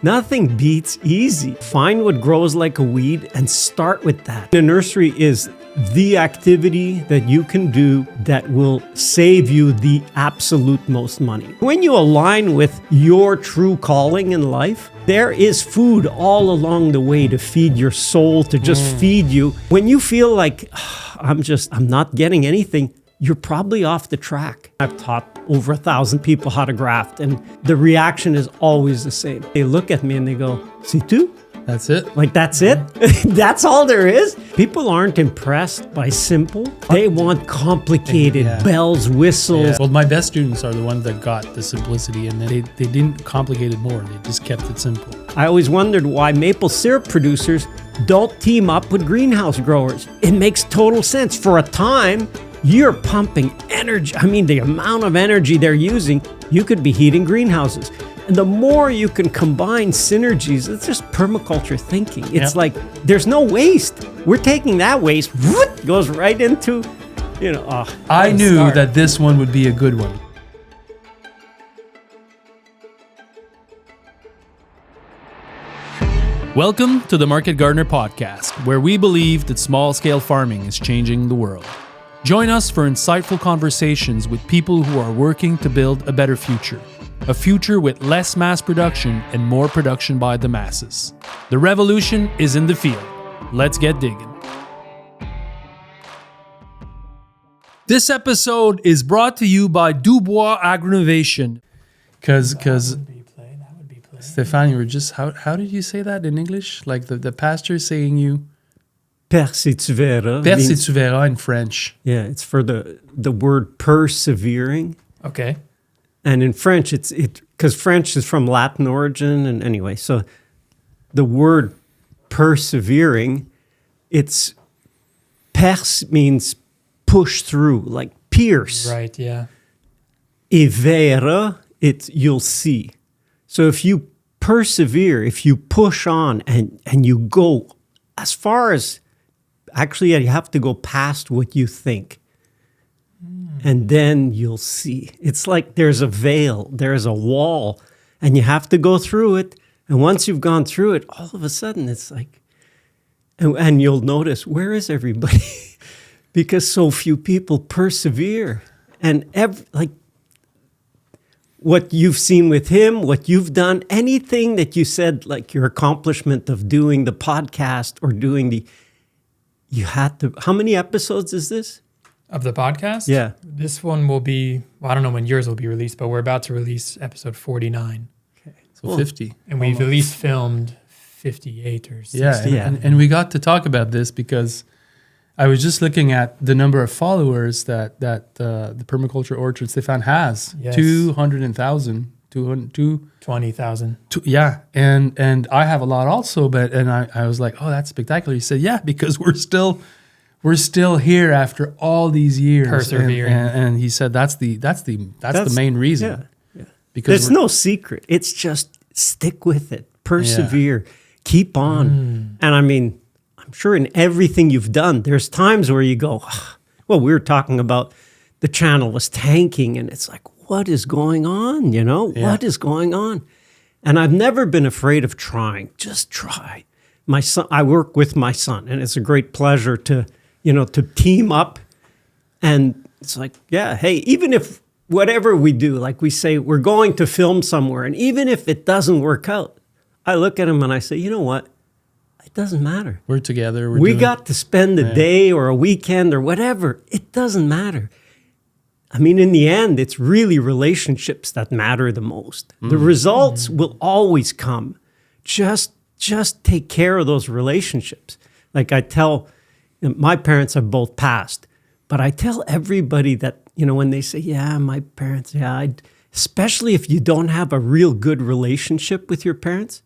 Nothing beats easy. Find what grows like a weed and start with that. The nursery is the activity that you can do that will save you the absolute most money. When you align with your true calling in life, there is food all along the way to feed your soul, to just feed you. When you feel like, I'm not getting anything, you're probably off the track. I've taught over 1,000 people how to graft, and the reaction is always the same. They look at me and they go, "C'est tout?" That's it? Like, that's it? That's all there is? People aren't impressed by simple. They want complicated bells, whistles. Yeah. Well, my best students are the ones that got the simplicity, and they didn't complicate it more. They just kept it simple. I always wondered why maple syrup producers don't team up with greenhouse growers. It makes total sense. For a time, you're pumping energy. I mean, the amount of energy they're using, you could be heating greenhouses. And the more you can combine synergies, it's just permaculture thinking. It's like, there's no waste. We're taking that waste, goes right into, I knew that this one would be a good one. Welcome to the Market Gardener Podcast, where we believe that small-scale farming is changing the world. Join us for insightful conversations with people who are working to build a better future. A future with less mass production and more production by the masses. The revolution is in the field. Let's get digging. This episode is brought to you by Dubois Agronovation. Because Stefan, you were just, how did you say that in English? Like the pastor saying you... Perseverera. Perseverera in French. Yeah, it's for the word persevering. Okay. And in French, it's because French is from Latin origin. And anyway, so the word persevering, it's pers means push through, like pierce. Right, yeah. Evera, it's you'll see. So if you persevere, if you push on and you go as far as, actually you have to go past what you think. And then you'll see. It's like there's a veil, there's a wall, and you have to go through it. And once you've gone through it, all of a sudden it's like, and you'll notice, where is everybody? Because so few people persevere. And what you've seen with him, what you've done, anything that you said, like your accomplishment of doing the podcast or doing you had to, how many episodes is this? Of the podcast? Yeah. This one will be, I don't know when yours will be released, but we're about to release episode 49. Okay. So 50. And we've at least filmed 58 or 60. Yeah. And we got to talk about this because I was just looking at the number of followers that the Permaculture Orchard Stefan has. Yes. 200,000. 20,000. Yeah. And I have a lot also, but I was like, oh, that's spectacular. He said, yeah, because we're still here after all these years. Persevering. And he said that's the main reason. Yeah. Because there's no secret. It's just stick with it. Persevere. Keep on. And I mean, I'm sure in everything you've done, there's times where you go, well, we were talking about the channel was tanking and it's like, what is going on? What is going on? And I've never been afraid of trying. Just try. My son, I work with my son, and it's a great pleasure to team up. And it's like, yeah, hey, even if whatever we do, like we say, we're going to film somewhere, and even if it doesn't work out, I look at him and I say, you know what? It doesn't matter. We're together. We got to spend a day or a weekend or whatever. It doesn't matter. I mean, in the end, it's really relationships that matter the most. The results will always come. Just take care of those relationships. Like I tell, my parents have both passed, but I tell everybody that, when they say, yeah, my parents, especially if you don't have a real good relationship with your parents,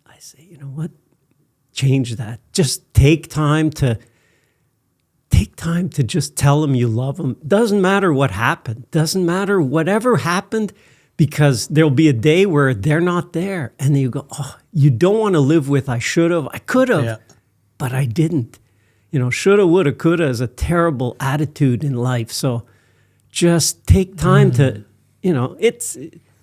I say, you know what? Change that. Just take time to just tell them you love them. Doesn't matter what happened. Doesn't matter whatever happened, because there'll be a day where they're not there. And then you go, oh, you don't want to live with, I should have, I could have, but I didn't. Shoulda, woulda, coulda is a terrible attitude in life. So just take time to,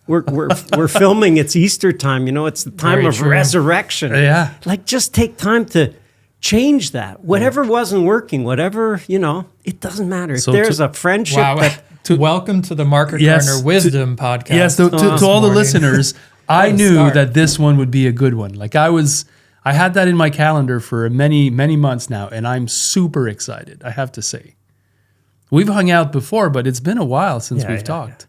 we're filming. It's Easter time. You know, it's the time Very of true. resurrection. Yeah. Like, just take time to change that. Whatever wasn't working, whatever, you know, it doesn't matter. If So there's a friendship Wow. that Welcome to the Market Yes, Gardener Wisdom Podcast. Yes, to all the morning. listeners, I What a knew start. that this one would be a good one. Like I had that in my calendar for many, many months now, and I'm super excited, I have to say. We've hung out before, but it's been a while since we've talked.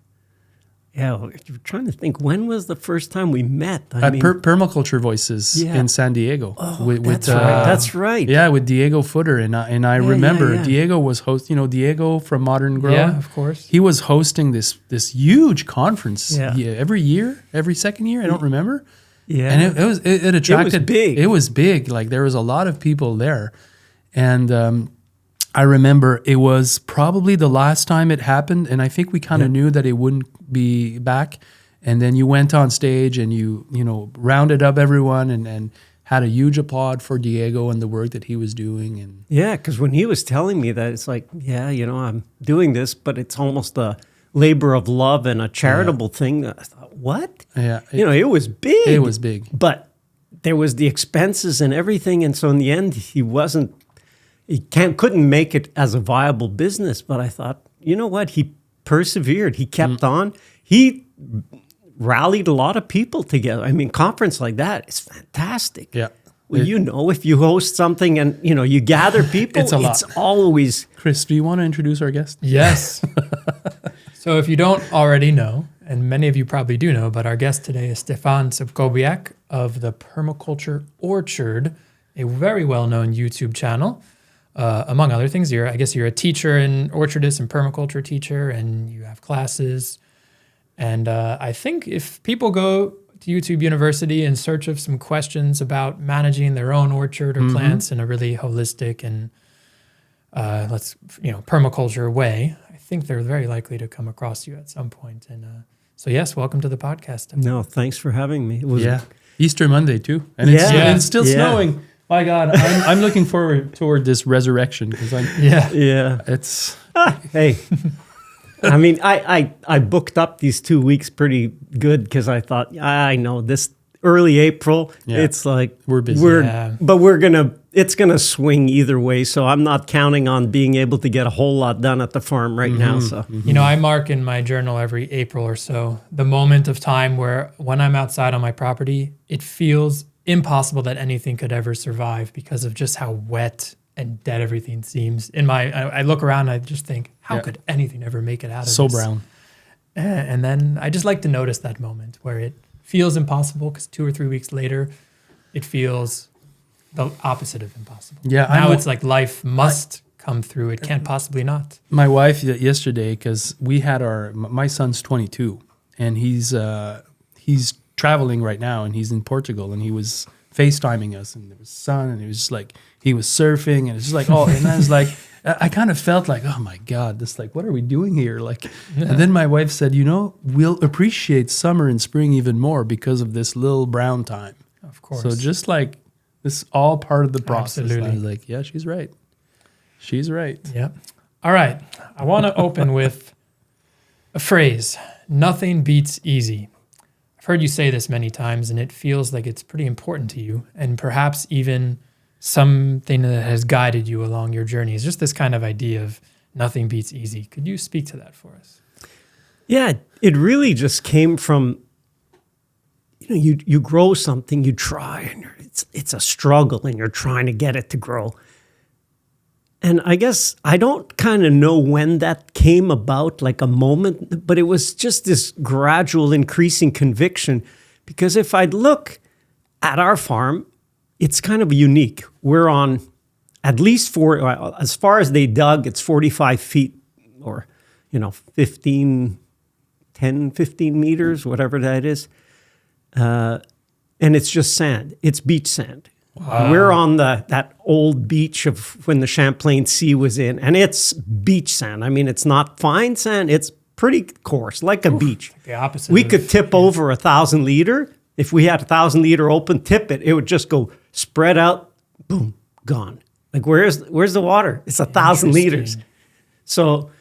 Yeah, you're trying to think, when was the first time we met? At Permaculture Voices Yeah. in San Diego. That's right. Yeah, with Diego Footer. And I remember yeah. Diego was Diego from Modern Grow. Yeah, of course. He was hosting this huge conference Yeah. every second year. I don't remember. Yeah. And it attracted. big. It was big. Like there was a lot of people there. And I remember it was probably the last time it happened. And I think we kind of knew that it wouldn't be back. And then you went on stage and you rounded up everyone and had a huge applaud for Diego and the work that he was doing. And Yeah, because when he was telling me that, it's like, yeah, you know, I'm doing this, but it's almost a labor of love and a charitable thing. I thought, what? yeah, It was big. it was big. But there was the expenses and everything. And so in the end, he couldn't make it as a viable business. But I thought, you know what? He persevered. He kept on. He rallied a lot of people together. I mean, conference like that is fantastic. Yeah. Well, if you host something and, you gather people, It's a lot. it's always... Chris, do you want to introduce our guest? Yes. So if you don't already know, and many of you probably do know, but our guest today is Stefan Sobkowiak of the Permaculture Orchard, a very well-known YouTube channel. Among other things, you're a teacher and orchardist and permaculture teacher, and you have classes. And I think if people go to YouTube University in search of some questions about managing their own orchard or plants in a really holistic and permaculture way, I think they're very likely to come across you at some point. And so, yes, welcome to the podcast. No, thanks for having me. It was Easter Monday too, and it's still snowing. My God, I'm looking forward toward this resurrection because it's Hey, I mean, I booked up these 2 weeks pretty good because I thought, I know this early April, it's like we're busy. But it's gonna swing either way. So I'm not counting on being able to get a whole lot done at the farm right now. So I mark in my journal every April or so the moment of time where when I'm outside on my property, it feels impossible that anything could ever survive because of just how wet and dead everything seems. I look around and I just think, how could anything ever make it out of this? so brown. And then I just like to notice that moment where it feels impossible because 2 or 3 weeks later, it feels the opposite of impossible. Yeah, now it's like life must come through. It can't possibly not. My wife yesterday, because we had my son's 22 and he's traveling right now and he's in Portugal and he was FaceTiming us and there was sun and it was just like he was surfing and it's just like and I was like I kind of felt like, oh my God, this like what are we doing here? Like and then my wife said, we'll appreciate summer and spring even more because of this little brown time. Of course. So just like this all part of the process. Absolutely. And I was like, yeah, she's right. She's right. Yep. All right. I want to open with a phrase, nothing beats easy. I've heard you say this many times and it feels like it's pretty important to you and perhaps even something that has guided you along your journey. Is just this kind of idea of nothing beats easy. Could you speak to that for us? yeah, it really just came from, you grow something, you try, and it's a struggle, and you're trying to get it to grow. And I guess I don't kind of know when that came about, like a moment, but it was just this gradual increasing conviction. Because if I'd look at our farm, it's kind of unique. We're on at least as far as they dug, it's 45 feet or, 15 meters, whatever that is. And it's just sand. It's beach sand. Wow. We're on that old beach of when the Champlain Sea was in, and it's beach sand. I mean, it's not fine sand. It's pretty coarse, like a beach. The opposite. We could tip over 1,000 liter. If we had 1,000 liter open, tip it would just go spread out, boom, gone. Like where's the water? It's 1,000 liters. So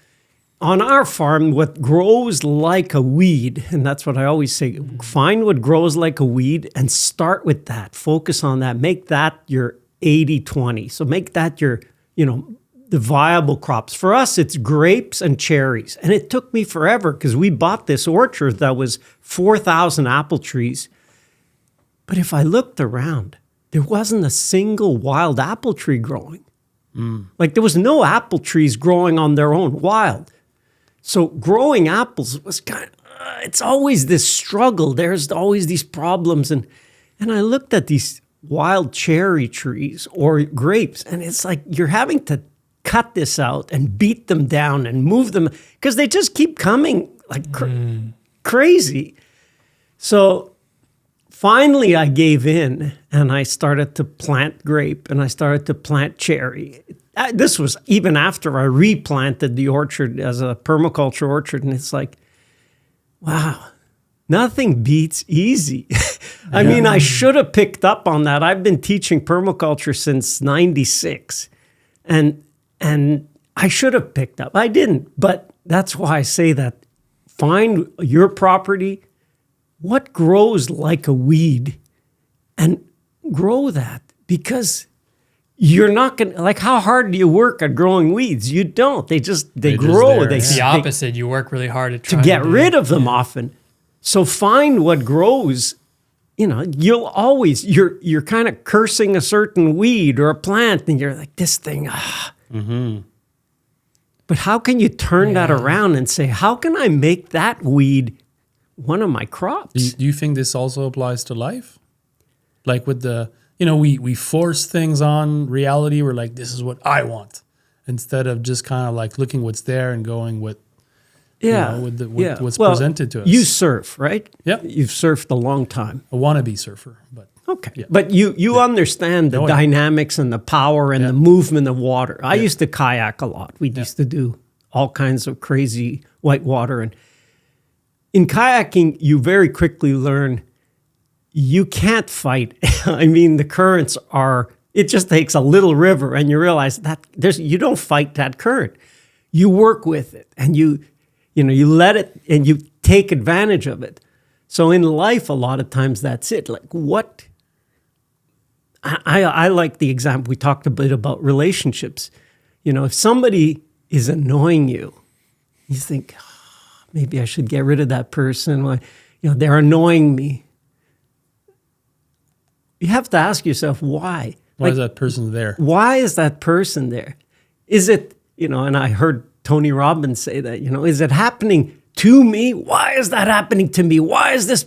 on our farm, what grows like a weed, and that's what I always say, find what grows like a weed and start with that. Focus on that. Make that your 80-20. So make that your, the viable crops. For us, it's grapes and cherries. And it took me forever because we bought this orchard that was 4,000 apple trees. But if I looked around, there wasn't a single wild apple tree growing. Like there was no apple trees growing on their own wild. So growing apples was it's always this struggle. There's always these problems. And I looked at these wild cherry trees or grapes, and it's like you're having to cut this out and beat them down and move them because they just keep coming like crazy. So finally I gave in and I started to plant grape and I started to plant cherry. This was even after I replanted the orchard as a permaculture orchard. And it's like, wow, nothing beats easy. I mean, I should have picked up on that. I've been teaching permaculture since 96. And I should have picked up. I didn't. But that's why I say that find your property, what grows like a weed, and grow that. Because you're not going to, like, how hard do you work at growing weeds? You don't. They grow. Just there, It's the opposite. You work really hard at to trying get rid of them often. So find what grows. You'll always, you're kind of cursing a certain weed or a plant and you're like, this thing, But how can you turn that around and say, how can I make that weed one of my crops? Do you think this also applies to life? Like with the, we force things on reality. We're like, this is what I want. Instead of just kind of like looking what's there and going with, what's presented to us. You surf, right? Yep. You've surfed a long time. A wannabe surfer, but. Okay. Yeah. But you understand the dynamics and the power and the movement of water. I used to kayak a lot. We used to do all kinds of crazy white water. And in kayaking, you very quickly learn you can't fight. I mean, the currents it just takes a little river and you realize that you don't fight that current. You work with it and you let it and you take advantage of it. So in life, a lot of times that's it. Like what? I like the example. We talked a bit about relationships. If somebody is annoying you, you think, maybe I should get rid of that person. Well, they're annoying me. You have to ask yourself, why? Why is that person there? Why is that person there? Is it, and I heard Tony Robbins say that, is it happening to me? Why is that happening to me? Why is this,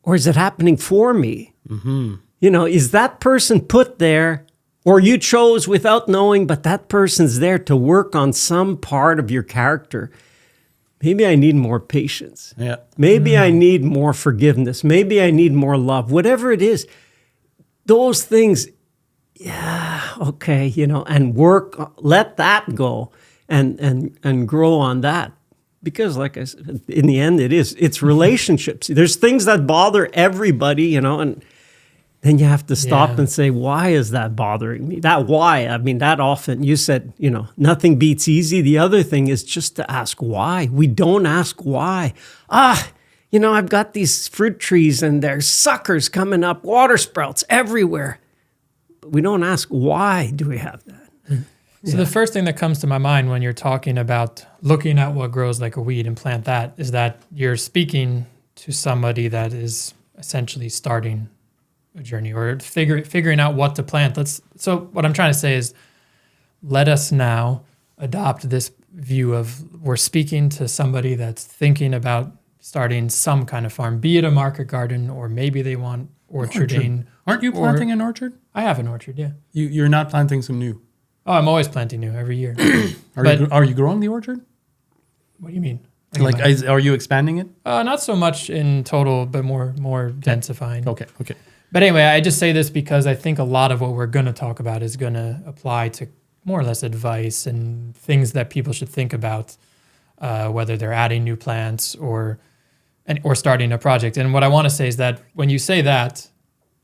or is it happening for me? Mm-hmm. Is that person put there or you chose without knowing, but that person's there to work on some part of your character? Maybe I need more patience. Yeah. Maybe I need more forgiveness. Maybe I need more love. Whatever it is, those things, and work, let that go and grow on that. Because like I said, in the end, it's relationships. There's things that bother everybody, and then you have to stop and say, why is that bothering me? That why, that often, you said, nothing beats easy. The other thing is just to ask why. We don't ask why. I've got these fruit trees and there's suckers coming up, water sprouts everywhere. But we don't ask why do we have that? So the first thing that comes to my mind when you're talking about looking at what grows like a weed and plant that is that you're speaking to somebody that is essentially starting a journey or figuring out what to plant. So what I'm trying to say is let us now adopt this view of we're speaking to somebody that's thinking about starting some kind of farm, be it a market garden or maybe they want orcharding. Aren't you planting an orchard? I have an orchard, yeah. You're not planting some new? Oh, I'm always planting new every year. Are you growing the orchard? What do you mean? Are you expanding it? Not so much in total, but more densifying. Okay. But anyway, I just say this because I think a lot of what we're going to talk about is going to apply to more or less advice and things that people should think about, whether they're adding new plants or starting a project. And what I want to say is that when you say that,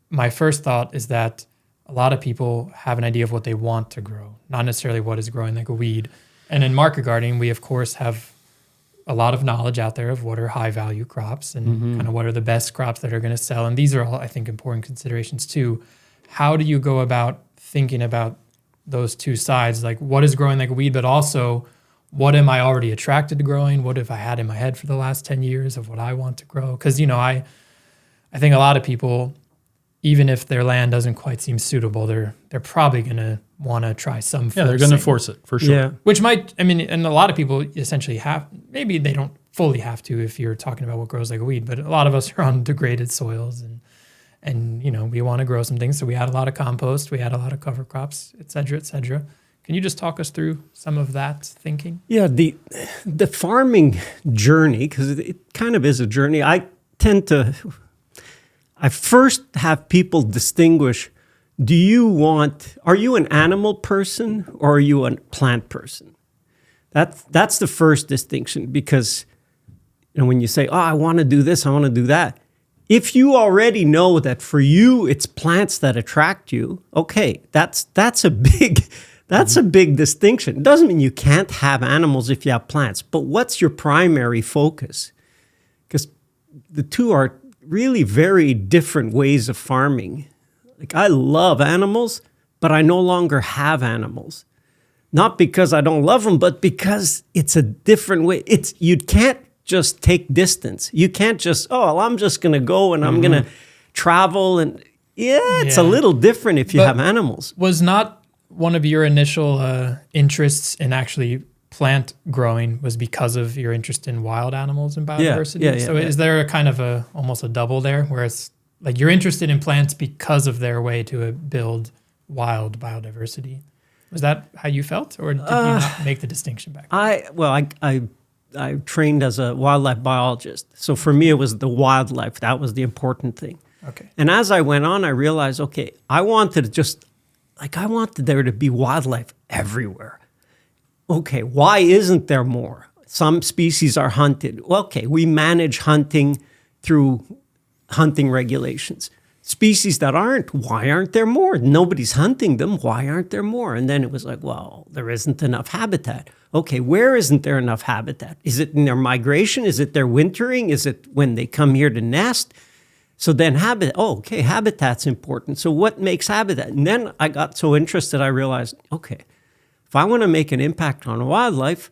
my first thought is that a lot of people have an idea of what they want to grow, not necessarily what is growing like a weed. And in market gardening, we of course have a lot of knowledge out there of what are high value crops and kind of what are the best crops that are going to sell. And these are all, I think, important considerations too. How do you go about thinking about those two sides? Like, what is growing like a weed, but also what am I already attracted to growing? What have I had in my head for the last 10 years of what I want to grow? Because, I think a lot of people, even if their land doesn't quite seem suitable, they're probably going to want to try some. Yeah, they're going to force it for sure. Yeah. Which might, and a lot of people essentially have, maybe they don't fully have to if you're talking about what grows like a weed, but a lot of us are on degraded soils and we want to grow some things. So we add a lot of compost, we add a lot of cover crops, et cetera, et cetera. Can you just talk us through some of that thinking? Yeah, the farming journey, because it kind of is a journey. I first have people distinguish, are you an animal person or are you a plant person? That's the first distinction, because when you say, I want to do this, I want to do that. If you already know that for you, it's plants that attract you, okay, that's a big distinction. It doesn't mean you can't have animals if you have plants, but what's your primary focus? Because the two are really very different ways of farming. Like, I love animals, but I no longer have animals. Not because I don't love them, but because it's a different way. You can't just take distance. You can't just, I'm just going to go and I'm going to travel. And it's a little different if you have animals. Was not one of your initial interests in actually plant growing was because of your interest in wild animals and biodiversity? So is there a kind of almost a double there, where it's like you're interested in plants because of their way to build wild biodiversity? Was that how you felt, or did you not make the distinction back then? I trained as a wildlife biologist. So for me, it was the wildlife. That was the important thing. Okay. And as I went on, I realized, okay, I wanted there to be wildlife everywhere. Okay, why isn't there more? Some species are hunted. Well, okay, we manage hunting through hunting regulations. Species that aren't, why aren't there more? Nobody's hunting them. Why aren't there more? And then it was like, well, there isn't enough habitat. Okay, where isn't there enough habitat? Is it in their migration? Is it their wintering? Is it when they come here to nest? So then habitat's important. So what makes habitat? And then I got so interested, I realized, okay, if I want to make an impact on wildlife,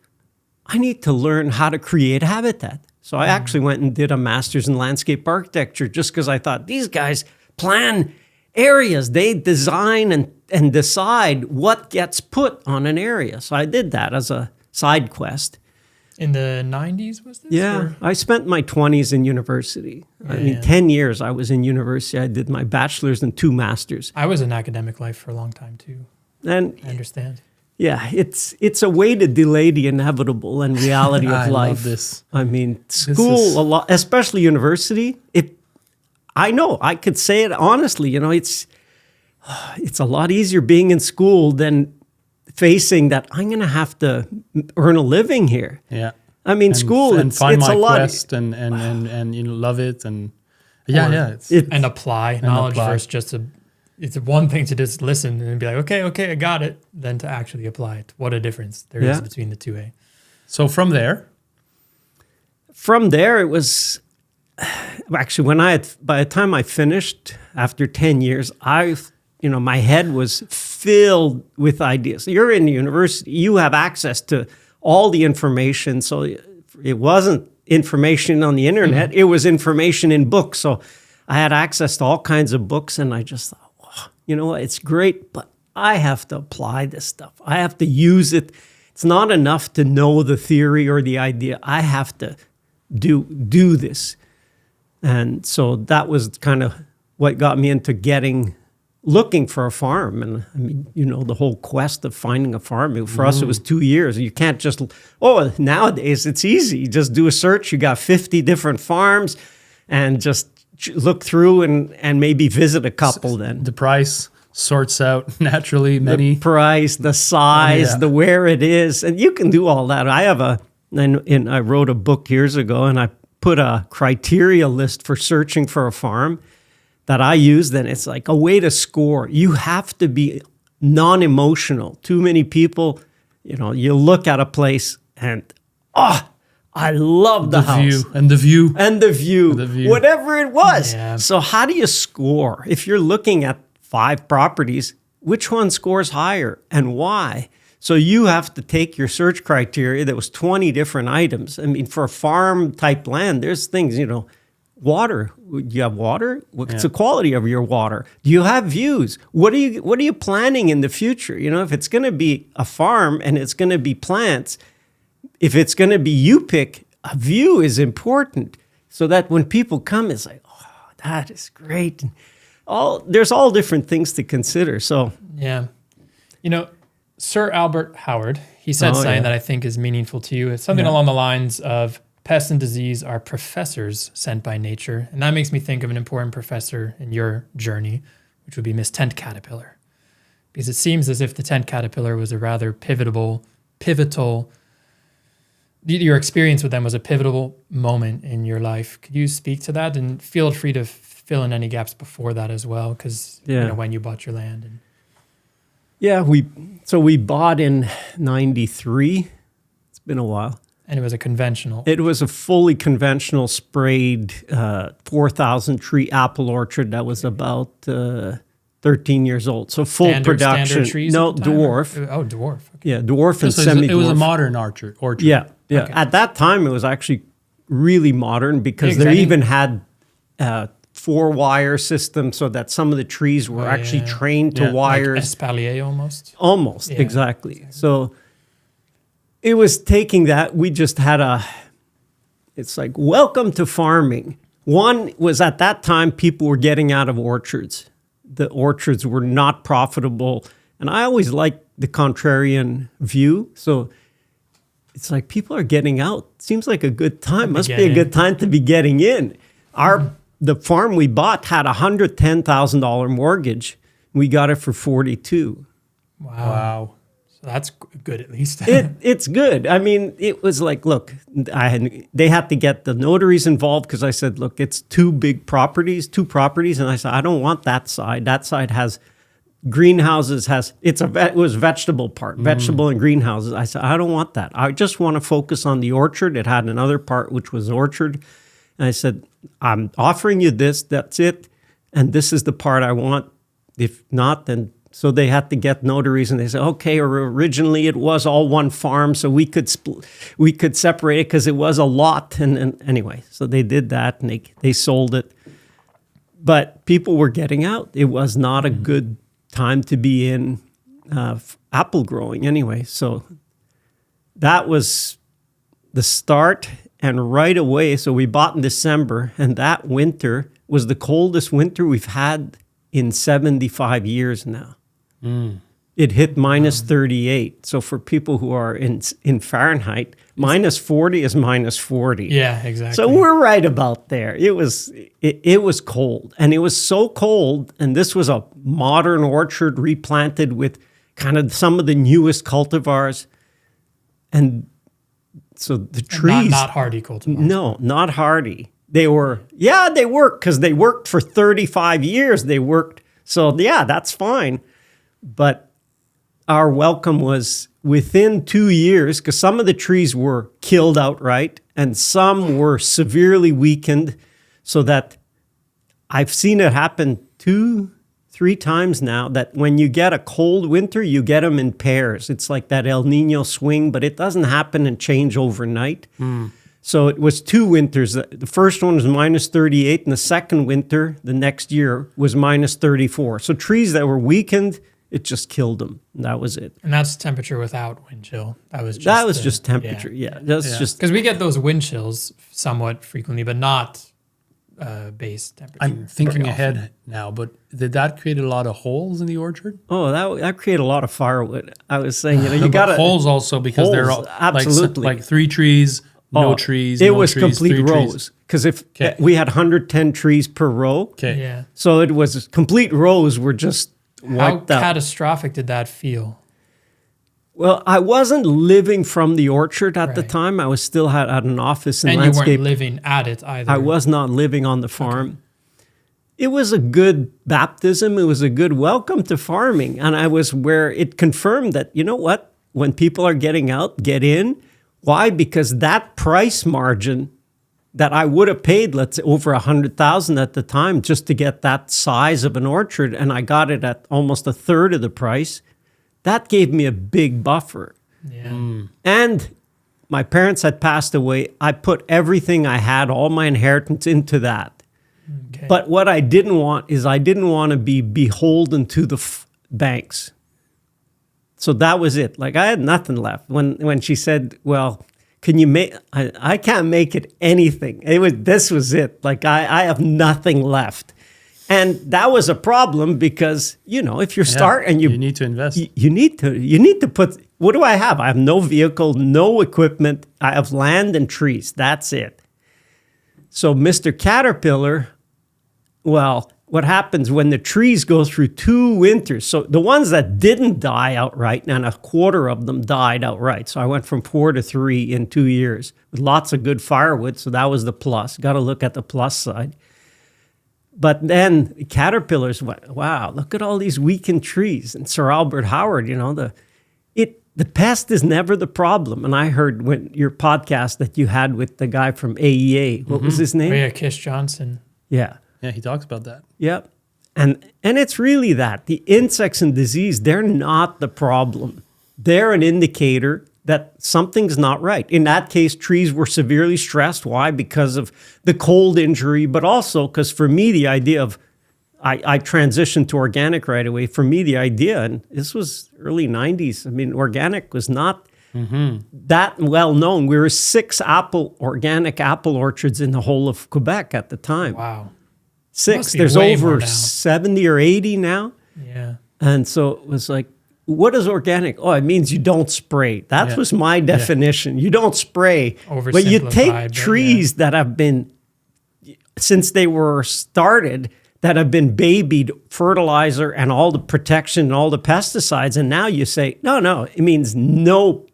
I need to learn how to create habitat. So I actually went and did a master's in landscape architecture just because I thought these guys plan areas. They design and decide what gets put on an area. So I did that as a side quest. In the 90s, was this? Yeah, or? I spent my 20s in university. Yeah, 10 years I was in university. I did my bachelor's and 2 masters. I was in academic life for a long time too. And I understand. Yeah, it's a way to delay the inevitable and reality of life. I love this. I mean, school, a lot, especially university. I know, I could say it honestly. It's a lot easier being in school than facing that I'm going to have to earn a living here. Yeah. I mean, school, and it's find a my lot. quest and love it and and apply knowledge versus just it's one thing to just listen and be like, okay, I got it, than to actually apply it. What a difference there is between the two. So from there, it was actually by the time I finished after 10 years, my head was filled with ideas. You're in the university, you have access to all the information. So it wasn't information on the internet, it was information in books. So I had access to all kinds of books, and I just thought, you know what, it's great, but I have to apply this stuff. I have to use it. It's not enough to know the theory or the idea. I have to do this. And so that was kind of what got me into looking for a farm. And I mean, the whole quest of finding a farm. For us, it was 2 years. You can't just, nowadays it's easy. You just do a search. You got 50 different farms and just look through and maybe visit a couple then. The price sorts out naturally many. The price, the size, the where it is. And you can do all that. I wrote a book years ago, and I put a criteria list for searching for a farm that I use. Then it's like a way to score. You have to be non-emotional. Too many people, You know, you look at a place and, I love the house. View and the view. And the view. Whatever it was. Yeah. So how do you score? If you're looking at 5 properties, which one scores higher and why? So you have to take your search criteria. There was 20 different items. I mean, for farm type land, there's things, you know, water. Do you have water? What's the quality of your water? Do you have views? What are you planning in the future? You know, if it's going to be a farm and it's going to be plants, if it's going to be you pick, a view is important so that when people come, it's like, oh, that is great. And there's all different things to consider. So yeah, you know, Sir Albert Howard, he said something that I think is meaningful to you. It's something along the lines of pests and disease are professors sent by nature. And that makes me think of an important professor in your journey, which would be Miss Tent Caterpillar. Because it seems as if the tent caterpillar was a rather pivotal, your experience with them was a pivotal moment in your life. Could you speak to that? And feel free to fill in any gaps before that as well, because you know, when you bought your land. And we bought in 93. It's been a while. And it was a conventional. It was a fully conventional sprayed 4,000 tree apple orchard that was about 13 years old. So full production. Standard trees no, at the time, dwarf. Oh, dwarf. Okay. Yeah, dwarf and So semi-dwarf. it was a modern orchard. Yeah. Okay. At that time, it was actually really modern because they even had 4-wire system so that some of the trees were actually trained to wires. Like espalier almost. Almost, exactly. So it was taking that. We just had it's like, welcome to farming. One was at that time, people were getting out of orchards. The orchards were not profitable. And I always liked the contrarian view. So it's like people are getting out. Seems like a good time. Must be a good time to be getting in. The farm we bought had a $110,000 mortgage. We got it for $42,000. Wow. So that's good at least. It's good. I mean, it was like, look, they had to get the notaries involved because I said, look, it's two properties. And I said, I don't want that side. That side has greenhouses, it was vegetable part, vegetable and greenhouses. I said, I don't want that. I just want to focus on the orchard. It had another part, which was orchard. And I said, I'm offering you this, that's it. And this is the part I want. If not, then, so they had to get notaries and they said, okay, or originally it was all one farm. So we could separate it because it was a lot. And anyway, so they did that and they sold it. But people were getting out. It was not a good time to be in apple growing anyway. So that was the start. And right away, so we bought in December, and that winter was the coldest winter we've had in 75 years now. It hit minus 38. So for people who are in Fahrenheit, minus 40 is minus 40. Yeah, exactly. So we're right about there. It was cold, and it was so cold, and this was a modern orchard replanted with kind of some of the newest cultivars. And so the trees... Not hardy cultivars. No, not hardy. They worked because they worked for 35 years. They worked. So yeah, that's fine. But our welcome was within 2 years, because some of the trees were killed outright and some were severely weakened, so that I've seen it happen 2-3 times now, that when you get a cold winter, you get them in pairs. It's like that El Nino swing, but it doesn't happen and change overnight. So it was 2 winters. The first one was minus 38, and the second winter, the next year, was minus 34. So trees that were weakened, it just killed them. That was it. And that's temperature without wind chill. That was just temperature. Yeah, that's just because we get those wind chills somewhat frequently, but not base temperature. I'm thinking ahead now, but did that create a lot of holes in the orchard? Oh, that created a lot of firewood. I was saying, you got holes also because they're all absolutely like 3 trees. No trees. It was complete rows, because if we had 110 trees per row, so it was complete rows were just wiped out. How catastrophic did that feel? Well, I wasn't living from the orchard at the time. I was still at an office in landscape. And you weren't living at it either. I was not living on the farm. Okay. It was a good baptism. It was a good welcome to farming, and I was where it confirmed that, you know what? when people are getting out, get in. Why? Because that price margin that I would have paid, let's say over $100,000 at the time, just to get that size of an orchard, and I got it at almost a third of the price, that gave me a big buffer. Yeah. And my parents had passed away. I put everything I had, all my inheritance, into that. Okay. But what I didn't want is I didn't want to be beholden to the banks. So that was it. Like I had nothing left. When she said, well, can you make, I can't make it anything. This was it. Like I have nothing left. And that was a problem because, if you start and you need to invest. You need to put, what do I have? I have no vehicle, no equipment. I have land and trees. That's it. So Mr. Caterpillar, well, what happens when the trees go through 2 winters? So the ones that didn't die outright, and a quarter of them died outright. So I went from 4 to 3 in 2 years with lots of good firewood. So that was the plus. Got to look at the plus side. But then caterpillars went, wow, look at all these weakened trees. And Sir Albert Howard, the pest is never the problem. And I heard your podcast that you had with the guy from AEA. What was his name? Oh, yeah, Kish Johnson. Yeah. Yeah, he talks about that. Yep. And it's really that. The insects and disease, they're not the problem. They're an indicator that something's not right. In that case, trees were severely stressed. Why? Because of the cold injury, but also because for me, the idea of, I transitioned to organic right away. For me, the idea, and this was early 90s, organic was not that well known. We were 6 organic apple orchards in the whole of Quebec at the time. Wow. 6. There's over 70 or 80 now. Yeah. And so it was like, what is organic? Oh, it means you don't spray. That was my definition. You don't spray. But you take trees that have been, since they were started, that have been babied, fertilizer and all the protection and all the pesticides. And now you say, no, it means no.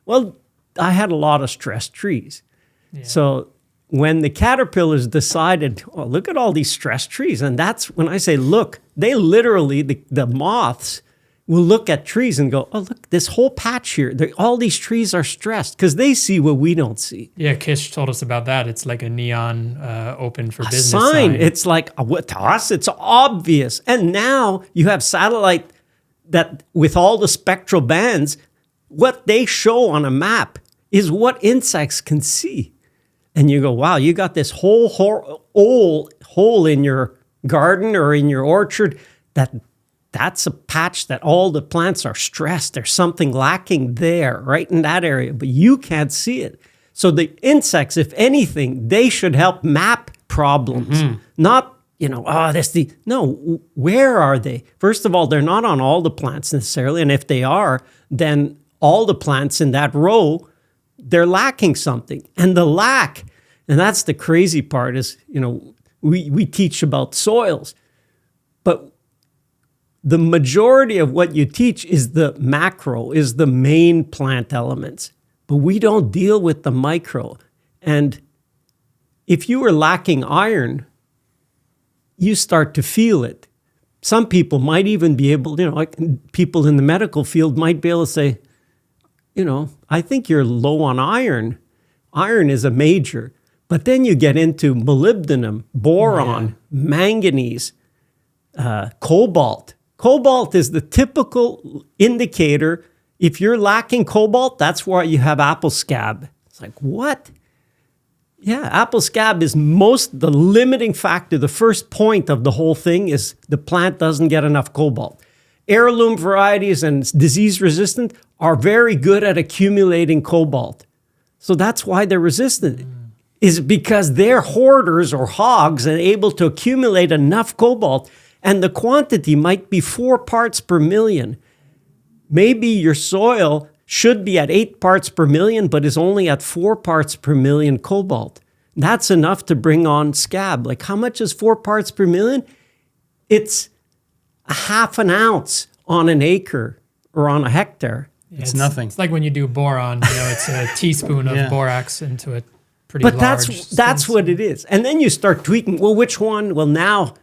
Well, I had a lot of stressed trees. Yeah. So when the caterpillars decided, oh, look at all these stressed trees. And that's when I say, look, they literally, the moths will look at trees and go, oh, look, this whole patch here, all these trees are stressed because they see what we don't see. Yeah, Kish told us about that. It's like a neon open for business sign. It's like, to us, it's obvious. And now you have satellite that with all the spectral bands, what they show on a map is what insects can see. And you go, wow, you got this whole hole in your garden or in your orchard that's a patch that all the plants are stressed. There's something lacking there, right in that area, but you can't see it. So the insects, if anything, they should help map problems, not, no, where are they? First of all, they're not on all the plants necessarily, and if they are, then all the plants in that row, they're lacking something. And the lack, and that's the crazy part is, we teach about soils, but the majority of what you teach is the macro, is the main plant elements, but we don't deal with the micro. And if you are lacking iron, you start to feel it. Some people might even be able, like people in the medical field might be able to say, I think you're low on iron. Iron is a major. But then you get into molybdenum, boron, manganese, cobalt. Cobalt is the typical indicator. If you're lacking cobalt, that's why you have apple scab. It's like, what? Yeah, apple scab is the limiting factor. The first point of the whole thing is the plant doesn't get enough cobalt. Heirloom varieties and disease resistant are very good at accumulating cobalt. So that's why they're resistant. Is because they're hoarders or hogs and able to accumulate enough cobalt. And the quantity might be 4 parts per million. Maybe your soil should be at 8 parts per million, but is only at 4 parts per million cobalt. That's enough to bring on scab. Like how much is 4 parts per million? It's a half an ounce on an acre or on a hectare. Yeah, it's nothing. It's like when you do boron, it's a teaspoon of borax into a pretty large. But that's what it is. And then you start tweaking. Well, which one? Well, now...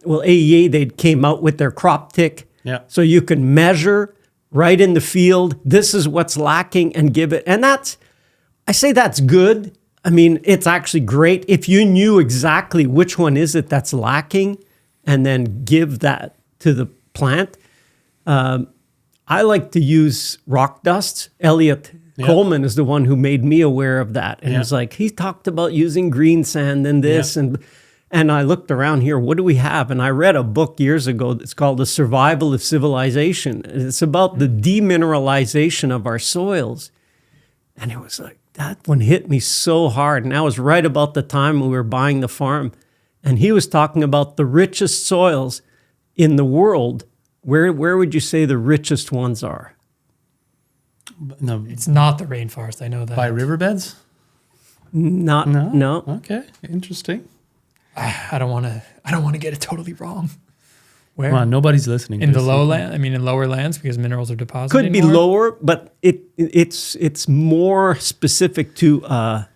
AEA, they came out with their crop tick. Yeah. So you can measure right in the field. This is what's lacking and give it. And I say that's good. I mean, it's actually great if you knew exactly which one is it that's lacking and then give that to the plant. I like to use rock dust. Elliot Coleman is the one who made me aware of that. And it was like, he talked about using green sand and this. And I looked around here, what do we have? And I read a book years ago that's called The Survival of Civilization. And it's about the demineralization of our soils. And it was like, that one hit me so hard. And that was right about the time we were buying the farm. And he was talking about the richest soils in the world. Where would you say the richest ones are? No, it's not the rainforest. I know that. By riverbeds? No. Okay, interesting. I don't want to get it totally wrong. Where? Come on, nobody's listening. In the lowland? I mean, in lower lands because minerals are deposited. Could be lower, but it's more specific to a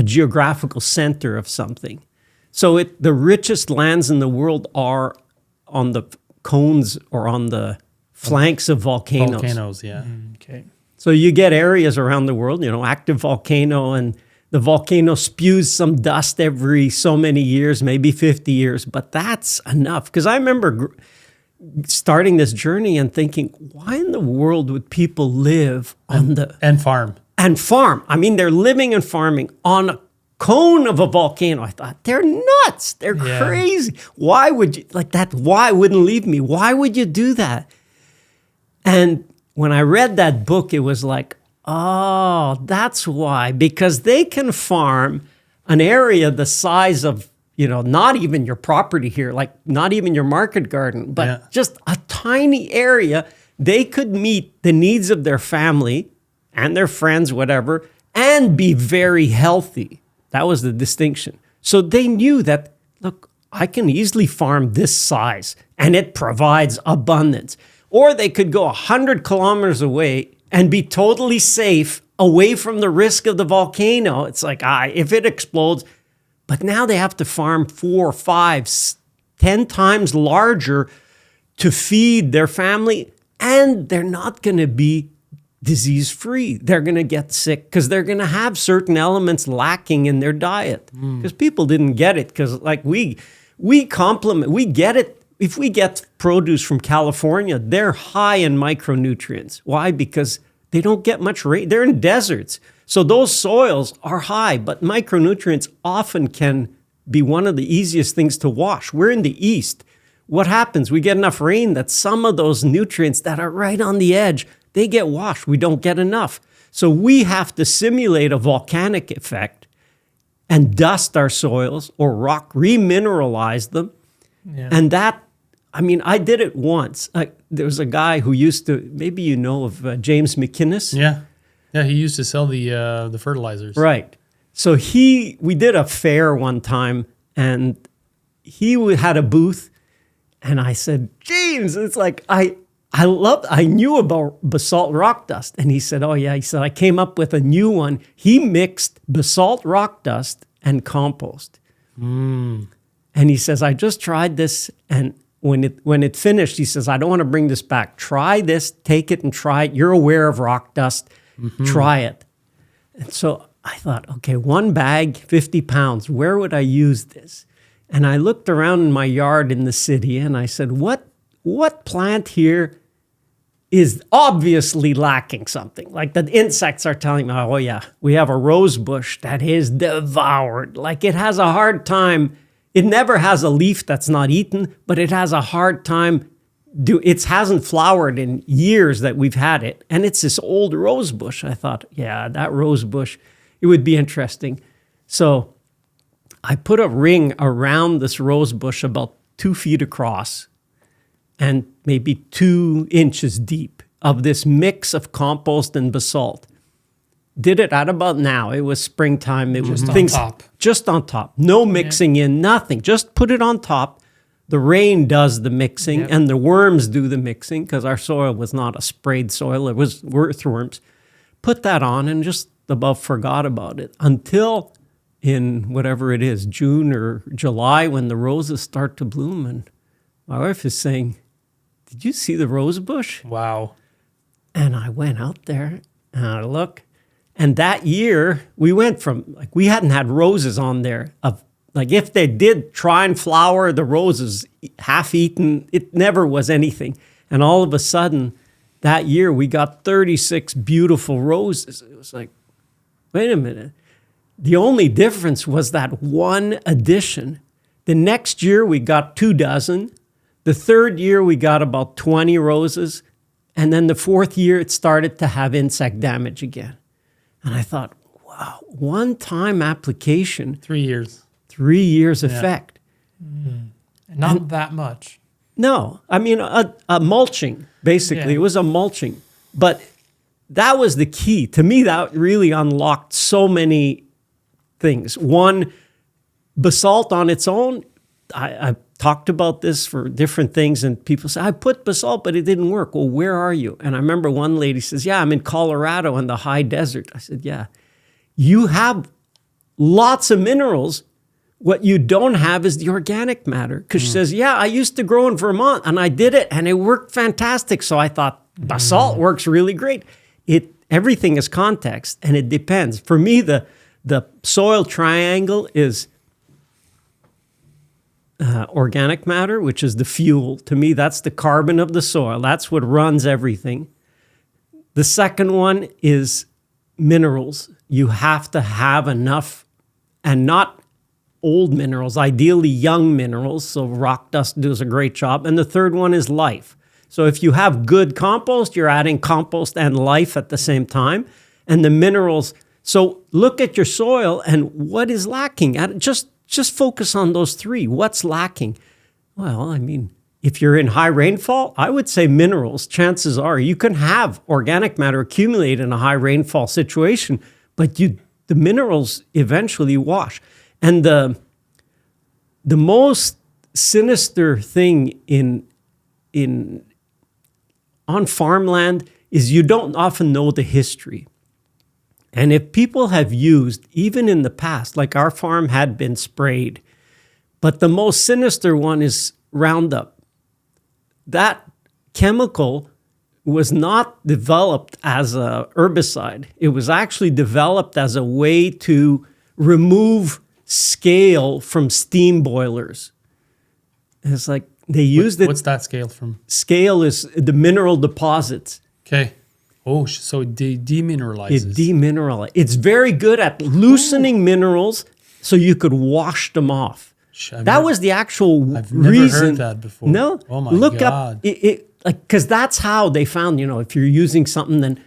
geographical center of something. So the richest lands in the world are on the cones or on the flanks of volcanoes. Volcanoes, yeah. Okay. So you get areas around the world, active volcano, and the volcano spews some dust every so many years, maybe 50 years, but that's enough. Because I remember starting this journey and thinking, why in the world would people live on and farm? And farm. I mean, they're living and farming on a cone of a volcano. I thought, they're nuts. They're crazy. Why would you, like that, why wouldn't leave me? Why would you do that? And when I read that book, it was like, oh, that's why. Because they can farm an area the size of, not even your property here, like not even your market garden, but just a tiny area. They could meet the needs of their family and their friends, whatever, and be very healthy. That was the distinction. So they knew that, look, I can easily farm this size and it provides abundance. Or they could go 100 kilometers away and be totally safe away from the risk of the volcano. It's like, if it explodes. But now they have to farm 4, 5, 10 times larger to feed their family. And they're not going to be disease-free. They're going to get sick because they're going to have certain elements lacking in their diet. Because people didn't get it. Because like we get it. If we get produce from California, they're high in micronutrients. Why? Because they don't get much rain. They're in deserts. So those soils are high, but micronutrients often can be one of the easiest things to wash. We're in the East. What happens? We get enough rain that some of those nutrients that are right on the edge, they get washed. We don't get enough. So we have to simulate a volcanic effect and dust our soils or rock, remineralize them. Yeah. And that, I did it once. There was a guy who used to, maybe you know of James McInnes. Yeah. Yeah, he used to sell the fertilizers. Right. So we did a fair one time, and he had a booth, and I said, James, it's like, I knew about basalt rock dust. And he said, oh yeah, he said, I came up with a new one. He mixed basalt rock dust and compost. And he says, I just tried this, and when it finished, he says, I don't want to bring this back. Try this, take it and try it. You're aware of rock dust. Try it. And so I thought, okay, 1 bag, 50 pounds. Where would I use this? And I looked around in my yard in the city and I said, what plant here is obviously lacking something? Like the insects are telling me, oh yeah, we have a rose bush that is devoured. Like it has a hard time. It never has a leaf that's not eaten, but it has a hard time. It hasn't flowered in years that we've had it. And it's this old rose bush. I thought, yeah, that rose bush, it would be interesting. So I put a ring around this rose bush about 2 feet across and maybe 2 inches deep of this mix of compost and basalt. Did it at about now. It was springtime. It was things just on top. No mixing in, nothing. Just put it on top. The rain does the mixing and the worms do the mixing because our soil was not a sprayed soil. It was earthworms. Put that on and just about forgot about it until in whatever it is, June or July when the roses start to bloom. And my wife is saying, did you see the rose bush? Wow. And I went out there and I look. And that year we went from like, we hadn't had roses on there of like, if they did try and flower the roses half eaten, it never was anything. And all of a sudden that year we got 36 beautiful roses. It was like, wait a minute. The only difference was that one addition. The next year we got 24. The third year we got about 20 roses. And then the fourth year it started to have insect damage again. And I thought, wow, one-time application. 3 years. 3 years effect. Not that much. No, I mean, a mulching, basically. Yeah. It was a mulching. But that was the key. To me, that really unlocked so many things. One, basalt on its own, I've talked about this for different things, and people say, I put basalt, but it didn't work. Well, where are you? And I remember one lady says, yeah, I'm in Colorado in the high desert. I said, yeah, you have lots of minerals. What you don't have is the organic matter. Because she says, yeah, I used to grow in Vermont, and I did it, and it worked fantastic. So I thought, basalt works really great. Everything is context, and it depends. For me, the soil triangle is organic matter, which is the fuel. To me, that's the carbon of the soil. That's what runs everything. The second one is minerals. You have to have enough, and not old minerals, ideally young minerals. So rock dust does a great job. And the third one is life. So if you have good compost, you're adding compost and life at the same time. And the minerals, so look at your soil and what is lacking. Just focus on those three. What's lacking? Well, I mean, if you're in high rainfall, I would say minerals. Chances are you can have organic matter accumulate in a high rainfall situation, but the minerals eventually wash. And the most sinister thing on farmland is you don't often know the history. And if people have used, even in the past, like our farm had been sprayed, but the most sinister one is Roundup. That chemical was not developed as a herbicide. It was actually developed as a way to remove scale from steam boilers. And it's like they used it. What's that scale from? Scale is the mineral deposits. Okay. Oh, so it demineralizes. It demineralizes. It's very good at loosening minerals so you could wash them off. That was the actual reason. I've never heard that before. No. Oh my Look God. up like because that's how they found, if you're using something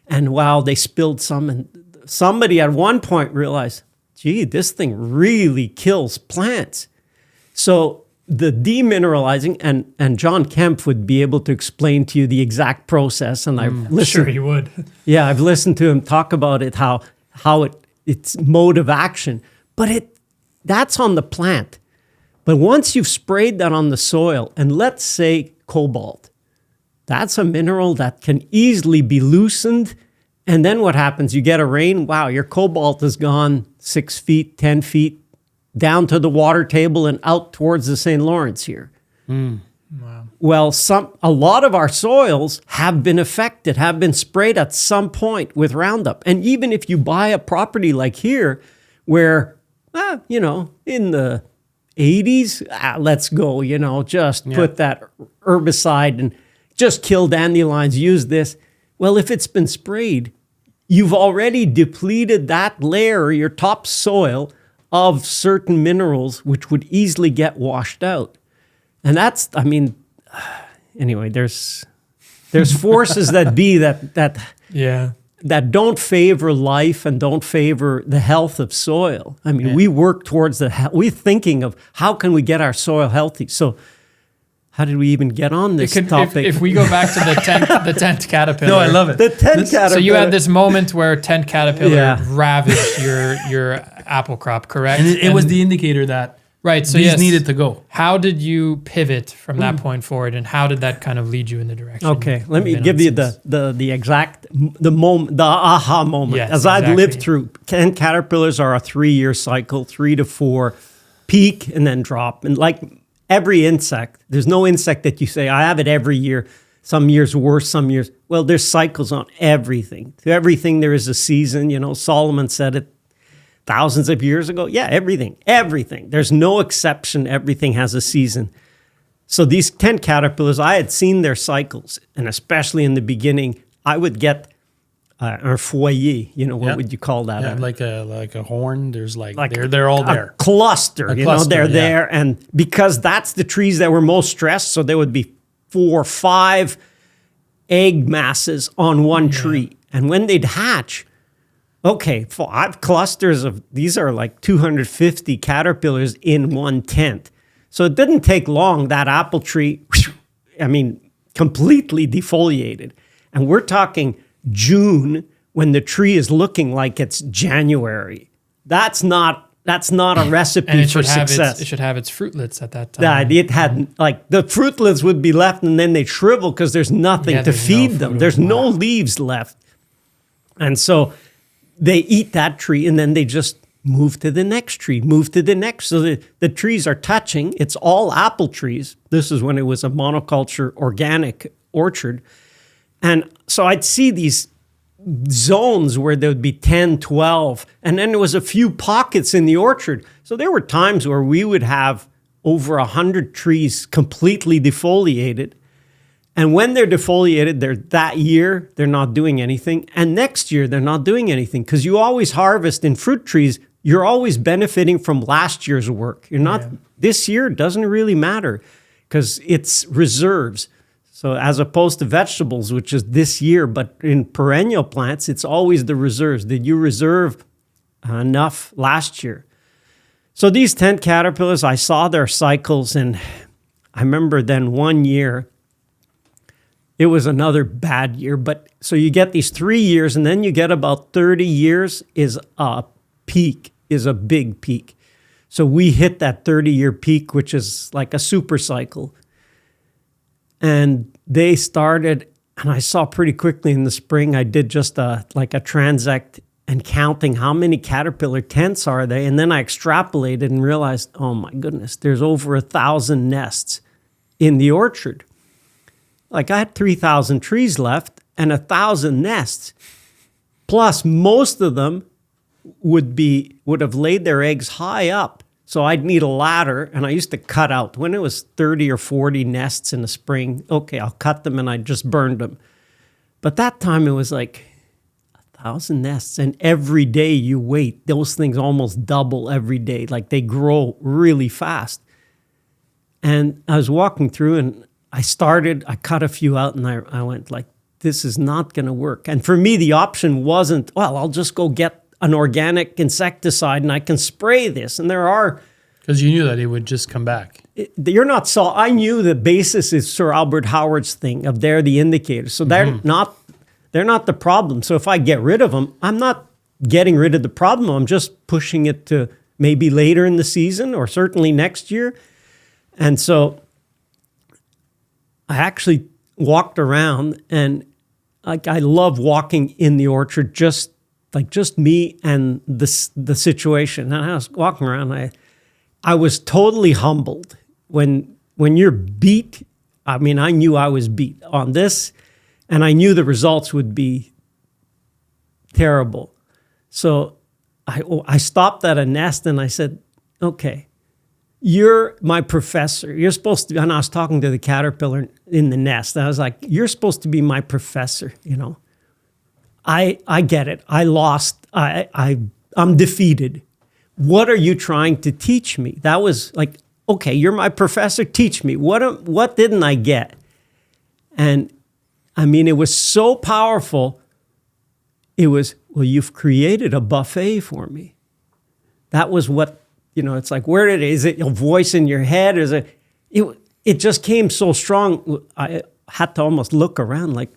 and wow, they spilled some, and somebody at one point realized, gee, this thing really kills plants. So the demineralizing, and John Kemp would be able to explain to you the exact process. And I've listened. Sure he would. Yeah, I've listened to him talk about it, how its mode of action. But that's on the plant. But once you've sprayed that on the soil, and let's say cobalt, that's a mineral that can easily be loosened. And then what happens? You get a rain, wow, your cobalt is gone 6 feet, 10 feet, down to the water table and out towards the St. Lawrence here. Wow. Well, a lot of our soils have been affected, have been sprayed at some point with Roundup. And even if you buy a property like here, where, in the 80s, let's go, put that herbicide and just kill dandelions, use this. Well, if it's been sprayed, you've already depleted that layer, your top soil, of certain minerals, which would easily get washed out. And that's, anyway, there's forces that don't favor life and don't favor the health of soil. We work towards we're thinking of how can we get our soil healthy. So how did we even get on this topic? If we go back to the tent caterpillar. No, I love it. The tent caterpillar. So you had this moment where tent caterpillar ravaged your apple crop, correct? And it was the indicator that so these needed to go. How did you pivot from that point forward, and how did that kind of lead you in the direction? Okay, let me give you the exact moment, the aha moment. Yes, As I've lived through, tent caterpillars are a 3-year cycle, 3 to 4, peak and then drop. And like every insect, there's no insect that you say, I have it every year. some years worse, some years. Well, there's cycles on everything. To everything, there is a season. You know, Solomon said it thousands of years ago. Yeah, everything. There's no exception. Everything has a season. So these tent caterpillars, I had seen their cycles. And especially in the beginning, I would get un foyer, you know, what would you call that? Yeah, like a horn. There's like they're all there. A cluster, they're there. And because that's the trees that were most stressed, so there would be 4 or 5 egg masses on one tree. And when they'd hatch, okay, 5 clusters of, these are like 250 caterpillars in one tent. So it didn't take long, that apple tree, completely defoliated. And we're talking June when the tree is looking like it's January. That's not a recipe for success. It should have its fruitlets at that time. It had, like, the fruitlets would be left and then they'd shrivel because there's nothing to feed them. There's no leaves left. And so they eat that tree and then they just move to the next tree, move to the next. So the trees are touching. It's all apple trees. This is when it was a monoculture organic orchard. And so I'd see these zones where there would be 10, 12, and then there was a few pockets in the orchard. So there were times where we would have over 100 trees completely defoliated. And when they're defoliated, that year, they're not doing anything. And next year, they're not doing anything because you always harvest in fruit trees. You're always benefiting from last year's work. You're not, this year doesn't really matter because it's reserves. So as opposed to vegetables, which is this year, but in perennial plants, it's always the reserves. Did you reserve enough last year? So these tent caterpillars, I saw their cycles, and I remember then one year, it was another bad year. But so you get these 3 years, and then you get about 30 years is a peak, is a big peak. So we hit that 30-year peak, which is like a super cycle. And they started, and I saw pretty quickly in the spring, I did just a transect and counting how many caterpillar tents are they. And then I extrapolated and realized, oh my goodness, there's over 1,000 nests in the orchard. Like I had 3,000 trees left and 1,000 nests. Plus most of them would have laid their eggs high up. So I'd need a ladder, and I used to cut out. When it was 30 or 40 nests in the spring, okay, I'll cut them, and I just burned them. But that time it was like 1,000 nests, and every day you wait. Those things almost double every day. Like they grow really fast. And I was walking through, and I cut a few out, and I went like, this is not going to work. And for me, the option wasn't, well, I'll just go get an organic insecticide and I can spray this. And there are... Because you knew that it would just come back. I knew the basis is Sir Albert Howard's thing of they're the indicators. So they're not the problem. So if I get rid of them, I'm not getting rid of the problem. I'm just pushing it to maybe later in the season or certainly next year. And so I actually walked around, and I love walking in the orchard, just me and the situation. And I was walking around, I was totally humbled when you're beat. I mean, I knew I was beat on this, and I knew the results would be terrible. So I stopped at a nest and I said, okay, you're my professor. You're supposed to, and I was talking to the caterpillar in the nest. And I was like, you're supposed to be my professor, you know. I get it. I lost. I'm defeated. What are you trying to teach me? That was like, okay, you're my professor. Teach me. What didn't I get? And I mean, it was so powerful. It was, well, you've created a buffet for me. That was what, you know, it's like, is it a voice in your head? It just came so strong. I had to almost look around like,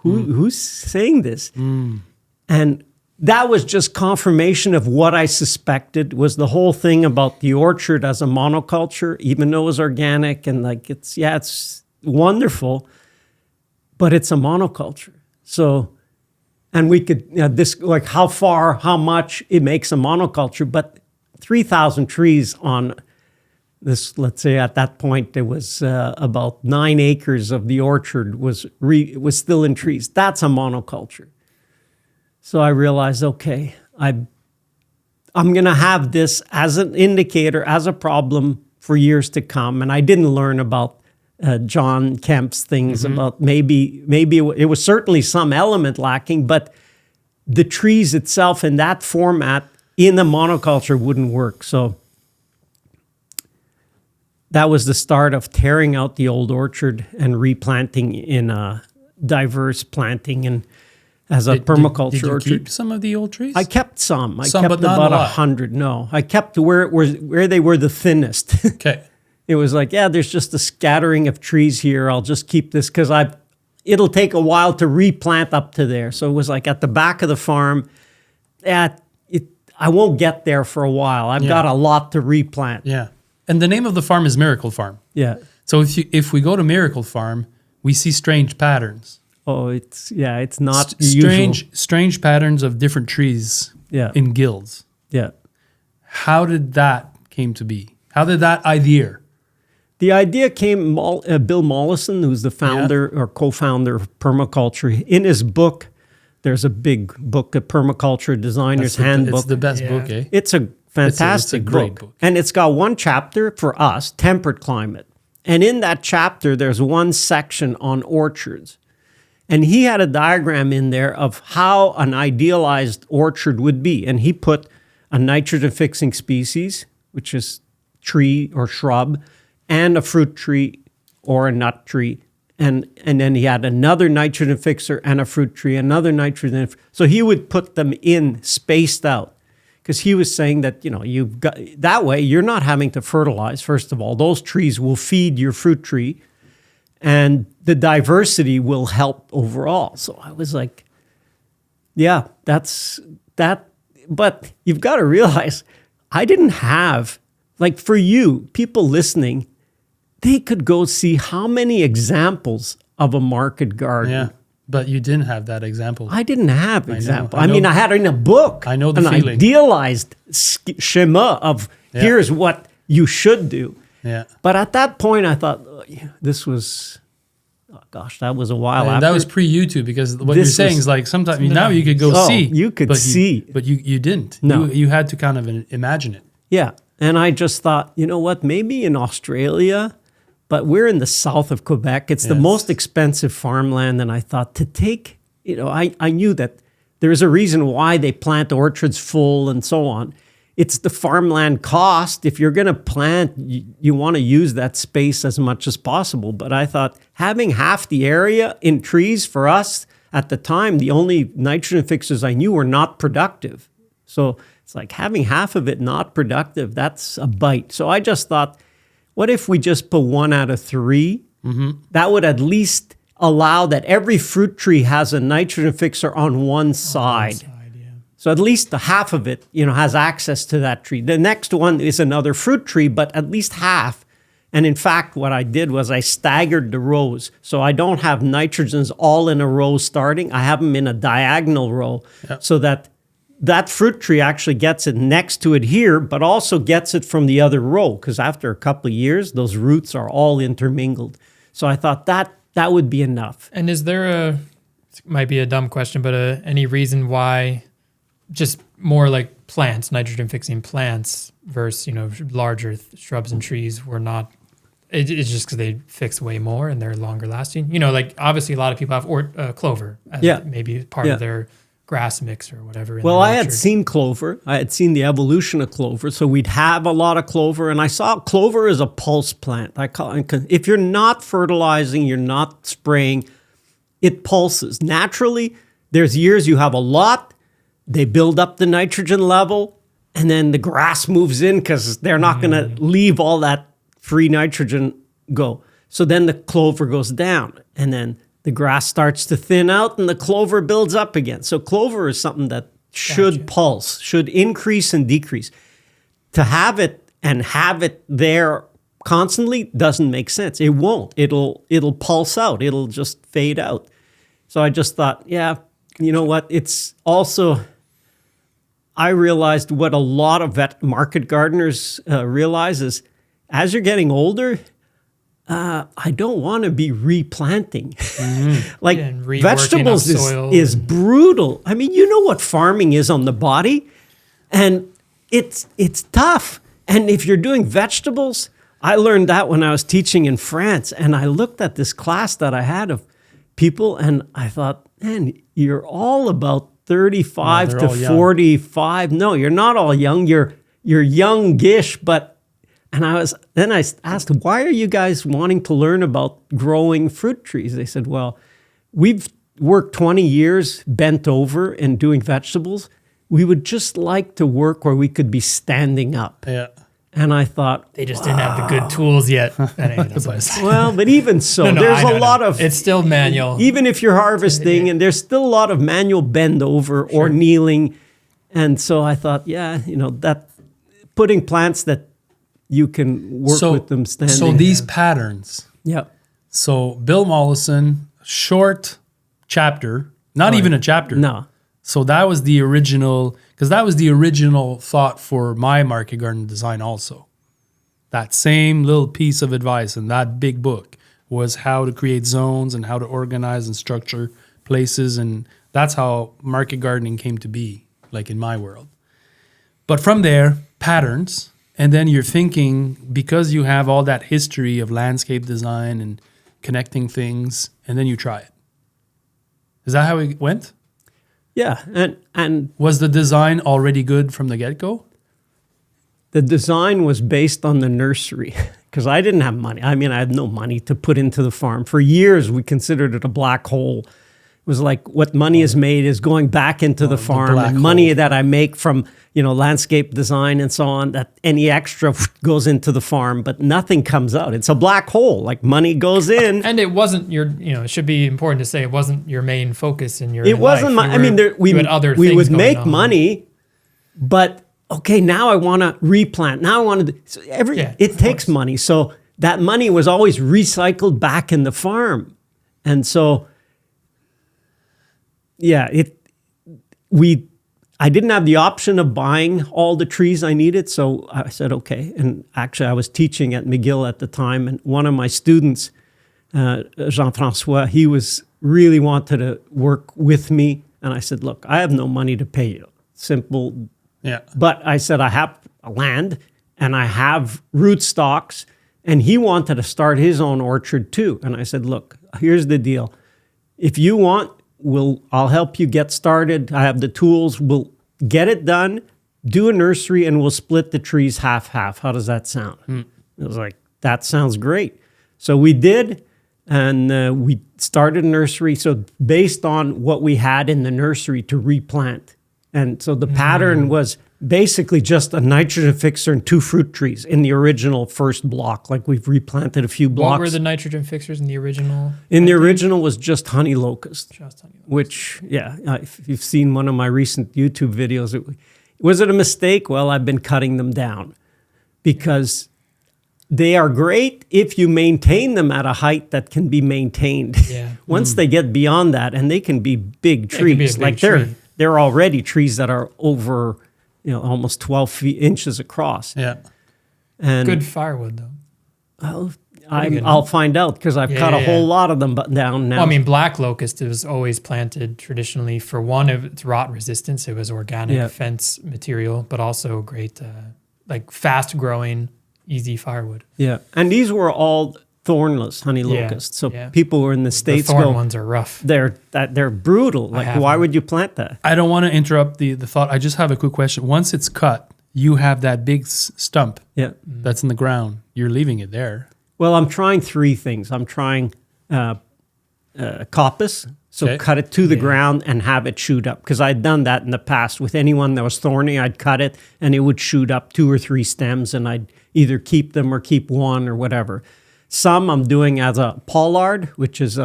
who's saying this? And that was just confirmation of what I suspected was the whole thing about the orchard as a monoculture, even though it was organic and like it's wonderful, but it's a monoculture. So, and we could, how much it makes a monoculture, but 3,000 trees on let's say at that point, there was about 9 acres of the orchard was still in trees. That's a monoculture. So I realized, okay, I'm going to have this as an indicator, as a problem for years to come. And I didn't learn about John Kemp's things about maybe it was certainly some element lacking, but the trees itself in that format in the monoculture wouldn't work. So that was the start of tearing out the old orchard and replanting in a diverse planting and as a permaculture did you orchard. keep some of the old trees? I kept some. I Some, kept but not about a lot. 100. No, I kept where they were the thinnest. Okay. It was like, yeah, there's just a scattering of trees here. I'll just keep this because it'll take a while to replant up to there. So it was like at the back of the farm. I won't get there for a while. I've got a lot to replant. Yeah. And the name of the farm is Miracle Farm. Yeah. So if we go to Miracle Farm, we see strange patterns. Oh, it's not usual. Strange patterns of different trees in guilds. Yeah. How did that came to be? How did that idea? The idea came, Bill Mollison, who's the founder or co-founder of permaculture. In his book, there's a big book, a Permaculture Designer's Handbook. It's the best book, eh? It's a fantastic it's a great book. And it's got one chapter for us, temperate climate. And in that chapter, there's one section on orchards. And he had a diagram in there of how an idealized orchard would be. And he put a nitrogen-fixing species, which is tree or shrub, and a fruit tree or a nut tree. And then he had another nitrogen fixer and a fruit tree, another nitrogen. So he would put them in spaced out because he was saying that, you've got that way you're not having to fertilize. First of all, those trees will feed your fruit tree and the diversity will help overall. So I was like, yeah, that's that. But you've got to realize I didn't have, like for you, people listening, they could go see how many examples of a market garden. Yeah, but you didn't have that example. I didn't have example. I know. I mean, I had it in a book. I know the an feeling. Idealized schema of here's what you should do. Yeah. But at that point, I thought this was, that was a while And after. that was pre-YouTube because what This you're saying was- is like sometimes now you could go see. You could but see. But you didn't. No. You had to kind of imagine it. Yeah. And I just thought, you know what, maybe in Australia, but we're in the south of Quebec. It's the most expensive farmland. And I thought to take, I knew that there's a reason why they plant orchards full and so on. It's the farmland cost. If you're going to plant, you want to use that space as much as possible. But I thought having half the area in trees for us at the time, the only nitrogen fixers I knew were not productive. So it's like having half of it not productive, that's a bite. So I just thought, what if we just put 1 out of 3? That would at least allow that every fruit tree has a nitrogen fixer on one side. So at least the half of it, has access to that tree. The next one is another fruit tree, but at least half. And in fact, what I did was I staggered the rows. So I don't have nitrogens all in a row starting. I have them in a diagonal row so that fruit tree actually gets it next to it here, but also gets it from the other row. Because after a couple of years, those roots are all intermingled. So I thought that would be enough. And is there it might be a dumb question, but any reason why just more like plants, nitrogen fixing plants versus, larger shrubs and trees were not, it's just because they fix way more and they're longer lasting? Like obviously a lot of people have clover as maybe part of their grass mix or whatever. Well, I had seen clover. I had seen the evolution of clover. So we'd have a lot of clover. And I saw clover as a pulse plant. If you're not fertilizing, you're not spraying, it pulses. Naturally, there's years you have a lot. They build up the nitrogen level. And then the grass moves in because they're not going to leave all that free nitrogen go. So then the clover goes down. And then the grass starts to thin out and the clover builds up again. So clover is something that should pulse, should increase and decrease. To have it and have it there constantly doesn't make sense. It won't. It'll pulse out. It'll just fade out. So I just thought, you know what? It's also, I realized what a lot of market gardeners realize is as you're getting older, I don't want to be replanting. Like And reworking vegetables of soil is brutal. I mean, you know what farming is on the body, and it's tough. And if you're doing vegetables, I learned that when I was teaching in France, and I looked at this class that I had of people, and I thought, man, you're all about 35 they're to all young. 45. No, you're not all young. You're youngish, but and I asked, why are you guys wanting to learn about growing fruit trees? They said, well, we've worked 20 years bent over and doing vegetables. We would just like to work where we could be standing up. Yeah. And I thought, They just didn't have the good tools yet. That ain't advice. well, but even so, No, there's I know, a lot of, It's still manual. even if you're harvesting, and there's still a lot of manual bend over or kneeling. And so I thought, that putting plants that you can work with them standing. So these patterns. Yeah. So Bill Mollison, short chapter, not even a chapter. No. So that was the original, because that was the original thought for my market garden design also. That same little piece of advice in that big book was how to create zones and how to organize and structure places. And that's how market gardening came to be, like in my world. But from there, patterns, and then you're thinking, because you have all that history of landscape design and connecting things, and then you try it. Is that how it went? Yeah. And Was the design already good from the get-go? the design was based on the nursery because I didn't have money. I mean, I had no money to put into the farm. For years, we considered it a black hole. It was like what money is made is going back into the farm, black and money hole. that I make from, landscape design and so on, that any extra goes into the farm, but nothing comes out. It's a black hole. Like money goes in. And it wasn't it should be important to say it wasn't your main focus in your It wasn't life. my, I mean, we things would going make on. money, but okay, now I want to replant. Now I want to, so it takes money. So that money was always recycled back in the farm. And so, I didn't have the option of buying all the trees I needed. So I said, okay. And actually I was teaching at McGill at the time. And one of my students, Jean-François, he really wanted to work with me. And I said, look, I have no money to pay you. Simple. Yeah. But I said, I have land and I have rootstocks. And he wanted to start his own orchard too. And I said, look, here's the deal. If you want, I'll help you get started. I have the tools. We'll get it done, do a nursery, and we'll split the trees half-half. How does that sound? It was like, that sounds great. So we did, and we started a nursery. So based on what we had in the nursery to replant. And so the pattern was basically just a nitrogen fixer and 2 fruit trees in the original first block. Like we've replanted a few blocks. What were the nitrogen fixers in the original? In the original was just honey locust. Just honey locust. Which, if you've seen one of my recent YouTube videos, was it a mistake? Well, I've been cutting them down because they are great if you maintain them at a height that can be maintained. Yeah. Once they get beyond that, and they can be big Yeah, it can be a trees, big like tree. they're already trees that are over, almost 12 inches across. Yeah. And Good firewood though. I'll find out because I've cut a whole lot of them down now. Well, I mean, black locust was always planted traditionally for one of its rot resistance. It was organic fence material, but also great, fast growing, easy firewood. Yeah, and these were all thornless honey locusts. So people who are in the States The thorn ones are rough. They're brutal. Like, why would you plant that? I don't want to interrupt the thought. I just have a quick question. Once it's cut, you have that big stump that's in the ground. You're leaving it there. Well, I'm trying 3 things. I'm trying coppice, so cut it to the ground and have it shoot up. Because I'd done that in the past with anyone that was thorny. I'd cut it and it would shoot up 2 or 3 stems, and I'd either keep them or keep one or whatever. Some I'm doing as a pollard, which is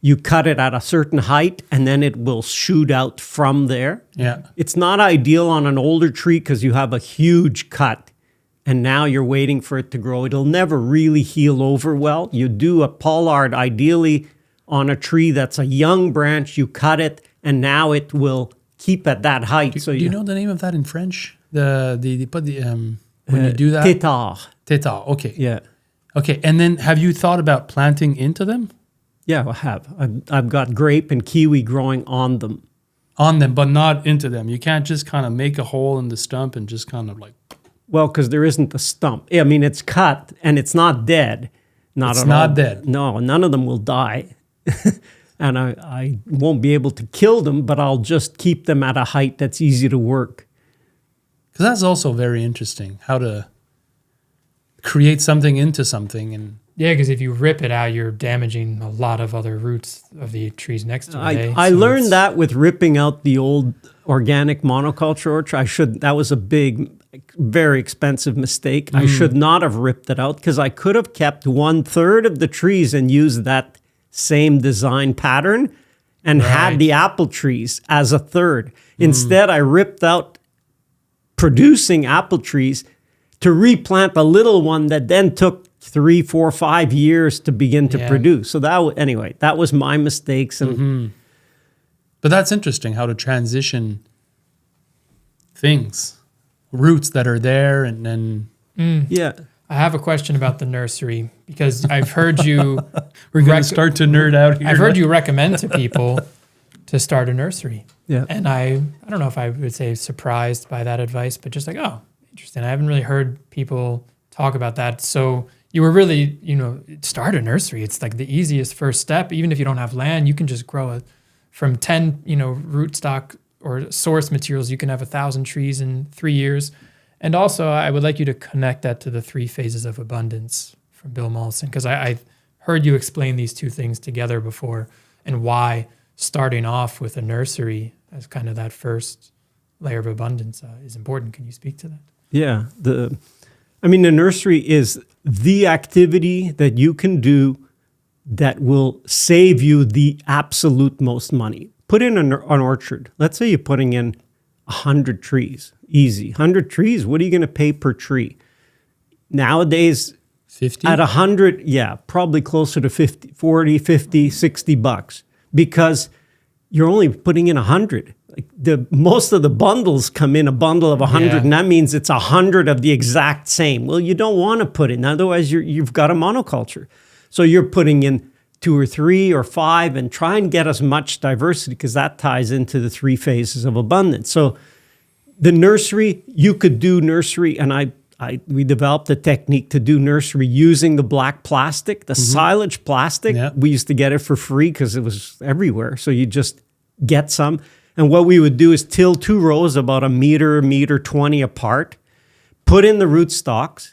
you cut it at a certain height and then it will shoot out from there. Yeah. It's not ideal on an older tree because you have a huge cut and now you're waiting for it to grow. It'll never really heal over well. You do a pollard ideally on a tree that's a young branch, you cut it, and now it will keep at that height. Do you know the name of that in French? when you do that? Tutor. Tutor, okay. Yeah. Okay, and then have you thought about planting into them? Yeah, I have. I've got grape and kiwi growing on them. On them, but not into them. You can't just kind of make a hole in the stump and just kind of like... Well, because there isn't a stump. I mean, it's cut and it's not dead. It's not dead. No, none of them will die. And I won't be able to kill them, but I'll just keep them at a height that's easy to work. Because that's also very interesting, how to create something into something. And Yeah, because if you rip it out, you're damaging a lot of other roots of the trees next to it. I learned that with ripping out the old organic monoculture orchard. That was a big, very expensive mistake. I should not have ripped it out because I could have kept 1/3 of the trees and used that same design pattern and had the apple trees as a third. Instead, I ripped out producing apple trees to replant a little one that then took 3, 4, 5 years to begin to produce. So that was my mistakes. And But that's interesting, how to transition things, roots that are there, and then... yeah. I have a question about the nursery because I've heard you... We're going to start to nerd out here. I've heard you recommend to people to start a nursery. Yeah. And I don't know if I would say surprised by that advice, but just like, oh, interesting. I haven't really heard people talk about that. So you were really, start a nursery. It's like the easiest first step. Even if you don't have land, you can just grow from 10, rootstock or source materials. You can have 1,000 trees in 3 years. And also, I would like you to connect that to the 3 phases of abundance from Bill Mollison, because I heard you explain these two things together before and why starting off with a nursery as kind of that first layer of abundance is important. Can you speak to that? Yeah. The nursery is the activity that you can do that will save you the absolute most money. Put in an orchard. Let's say you're putting in 100 trees. Easy. 100 trees, what are you going to pay per tree? Nowadays, 50? At 100, yeah, probably closer to 50, 40, 50, 60 bucks because you're only putting in 100. Like most of the bundles come in a bundle of 100, and that means it's 100 of the exact same. Well, you don't want to put in, otherwise you've got a monoculture. So you're putting in 2 or 3 or 5 and try and get as much diversity because that ties into the 3 phases of abundance. So the nursery, you could do nursery, and we developed a technique to do nursery using the black plastic, the silage plastic. Yeah. We used to get it for free because it was everywhere. So you just get some. And what we would do is till 2 rows about a meter 20 apart, put in the rootstocks,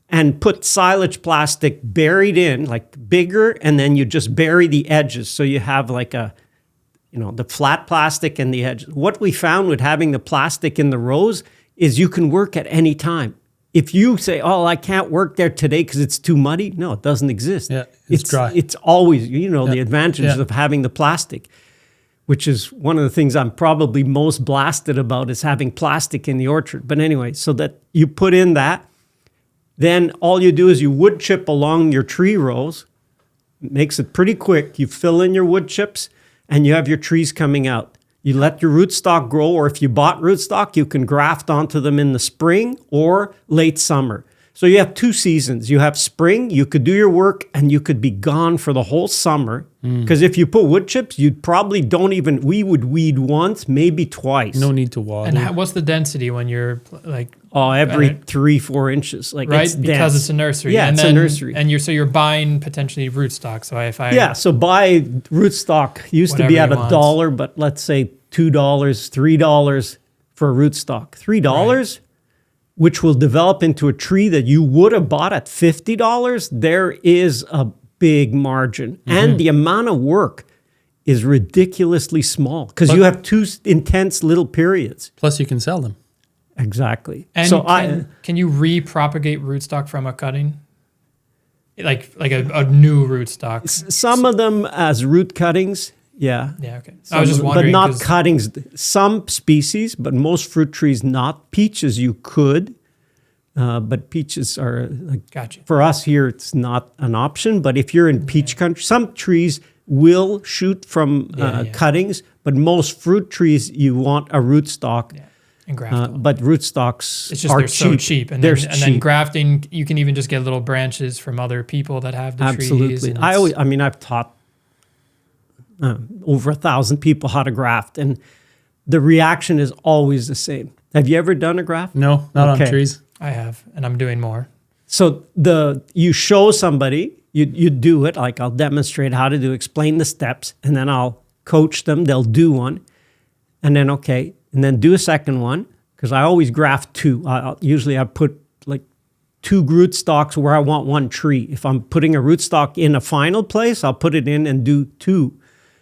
and put silage plastic buried in, like bigger, and then you just bury the edges. So you have like the flat plastic and the edges. What we found with having the plastic in the rows is you can work at any time. If you say, oh, I can't work there today because it's too muddy, no, it doesn't exist. Yeah, it's dry. It's always, the advantages of having the plastic, which is one of the things I'm probably most blasted about is having plastic in the orchard. But anyway, so that you put in that, then all you do is you wood chip along your tree rows. It makes it pretty quick. You fill in your wood chips and you have your trees coming out. You let your rootstock grow, or if you bought rootstock, you can graft onto them in the spring or late summer. So you have 2 seasons. You have spring, you could do your work, and you could be gone for the whole summer. Because if you put wood chips, you probably we would weed once, maybe twice. No need to water. And what's the density when you're like... every 3-4 inches. Like right? It's because dense. it's a nursery. Yeah, and it's a nursery. And you're buying potentially rootstock. So if I... Yeah, so buy rootstock. Used to be at Whatever you $1, but let's say $2, $3 for a rootstock. $3, which will develop into a tree that you would have bought at $50, there is a big margin. And the amount of work is ridiculously small because you have 2 intense little periods. Plus, you can sell them. Exactly. And so can you repropagate rootstock from a cutting? Like a new rootstock? Some of them as root cuttings. Yeah. Yeah, okay. I was just but wondering. not cuttings. Some species, but most fruit trees not. Peaches you could, but peaches are, Gotcha. for us here, it's not an option. But if you're in peach country, some trees will shoot from cuttings, but most fruit trees, you want a rootstock. Yeah. And graft. But rootstocks It's just are they're so cheap. And then grafting, you can even just get little branches from other people that have the trees. Absolutely. I've taught over 1,000 people how to graft, and the reaction is always the same. Have you ever done a graft? No, not on trees. I have, and I'm doing more. So you show somebody, you do it, like I'll demonstrate how to explain the steps, and then I'll coach them, they'll do one, and then do a second one, because I always graft two. Usually I put like 2 rootstocks where I want 1 tree. If I'm putting a rootstock in a final place, I'll put it in and do 2.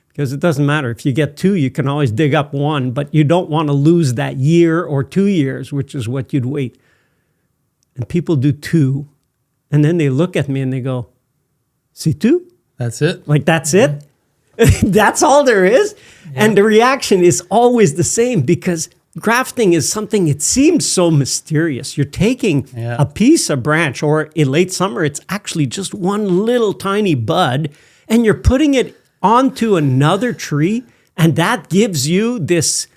Because it doesn't matter. If you get 2, you can always dig up 1, but you don't want to lose that year or 2 years, which is what you'd wait. And people do 2, and then they look at me and they go, "See 2? That's it? Like, that's it? That's all there is?" Yeah. And the reaction is always the same, because grafting is something, it seems so mysterious. You're taking a piece of branch, or in late summer, it's actually just one little tiny bud, and you're putting it onto another tree, and that gives you this,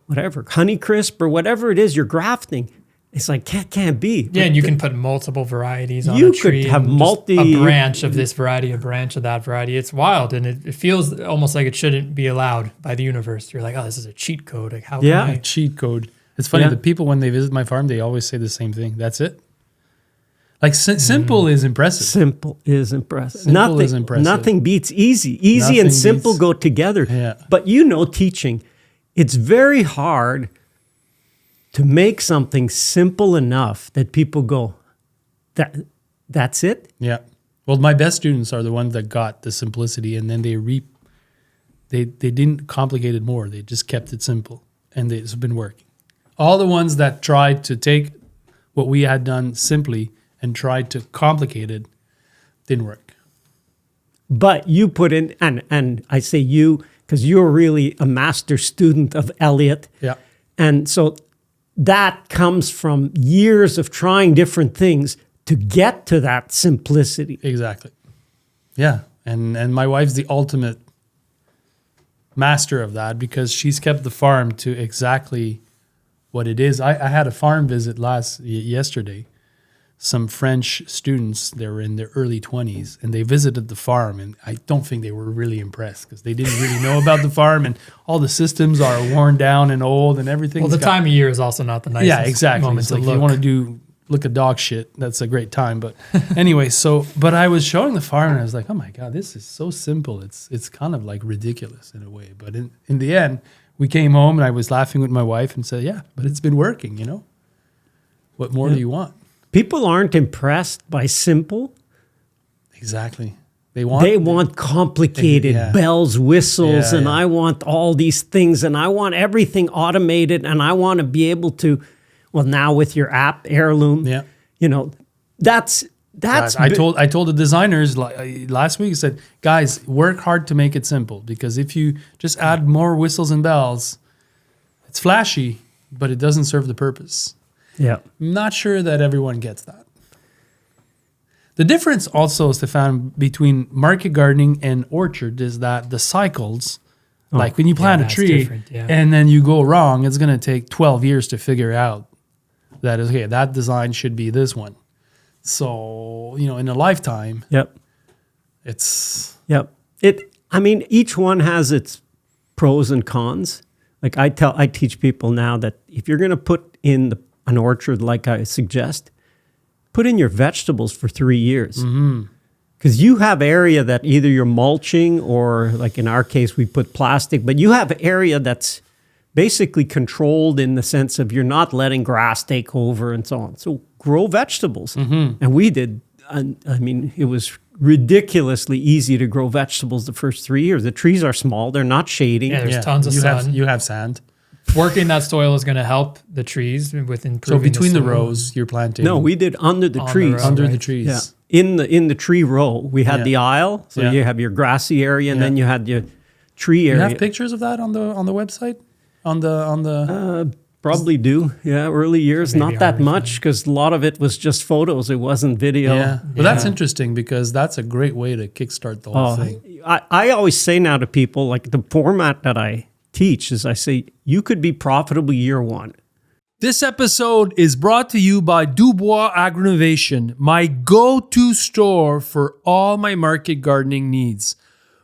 whatever, Honeycrisp or whatever it is you're grafting. It's like, can't be. Yeah, and you can put multiple varieties on a tree. You could have a branch of this variety, a branch of that variety. It's wild, and it feels almost like it shouldn't be allowed by the universe. You're like, oh, this is a cheat code. Like, how can I? Cheat code. It's funny, the people, when they visit my farm, they always say the same thing. That's it. Like, simple is impressive. Simple is impressive. Simple is impressive. Nothing beats easy. Easy and simple go together. Yeah. But teaching, it's very hard to make something simple enough that people go, that's it? Yeah. Well, my best students are the ones that got the simplicity, and then they didn't complicate it more. They just kept it simple, and it's been working. All the ones that tried to take what we had done simply and tried to complicate it didn't work. But you put in, and I say you, because you're really a master student of Elliot. Yeah. And so that comes from years of trying different things to get to that simplicity. Exactly. Yeah. And my wife's the ultimate master of that, because she's kept the farm to exactly what it is. I had a farm visit yesterday. Some French students, they were in their early 20s, and they visited the farm, and I don't think they were really impressed, because they didn't really know about the farm, and all the systems are worn down and old and everything. Well, the time of year is also not the nicest. Yeah, exactly. Moment it's like, to if you want to look at dog shit, that's a great time. But anyway, but I was showing the farm, and I was like, oh my God, this is so simple. It's kind of like ridiculous in a way. But in the end, we came home, and I was laughing with my wife and said, yeah, but it's been working, What more do you want? People aren't impressed by simple. Exactly. They want complicated bells, whistles, and I want all these things, and I want everything automated, and I want to be able to, well, now with your app, Heirloom, that's guys, I told the designers last week, I said, guys, work hard to make it simple, because if you just add more whistles and bells, it's flashy, but it doesn't serve the purpose. Yeah. I'm not sure that everyone gets that. The difference also, Stefan, between market gardening and orchard is that the cycles, like when you plant a tree and then you go wrong, it's going to take 12 years to figure out that, okay, that design should be this one. So, in a lifetime, it's... Yep. Each one has its pros and cons. Like I teach people now that if you're going to put in an orchard, like I suggest, put in your vegetables for 3 years. Because you have area that either you're mulching, or like in our case, we put plastic, but you have area that's basically controlled in the sense of you're not letting grass take over and so on. So grow vegetables. And we did, it was ridiculously easy to grow vegetables the first 3 years. The trees are small, they're not shading. Yeah, there's tons of sun. You have sand. Working that soil is going to help the trees with improving. So between the rows, you're planting. No, we did under the trees. Under the trees. Yeah. In the tree row, we had the aisle. So you have your grassy area, and then you had your tree area. You have pictures of that on the website? On the probably do. Yeah, early years, not that much, because a lot of it was just photos. It wasn't video. Yeah. But that's interesting, because that's a great way to kickstart the whole thing. I always say now to people, like the format that I teach is, I say, you could be profitable year one. This episode is brought to you by Dubois Agronovation, my go-to store for all my market gardening needs.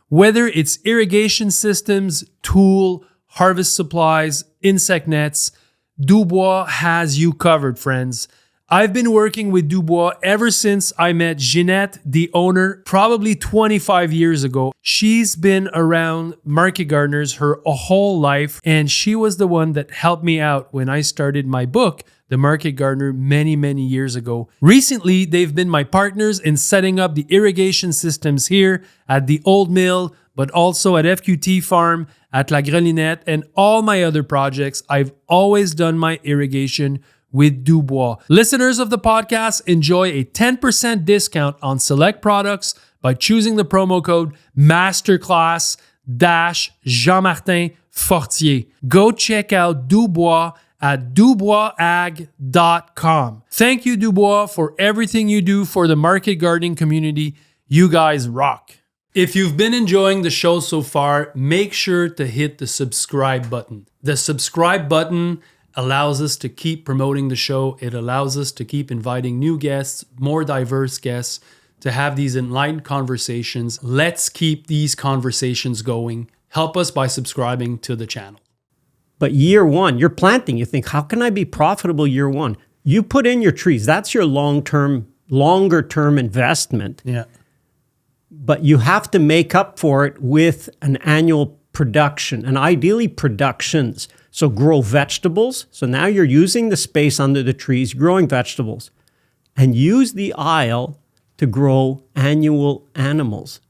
Whether it's irrigation systems, tool, harvest supplies, insect nets, Dubois has you covered, friends. I've been working with Dubois ever since I met Jeanette, the owner, probably 25 years ago. She's been around market gardeners her whole life, and she was the one that helped me out when I started my book, The Market Gardener, many, many years ago. Recently, they've been my partners in setting up the irrigation systems here at the Old Mill, but also at FQT Farm, at La Grelinette, and all my other projects. I've always done my irrigation with Dubois. Listeners of the podcast enjoy a 10% discount on select products by choosing the promo code Masterclass-Jean-Martin Fortier. Go check out Dubois at duboisag.com. Thank you, Dubois, for everything you do for the market gardening community. You guys rock. If you've been enjoying the show so far, make sure to hit the subscribe button. The subscribe button allows us to keep promoting the show. It allows us to keep inviting new guests, more diverse guests, to have these enlightened conversations. Let's keep these conversations going. Help us by subscribing to the channel. But year one, you're planting. You think, how can I be profitable year one? You put in your trees. That's your longer term investment. Yeah. But you have to make up for it with an annual production, and ideally productions. So grow vegetables. So now you're using the space under the trees, growing vegetables, and use the aisle to grow annual animals.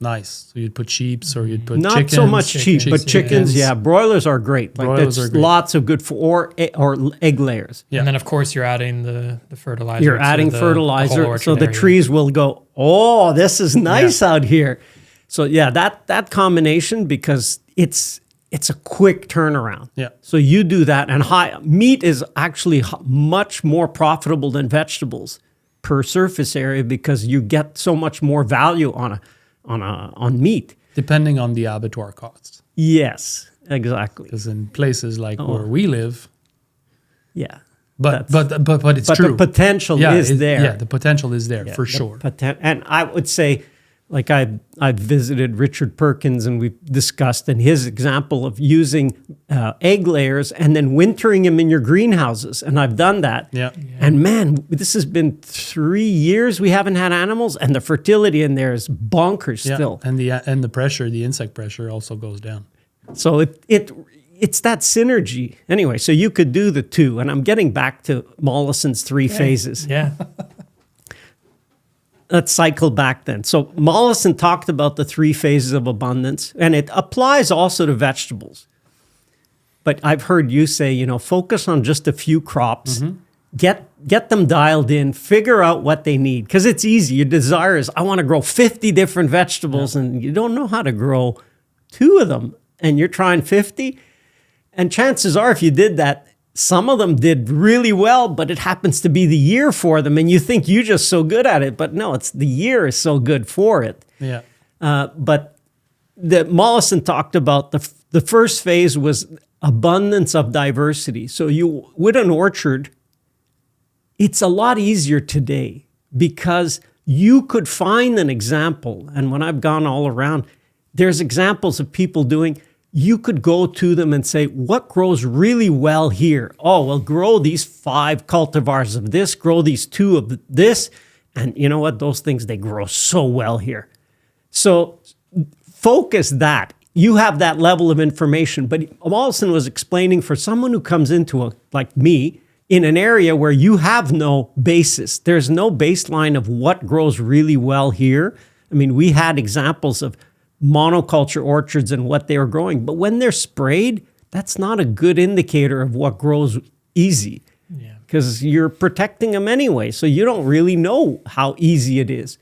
Nice. So you'd put sheeps or you'd put Not chickens. so much sheep, but chickens, yeah. Broilers are great. Like Broilers are great. Lots of good or egg layers. Yeah. And then, of course, you're adding the fertilizer. You're adding fertilizer, so the trees will go, oh, this is nice out here. So yeah, that combination, because it's a quick turnaround. Yeah. So you do that, and meat is actually much more profitable than vegetables per surface area because you get so much more value on meat. Depending on the abattoir costs. Yes, exactly. Because in places like where we live, yeah. but it's true. The potential is there. Yeah, the potential is there for sure. And I would say, like I've visited Richard Perkins, and we've discussed, and his example of using egg layers and then wintering them in your greenhouses. And I've done that. Yeah. And man, this has been 3 years we haven't had animals, and the fertility in there is bonkers still. And the pressure, the insect pressure also goes down. So it's that synergy. Anyway, so you could do the two. And I'm getting back to Mollison's 3 phases. Yeah. Let's cycle back then. So Mollison talked about the 3 phases of abundance, and it applies also to vegetables. But I've heard you say, focus on just a few crops, get them dialed in, figure out what they need, because it's easy. Your desire is, I want to grow 50 different vegetables, and you don't know how to grow 2 of them, and you're trying 50. And chances are, if you did that, some of them did really well, but it happens to be the year for them, and you think you're just so good at it, but no, it's the year is so good for it. Yeah. But Mollison talked about the first phase was abundance of diversity. So with an orchard, it's a lot easier today because you could find an example, and when I've gone all around, there's examples of people doing. You could go to them and say, what grows really well here? Oh, well, grow these 5 cultivars of this, grow these 2 of this. And you know what? Those things, they grow so well here. So focus that. You have that level of information. But Mollison was explaining for someone who comes into like me, in an area where you have no basis. There's no baseline of what grows really well here. I mean, we had examples of monoculture orchards and what they were growing. But when they're sprayed, that's not a good indicator of what grows easy because you're protecting them anyway. So you don't really know how easy it is.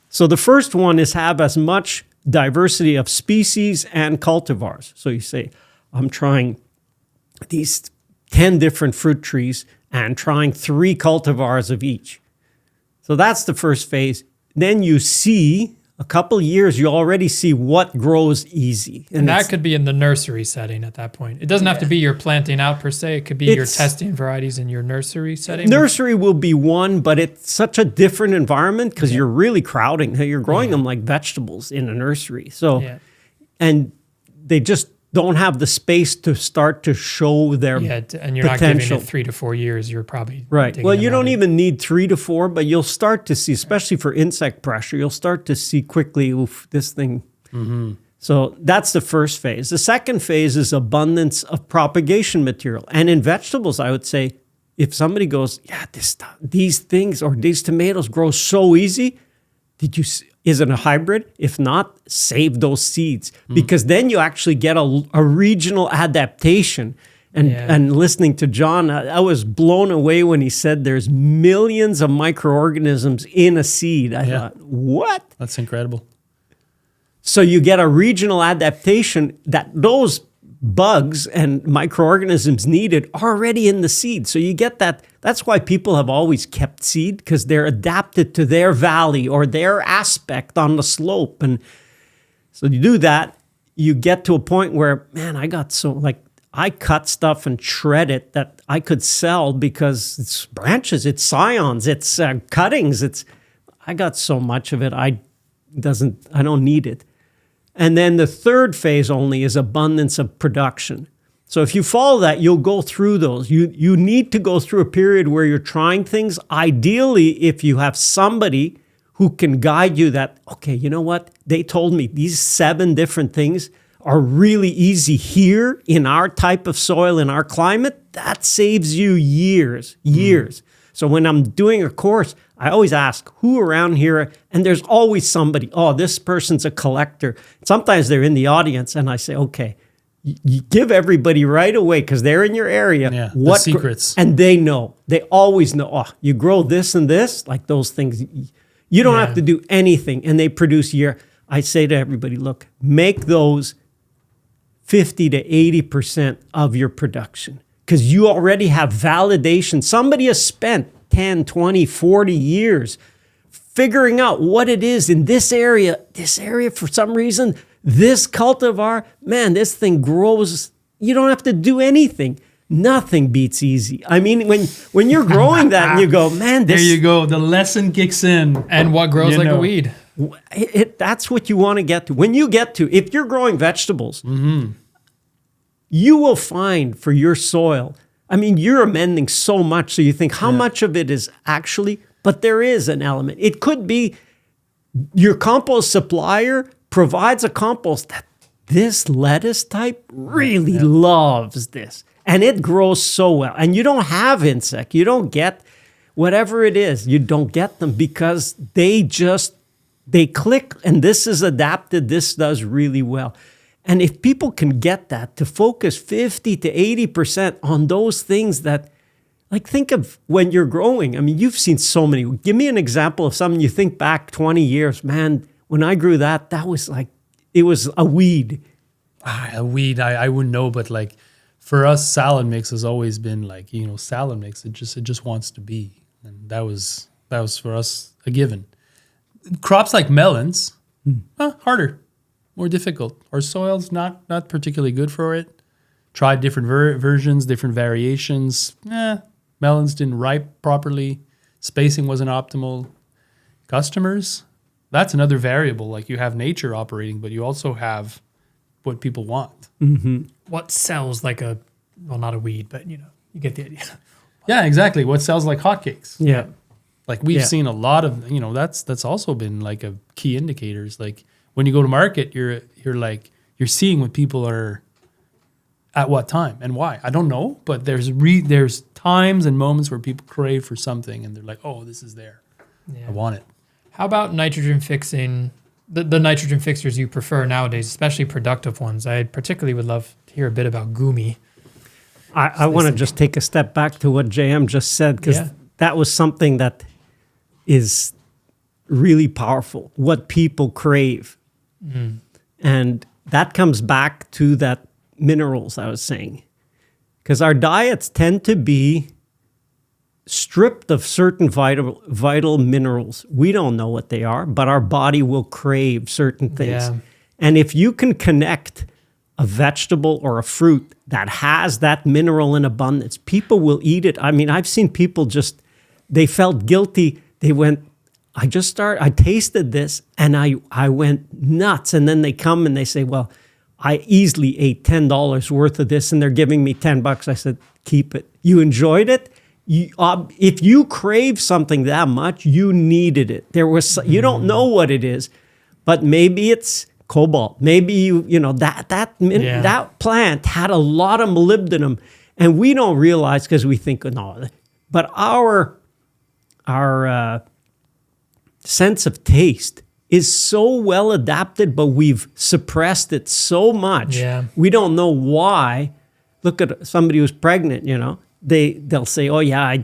So the first one is have as much diversity of species and cultivars. So you say, I'm trying these 10 different fruit trees and trying 3 cultivars of each. So that's the first phase. Then you see a couple years, you already see what grows easy. And that could be in the nursery setting at that point. It doesn't have to be your planting out per se. It could be your testing varieties in your nursery setting. Nursery will be one, but it's such a different environment because you're really crowding. You're growing them like vegetables in a nursery. So, and they just don't have the space to start to show their and you're potential. not giving it 3 to 4 years. You're probably right. Well, you don't even need 3 to 4, but you'll start to see, especially for insect pressure, you'll start to see quickly, oof, this thing. So that's the first phase. The second phase is abundance of propagation material. And in vegetables, I would say, if somebody goes, these things or these tomatoes grow so easy, is it a hybrid? If not, save those seeds because then you actually get a regional adaptation. And listening to John, I was blown away when he said there's millions of microorganisms in a seed. I thought, what? That's incredible. So you get a regional adaptation that those bugs and microorganisms needed already in the seed. So you get that. That's why people have always kept seed because they're adapted to their valley or their aspect on the slope. And so you do that, you get to a point where, man, I cut stuff and shred it that I could sell because it's branches, it's scions, it's cuttings. I got so much of it, I don't need it. And then the third phase only is abundance of production. So if you follow that, you'll go through those. You need to go through a period where you're trying things. Ideally, if you have somebody who can guide you that, okay, you know what? They told me these 7 different things are really easy here in our type of soil, in our climate. That saves you years. So when I'm doing a course, I always ask who around here, and there's always somebody, this person's a collector. Sometimes they're in the audience, and I say, okay, you give everybody right away because they're in your area. The secrets. And they know. They always know, you grow this and this, like those things. You don't have to do anything, and they produce I say to everybody, look, make those 50 to 80% of your production because you already have validation. Somebody has spent 10, 20, 40 years figuring out what it is in this area for some reason, this cultivar, man, this thing grows. You don't have to do anything. Nothing beats easy. I mean, when you're growing that and you go, man, there you go. The lesson kicks in. And what grows like a weed? That's what you want to get to. When you get to, if you're growing vegetables, you will find for your soil, I mean, you're amending so much. So you think how much of it is actually, but there is an element. It could be your compost supplier provides a compost that this lettuce type really loves this. And it grows so well. And you don't have insect. You don't get whatever it is. You don't get them because they click and this is adapted. This does really well. And if people can get that to focus 50 to 80% on those things that, like think of when you're growing. I mean, you've seen so many. Give me an example of something you think back 20 years. Man, when I grew that was like, it was a weed. A weed, I wouldn't know, but like for us, salad mix has always been like, salad mix. It just wants to be. And that was for us a given. Crops like melons, harder. More difficult. Our soil's not particularly good for it. Tried different versions, different variations. Melons didn't ripe properly. Spacing wasn't optimal. Customers, that's another variable. Like you have nature operating, but you also have what people want. Mm-hmm. What sells like not a weed, but you get the idea. Yeah, exactly. What sells like hotcakes. Yeah. Like we've seen a lot of, that's also been like a key indicators. Like when you go to market, you're seeing what people are at what time and why. I don't know, but there's times and moments where people crave for something and they're like, oh, this is there. Yeah. I want it. How about nitrogen fixing, the nitrogen fixers you prefer nowadays, especially productive ones? I particularly would love to hear a bit about Gumi. I want to just take a step back to what JM just said because that was something that is really powerful, what people crave. Mm. And that comes back to that minerals I was saying. Because our diets tend to be stripped of certain vital minerals. We don't know what they are, but our body will crave certain things. Yeah. And if you can connect a vegetable or a fruit that has that mineral in abundance, people will eat it. I mean, I've seen people they felt guilty. They went, I tasted this and I went nuts. And then they come and they say, well, I easily ate $10 worth of this and they're giving me $10. I said, keep it. You enjoyed it. If you crave something that much, you needed it. You don't know what it is, but maybe it's cobalt. Maybe that plant had a lot of molybdenum, and we don't realize because we think, no. But our sense of taste is so well adapted, but we've suppressed it so much. Yeah. We don't know why. Look at somebody who's pregnant, they'll say, oh yeah,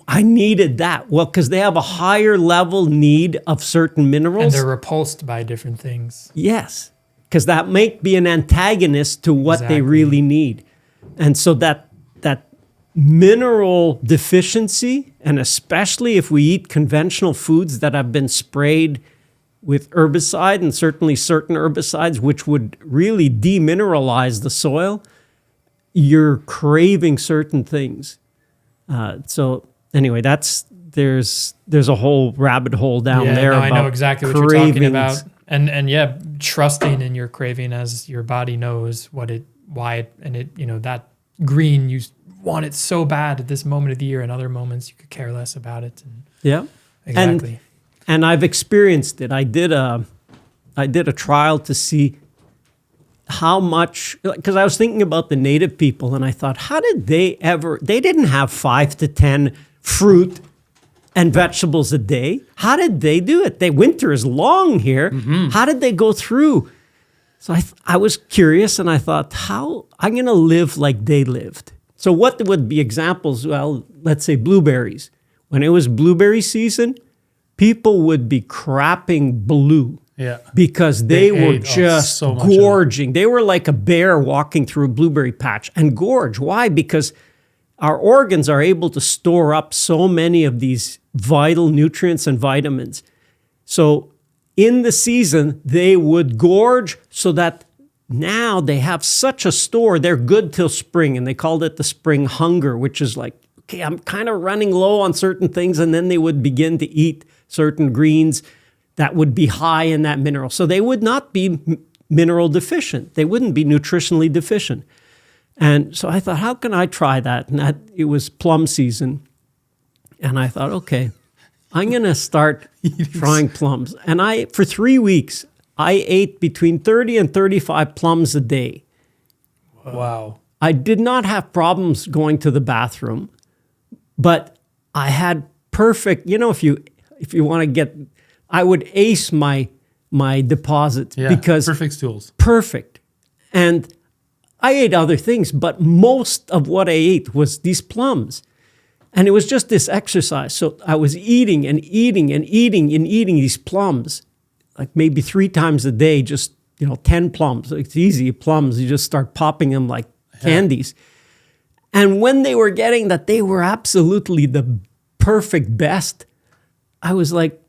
I needed that. Well, because they have a higher level need of certain minerals. And they're repulsed by different things. Yes, because that might be an antagonist to what they really need. And so that mineral deficiency, and especially if we eat conventional foods that have been sprayed with herbicide, and certainly certain herbicides, which would really demineralize the soil, you're craving certain things. So anyway, there's a whole rabbit hole down there. I know exactly what you're talking about. And yeah, trusting in your craving as your body knows that green, you want it so bad at this moment of the year, and other moments you could care less about it. Yeah. Exactly. And I've experienced it. I did a trial to see how much, because I was thinking about the native people, and I thought, how did they didn't have 5 to 10 fruit and vegetables a day. How did they do it? Winter is long here. Mm-hmm. How did they go through? So I was curious, and I thought, how I'm going to live like they lived. So what would be examples? Well, let's say blueberries. When it was blueberry season, people would be crapping blue. Yeah. Because they were just so gorging. They were like a bear walking through a blueberry patch and gorge. Why? Because our organs are able to store up so many of these vital nutrients and vitamins. So in the season, they would gorge so that now they have such a store. They're good till spring, and they called it the spring hunger, which is like, okay, I'm kind of running low on certain things, and then they would begin to eat certain greens that would be high in that mineral. So they would not be mineral deficient. They wouldn't be nutritionally deficient. And so I thought, how can I try that? And it was plum season. And I thought, okay, I'm going to start trying plums. And for 3 weeks, I ate between 30 and 35 plums a day. Wow. I did not have problems going to the bathroom, but I had perfect, if you want to get, I would ace my deposits because perfect stools. Perfect. And I ate other things, but most of what I ate was these plums. And it was just this exercise. So I was eating and eating and eating and eating these plums, like maybe 3 times a day, just, 10 plums. It's easy, plums. You just start popping them like candies. And when they were getting that they were absolutely the perfect best, I was like,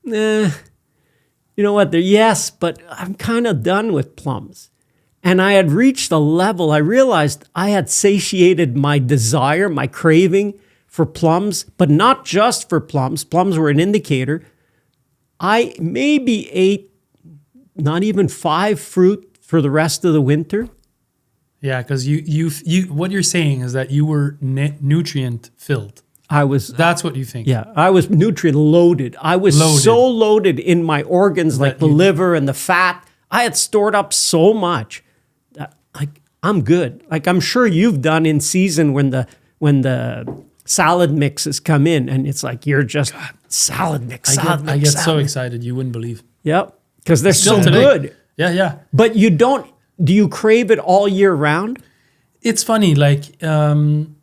you know what? Yes, but I'm kind of done with plums. And I had reached a level, I realized I had satiated my desire, my craving for plums, but not just for plums. Plums were an indicator. I maybe ate not even 5 fruit for the rest of the winter. Yeah, because you what you're saying is that you were nutrient filled. That's what you think. Yeah, I was nutrient loaded. I was so loaded in my organs, like the liver and the fat. I had stored up so much that I'm good. Like I'm sure you've done in season when the salad mixes come in, and it's like you're just salad mix. I get so excited you wouldn't believe. Yep, because they're so good. Yeah. But you don't. Do you crave it all year round? It's funny, like in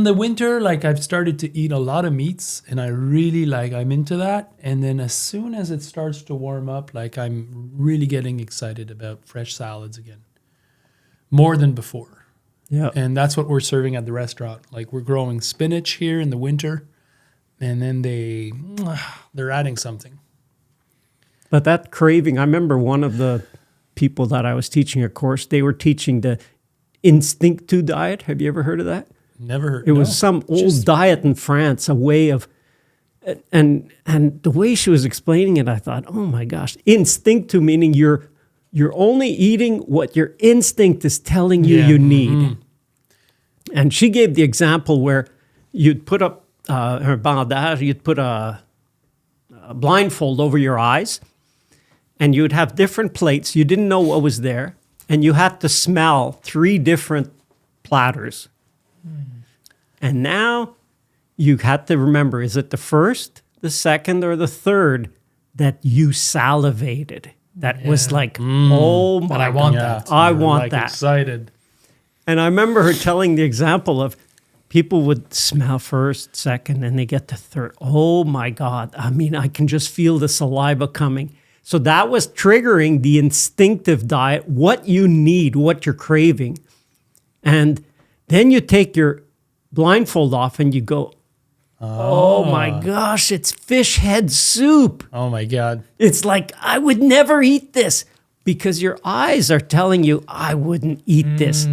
the winter, like I've started to eat a lot of meats, and I really I'm into that. And then as soon as it starts to warm up, like I'm really getting excited about fresh salads again, more than before. Yeah. And that's what we're serving at the restaurant. Like we're growing spinach here in the winter, and then they're adding something. But that craving, I remember one of the people that I was teaching a course, they were teaching the instinctive diet. Have you ever heard of that? Never heard. It was some old diet in France, a way of, and the way she was explaining it, I thought, oh my gosh, instinctive meaning you're only eating what your instinct is telling you you need. Mm-hmm. And she gave the example where you'd put up her bandage, you'd put a blindfold over your eyes, and you'd have different plates. You didn't know what was there, and you had to smell 3 different platters. And now you had to remember, is it the first, the second, or the third that you salivated? That was like, oh my God. I want that. I want that. Excited. And I remember her telling the example of people would smell first, second, and they get to third. Oh my God. I mean, I can just feel the saliva coming. So that was triggering the instinctive diet, what you need, what you're craving. And then you take your blindfold off and you go, oh my gosh, it's fish head soup. Oh my God. It's like, I would never eat this because your eyes are telling you, I wouldn't eat this.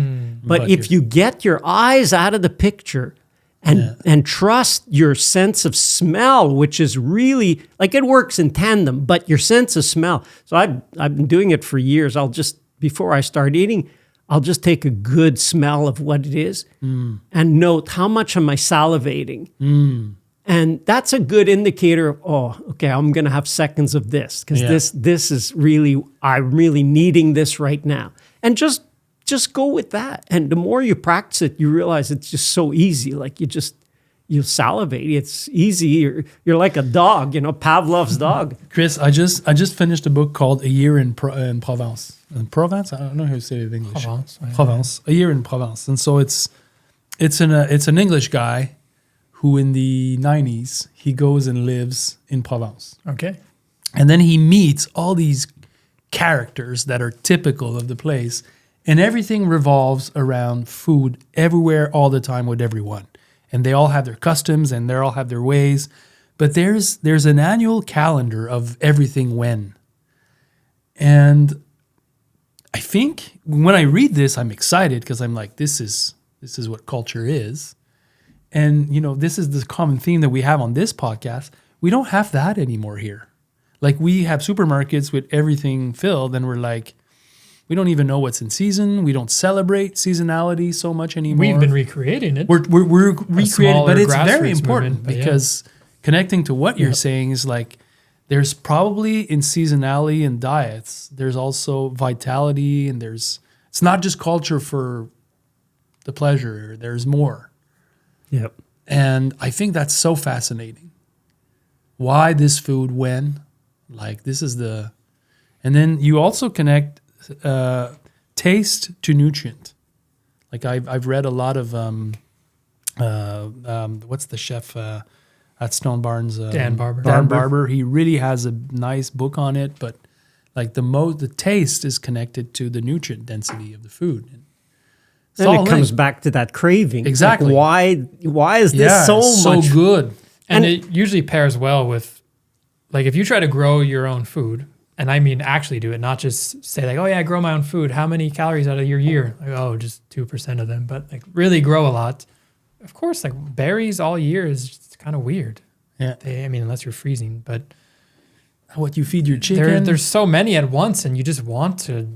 But if you get your eyes out of the picture and trust your sense of smell, which is really, like it works in tandem, but your sense of smell. So I've been doing it for years. Before I start eating, I'll just take a good smell of what it is and note how much am I salivating. And that's a good indicator of, okay, I'm going to have seconds of this because this is really, I'm really needing this right now. And just go with that. And the more you practice it, you realize it's just so easy. Like you salivate. It's easy. You're like a dog, Pavlov's dog. Chris, I just finished a book called A Year in Provence. In Provence? I don't know how to say it in English. Provence. A Year in Provence. And so it's an English guy who in the 90s, he goes and lives in Provence. Okay. And then he meets all these characters that are typical of the place, and everything revolves around food everywhere, all the time with everyone. And they all have their customs and they all have their ways. But there's an annual calendar of everything when. And I think when I read this, I'm excited because I'm like, this is what culture is. And, this is the common theme that we have on this podcast. We don't have that anymore here. Like we have supermarkets with everything filled and we're like, we don't even know what's in season. We don't celebrate seasonality so much anymore. We've been recreating it. We're recreating, but it's very important movement, because connecting to what you're saying is like, there's probably in seasonality and diets, there's also vitality and it's not just culture for the pleasure. There's more. Yep. And I think that's so fascinating. Why this food when? Like this is and then you also connect taste to nutrient. Like I've read a lot of what's the chef at Stone Barns? Dan Barber. Dan Barber. He really has a nice book on it, but like the taste is connected to the nutrient density of the food. And it comes back to that craving. Exactly. Like why is this so much good? And it usually pairs well with, like, if you try to grow your own food, and I mean actually do it, not just say like, oh yeah, I grow my own food. How many calories out of your year? Like, just 2% of them. But like really grow a lot. Of course, like berries all year is just kind of weird. Yeah. Unless you're freezing, but what you feed your chicken. There's so many at once, and you just want to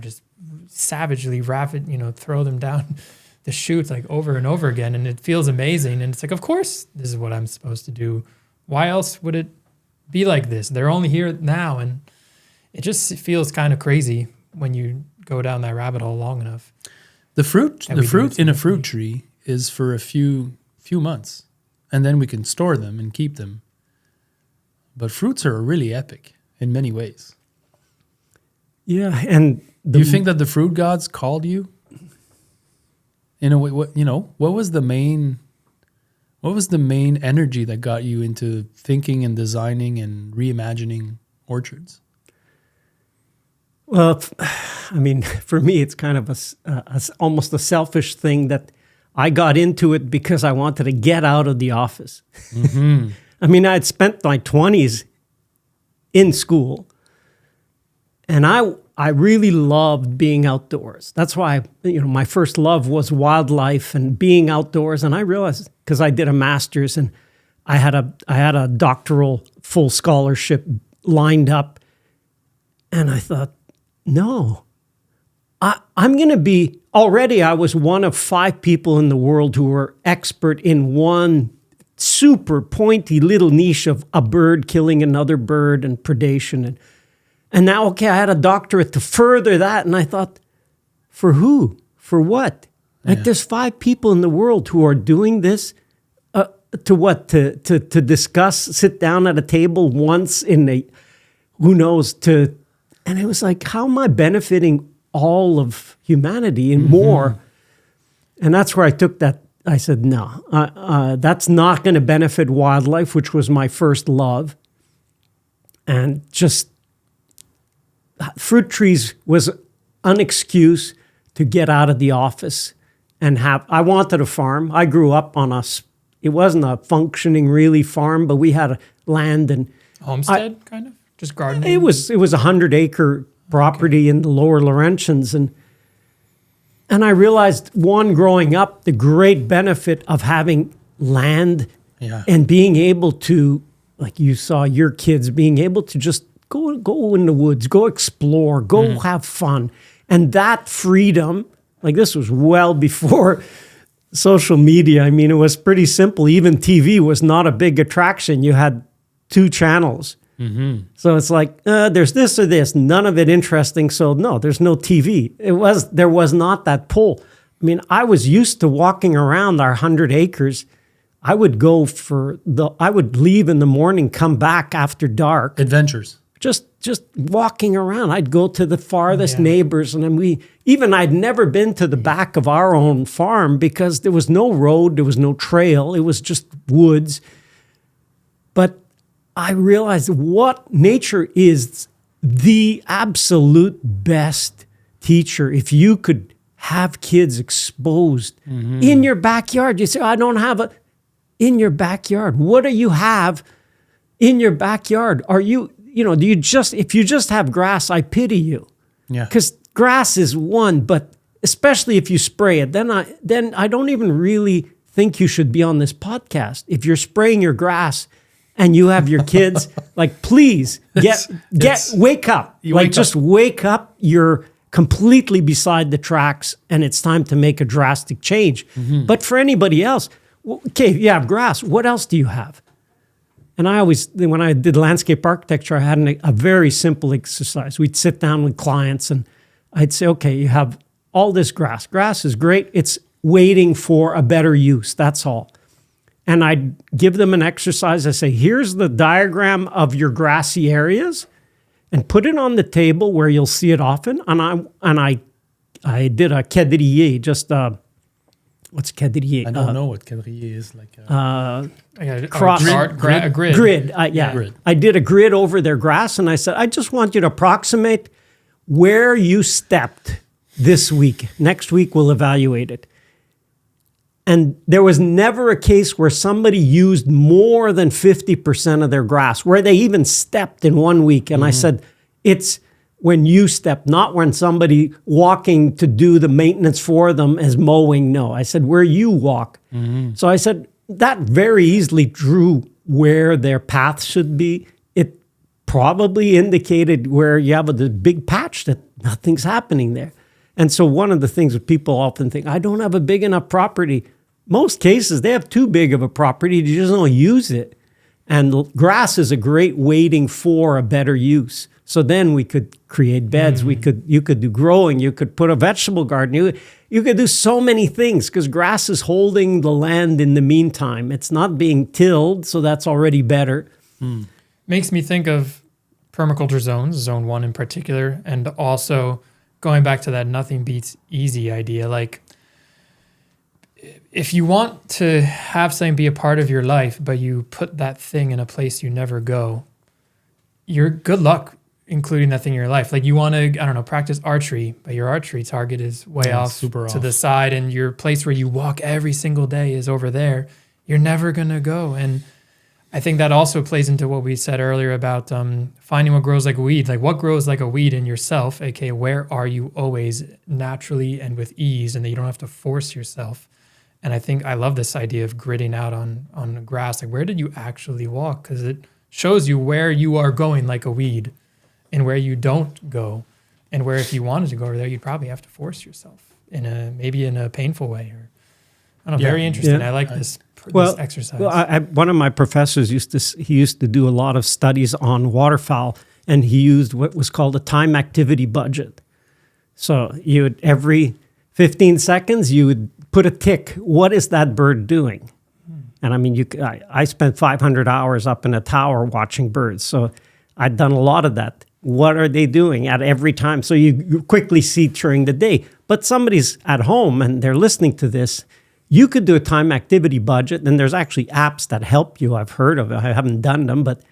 just savagely throw them down the chutes like over and over again, and it feels amazing. And it's like, of course, this is what I'm supposed to do. Why else would it be like this? They're only here now, and it just feels kind of crazy when you go down that rabbit hole long enough. The fruit in a fruit tree is for a few months, and then we can store them and keep them. But fruits are really epic in many ways. Yeah, and do you think that the fruit gods called you? In a way, what was the main energy that got you into thinking and designing and reimagining orchards? Well, I mean, for me, it's kind of almost a selfish thing that I got into it because I wanted to get out of the office. Mm-hmm. I mean, I had spent my 20s in school, and I really loved being outdoors. That's why, my first love was wildlife and being outdoors. And I realized, because I did a master's and I had a doctoral full scholarship lined up, and I thought, no, I'm going to be, already I was one of 5 people in the world who were expert in one super pointy little niche of a bird killing another bird and predation. And now, okay, I had a doctorate to further that. And I thought, for who? For what? Like there's 5 people in the world who are doing this to what? To discuss, sit down at a table once in who knows, and it was like, how am I benefiting all of humanity and more? And that's where I took that. I said, no, that's not going to benefit wildlife, which was my first love. And just fruit trees was an excuse to get out of the office and I wanted a farm. I grew up on it wasn't a functioning really farm, but we had a land and homestead kind of? Just gardening? It was a 100-acre property in the Lower Laurentians. And I realized, growing up, the great benefit of having land and being able to, like you saw your kids, being able to just go in the woods, go explore, go have fun. And that freedom, like this was well before social media. I mean, it was pretty simple. Even TV was not a big attraction. You had 2 channels. Mm-hmm. So it's like, there's this or this, none of it interesting. So no, there's no TV. There was not that pull. I mean, I was used to walking around our 100 acres. I would I would leave in the morning, come back after dark. Adventures. Just walking around. I'd go to the farthest neighbors, and then I'd never been to the back of our own farm because there was no road, there was no trail. It was just woods. But I realized what nature is the absolute best teacher. If you could have kids exposed in your backyard, you say, I don't have in your backyard. What do you have in your backyard? Are you, do you if you just have grass, I pity you. Yeah. Because grass is one, but especially if you spray it, then I don't even really think you should be on this podcast. If you're spraying your grass and you have your kids, like, please wake up. Wake up. You're completely beside the tracks and it's time to make a drastic change. Mm-hmm. But for anybody else, okay, you have grass. What else do you have? And when I did landscape architecture, I had a very simple exercise. We'd sit down with clients and I'd say, okay, you have all this grass. Grass is great. It's waiting for a better use. That's all. And I'd give them an exercise. I say, here's the diagram of your grassy areas and put it on the table where you'll see it often. And I did a quadrillé, what's quadrillé? I don't know what quadrillé is. Like a grid. Grid. Grid. I did a grid over their grass and I said, I just want you to approximate where you stepped this week. Next week, we'll evaluate it. And there was never a case where somebody used more than 50% of their grass, where they even stepped in 1 week. And I said, it's when you step, not when somebody walking to do the maintenance for them is mowing. No, I said, where you walk. Mm-hmm. So I said, that very easily drew where their path should be. It probably indicated where you have a big patch that nothing's happening there. And so one of the things that people often think, I don't have a big enough property. Most cases, they have too big of a property. You just don't use it. And grass is a great waiting for a better use. So then we could create beds. Mm-hmm. You could do growing. You could put a vegetable garden. You could do so many things because grass is holding the land in the meantime. It's not being tilled, so that's already better. Mm. Makes me think of permaculture zones, zone 1 in particular, and also going back to that nothing beats easy idea. Like, if you want to have something be a part of your life, but you put that thing in a place you never go, you're good luck including that thing in your life. Like you want to, I don't know, practice archery, but your archery target is way off super to off. the side, and your place where you walk every single day is over there. You're never going to go. And I think that also plays into what we said earlier about finding what grows like a weed. Like what grows like a weed in yourself, aka where are you always naturally and with ease, and that you don't have to force yourself. And I think I love this idea of gridding out on grass. Like where did you actually walk? Because it shows you where you are going like a weed and where you don't go. And where if you wanted to go over there, you'd probably have to force yourself maybe in a painful way. Or I don't know, very interesting. I like this exercise. Well, one of my professors used to do a lot of studies on waterfowl, and he used what was called a time activity budget. So you would, every 15 seconds, you would put a tick. What is that bird doing? And I mean, I spent 500 hours up in a tower watching birds. So I'd done a lot of that. What are they doing at every time? So you quickly see during the day. But somebody's at home and they're listening to this. You could do a time activity budget, and there's actually apps that help you. I've heard of it. I haven't done them, but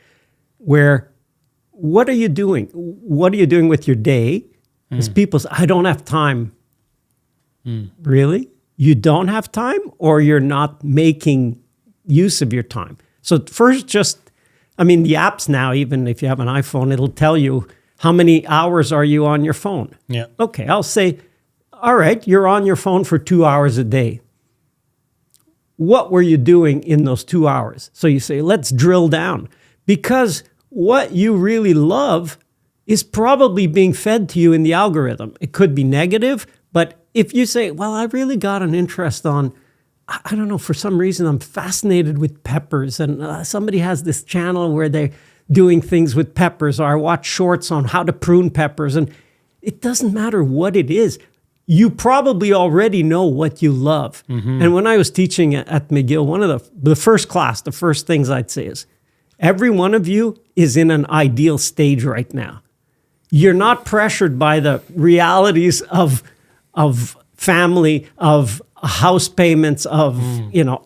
what are you doing? What are you doing with your day? Because people say, I don't have time. Really? You don't have time, or you're not making use of your time? So first, the apps now, even if you have an iPhone, it'll tell you how many hours are you on your phone. Yeah. Okay, I'll say, all right, you're on your phone for 2 hours a day. What were you doing in those 2 hours? So you say, let's drill down. Because what you really love is probably being fed to you in the algorithm. It could be negative, but if you say, well, I really got an interest on, I don't know, for some reason I'm fascinated with peppers, and somebody has this channel where they're doing things with peppers, or I watch shorts on how to prune peppers, and it doesn't matter what it is. You probably already know what you love. And when I was teaching at McGill, one of the first class, the first things I'd say is, every one of you is in an ideal stage right now. You're not pressured by the realities of family, of house payments, of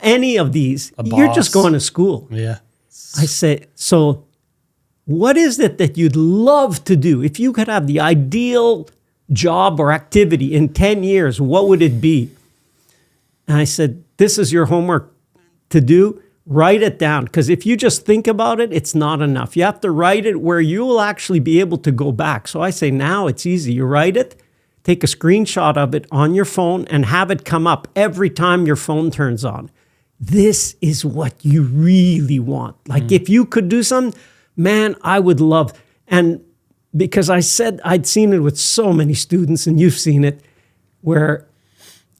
any of these. You're just going to school. Yeah. I say, so what is it that you'd love to do? If you could have the ideal job or activity in 10 years, what would it be? And I said, this is your homework to do. Write it down. Because if you just think about it, it's not enough. You have to write it where you will actually be able to go back. So I say, now it's easy. You write it, take a screenshot of it on your phone, and have it come up every time your phone turns on. This is what you really want. Like if you could do something, man, I would love. And because I said I'd seen it with so many students, and you've seen it, where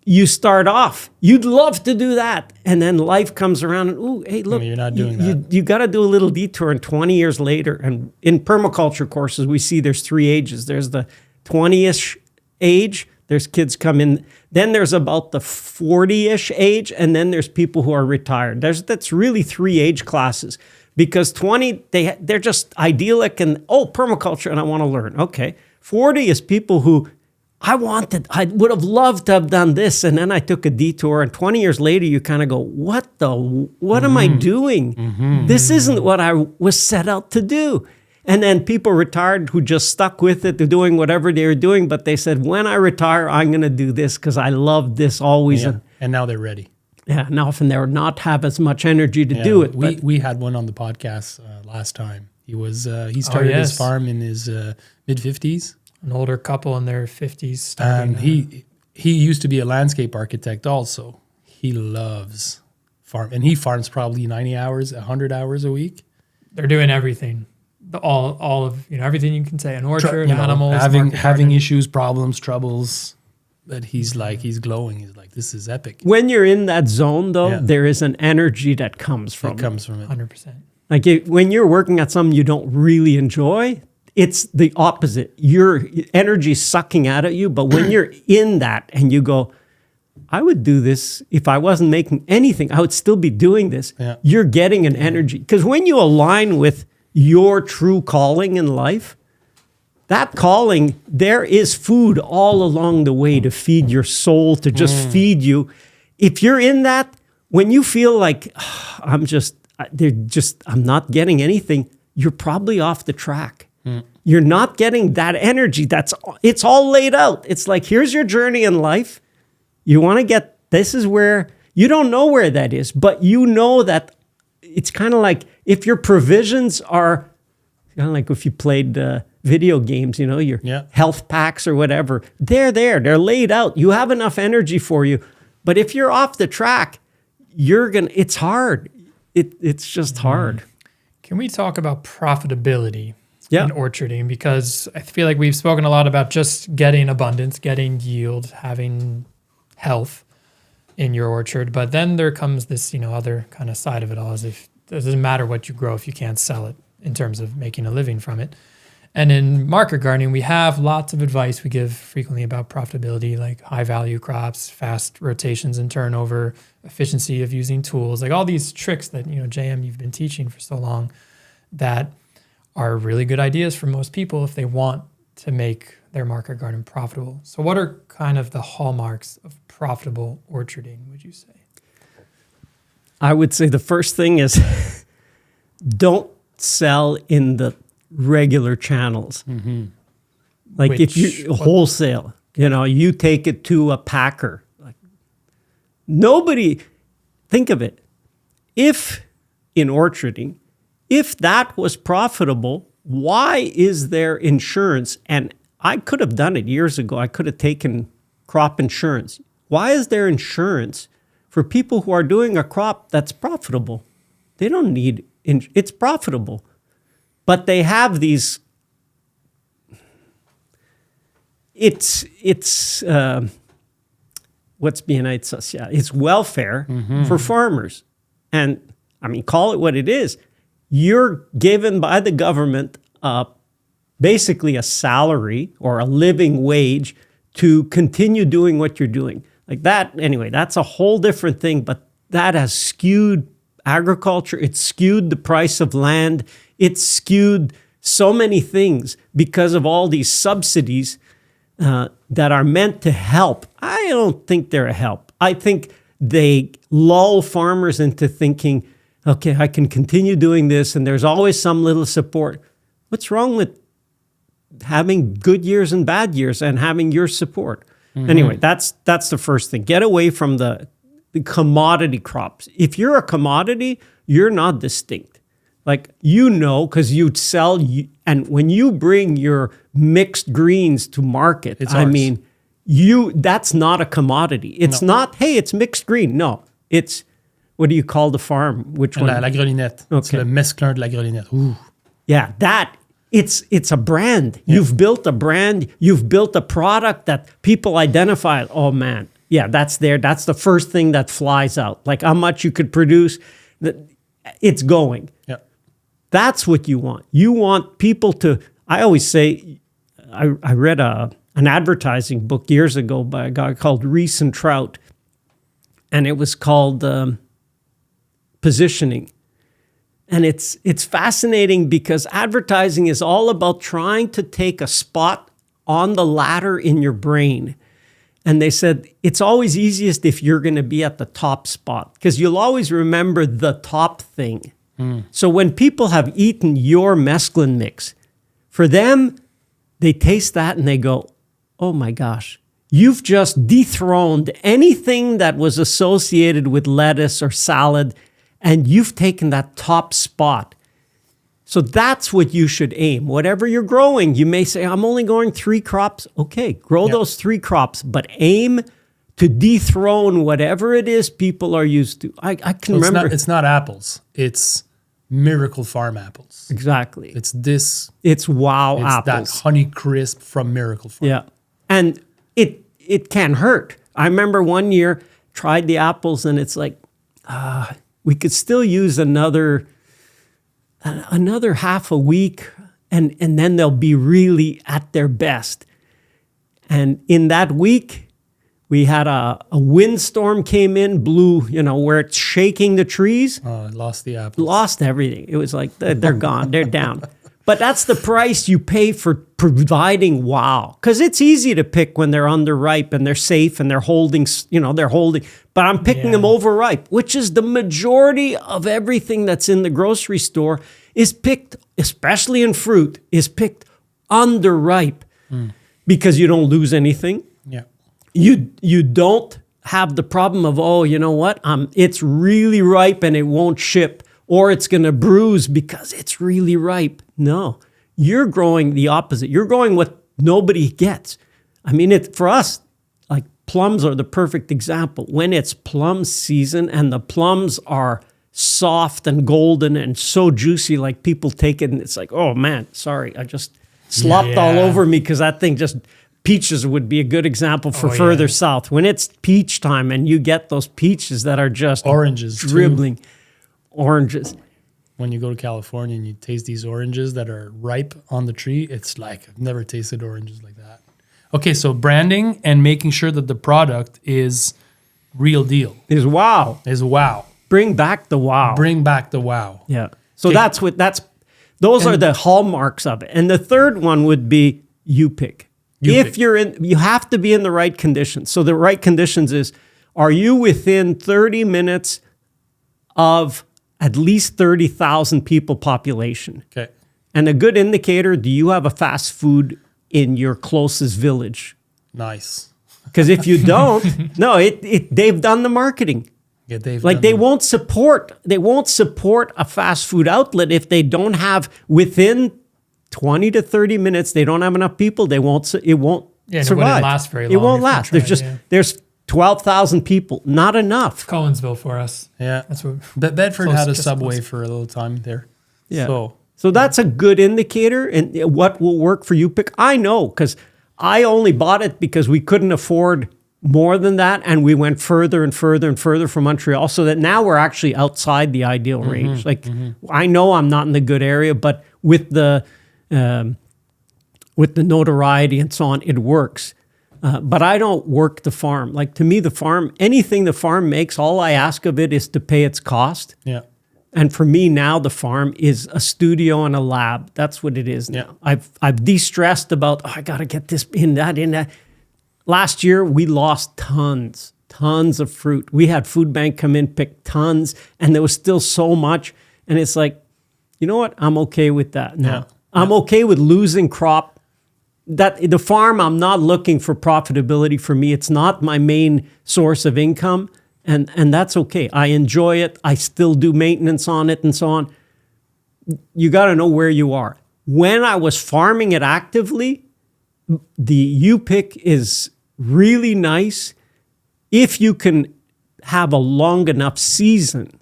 you start off, you'd love to do that, and then life comes around and, ooh, hey, look, you're not doing that. You got to do a little detour, and 20 years later, and in permaculture courses, we see there's 3 ages. There's the 20-ish age, there's kids come in, then there's about the 40-ish age, and then there's people who are retired. That's really 3 age classes. Because 20, they're just idyllic and, permaculture, and I want to learn. Okay. 40 is people who I would have loved to have done this, and then I took a detour, and 20 years later, you kind of go, what am I doing? This isn't what I was set out to do. And then people retired who just stuck with it. They're doing whatever they were doing, but they said, when I retire, I'm going to do this because I love this always. Yeah. And now they're ready. Yeah, and often they would not have as much energy to do it. We had one on the podcast last time. He started his farm in his mid-50s. An older couple in their 50s starting. And he used to be a landscape architect also. He loves farm. And he farms probably 90 hours, 100 hours a week. They're doing everything. All of everything you can say. An orchard, animals. Having issues, problems, troubles. But he's glowing. He's like, this is epic. When you're in that zone, though, there is an energy that comes from it. It comes from it. 100%. Like when you're working at something you don't really enjoy, it's the opposite. Your energy sucking out at you. But when you're in that and you go, I would do this if I wasn't making anything. I would still be doing this. Yeah. You're getting an energy. Because when you align with your true calling in life, that calling, there is food all along the way to feed your soul, to just feed you. If you're in that, when you feel like, I'm not getting anything, you're probably off the track. you're not getting that energy. It's all laid out. It's like, here's your journey in life. You want to get, this is where, you don't know where that is, but you know that it's kind of like if your provisions are kind of like if you played video games, you know, your health packs or whatever, they're there, they're laid out. You have enough energy for you. But if you're off the track, it's hard. It's just hard. Can we talk about profitability in orcharding? Because I feel like we've spoken a lot about just getting abundance, getting yield, having health in your orchard. But then there comes this, other kind of side of it all, as if it doesn't matter what you grow if you can't sell it in terms of making a living from it. And in market gardening, we have lots of advice we give frequently about profitability, like high value crops, fast rotations and turnover, efficiency of using tools, like all these tricks that, JM, you've been teaching for so long that are really good ideas for most people if they want to make their market garden profitable. So what are kind of the hallmarks of profitable orcharding, would you say? I would say the first thing is don't sell in the regular channels. Mm-hmm. Like if you wholesale, you take it to a packer. Like nobody, think of it. If in orcharding, if that was profitable, why is there insurance? And I could have done it years ago. I could have taken crop insurance. Why is there insurance for people who are doing a crop that's profitable? They don't need, it's profitable. But they have these, it's what's bien-être social? It's welfare for farmers. And I mean, call it what it is. You're given by the government basically a salary or a living wage to continue doing what you're doing. Like that, anyway, that's a whole different thing, but that has skewed agriculture. It's skewed the price of land. It's skewed so many things because of all these subsidies that are meant to help. I don't think they're a help. I think they lull farmers into thinking, okay, I can continue doing this and there's always some little support. What's wrong with having good years and bad years and having your support? Mm-hmm. Anyway, that's the first thing. Get away from the commodity crops. If you're a commodity, you're not distinct. Like, because you'd sell, and when you bring your mixed greens to market, that's not a commodity. It's not, hey, it's mixed green. No, it's, what do you call the farm? Which one? La grelinette. Okay. C'est le mesclun de la grelinette. Ooh. Yeah, it's a brand. Yeah. You've built a brand. You've built a product that people identify. Oh, man. Yeah, that's there. That's the first thing that flies out. Like how much you could produce. It's going. Yeah. That's what you want. You want people to, I always say, I read an advertising book years ago by a guy called Reese and Trout, and it was called Positioning. And it's fascinating because advertising is all about trying to take a spot on the ladder in your brain. And they said, it's always easiest if you're going to be at the top spot because you'll always remember the top thing. Mm. So when people have eaten your mesclun mix, for them, they taste that and they go, oh my gosh, you've just dethroned anything that was associated with lettuce or salad, and you've taken that top spot. So that's what you should aim. Whatever you're growing, you may say, I'm only growing 3 crops. Okay, grow those 3 crops, but aim to dethrone whatever it is people are used to. I can remember. It's not apples. It's Miracle Farm apples. Exactly. It's this. It's wow apples. It's that Honey Crisp from Miracle Farm. Yeah. And it can hurt. I remember one year, tried the apples, and it's like, we could still use another half a week, and then they'll be really at their best. And in that week, we had a windstorm came in, blew, where it's shaking the trees. Oh, lost the apples. Lost everything. It was like, they're gone, they're down. But that's the price you pay for providing wow. Because it's easy to pick when they're underripe and they're safe and they're holding, but I'm picking them overripe, which is the majority of everything that's in the grocery store is picked, especially in fruit, is picked underripe, because you don't lose anything. Yeah. You don't have the problem of, oh, you know what? It's really ripe and it won't ship, or it's going to bruise because it's really ripe. No, you're growing the opposite. You're growing what nobody gets. I mean, for us, like plums are the perfect example. When it's plum season and the plums are soft and golden and so juicy, like people take it and it's like, oh man, sorry, I just slopped all over me, because that thing just, peaches would be a good example for further south. When it's peach time and you get those peaches that are just oranges, dribbling, oranges. When you go to California and you taste these oranges that are ripe on the tree, it's like, I've never tasted oranges like that. Okay, so branding and making sure that the product is real deal. Is wow. Bring back the wow. Bring back the wow. Yeah. So those are the hallmarks of it. And the third one would be you pick. You have to be in the right conditions. So the right conditions is, are you within 30 minutes of at least 30,000 people population? Okay. And a good indicator, do you have a fast food in your closest village? Nice. Because if you don't, they've done the marketing. Yeah, they won't support a fast food outlet if they don't have within 20 to 30 minutes. They don't have enough people. It won't survive. It wouldn't last very long. It won't last. There's 12,000 people. Not enough. It's Collinsville for us. Yeah, that's what. Bedford had a Subway for a little time there. Yeah. So that's a good indicator, and what will work for you pick. I know, because I only bought it because we couldn't afford more than that, and we went further and further and further from Montreal, so that now we're actually outside the ideal range. I know I'm not in the good area, but with the notoriety and so on, it works. But I don't work the farm. Like, to me, the farm, anything the farm makes, all I ask of it is to pay its cost. Yeah. And for me now, the farm is a studio and a lab. That's what it is now. Yeah. I've de-stressed about, I got to get this in that. Last year, we lost tons of fruit. We had food bank come in, pick tons, and there was still so much. And it's like, you know what? I'm okay with that now. Yeah. I'm okay with losing crop. That the farm, I'm not looking for profitability. For me, it's not my main source of income, and that's okay. I enjoy it. I still do maintenance on it and so on. You got to know where you are. When I was farming it actively, the U-pick is really nice if you can have a long enough season.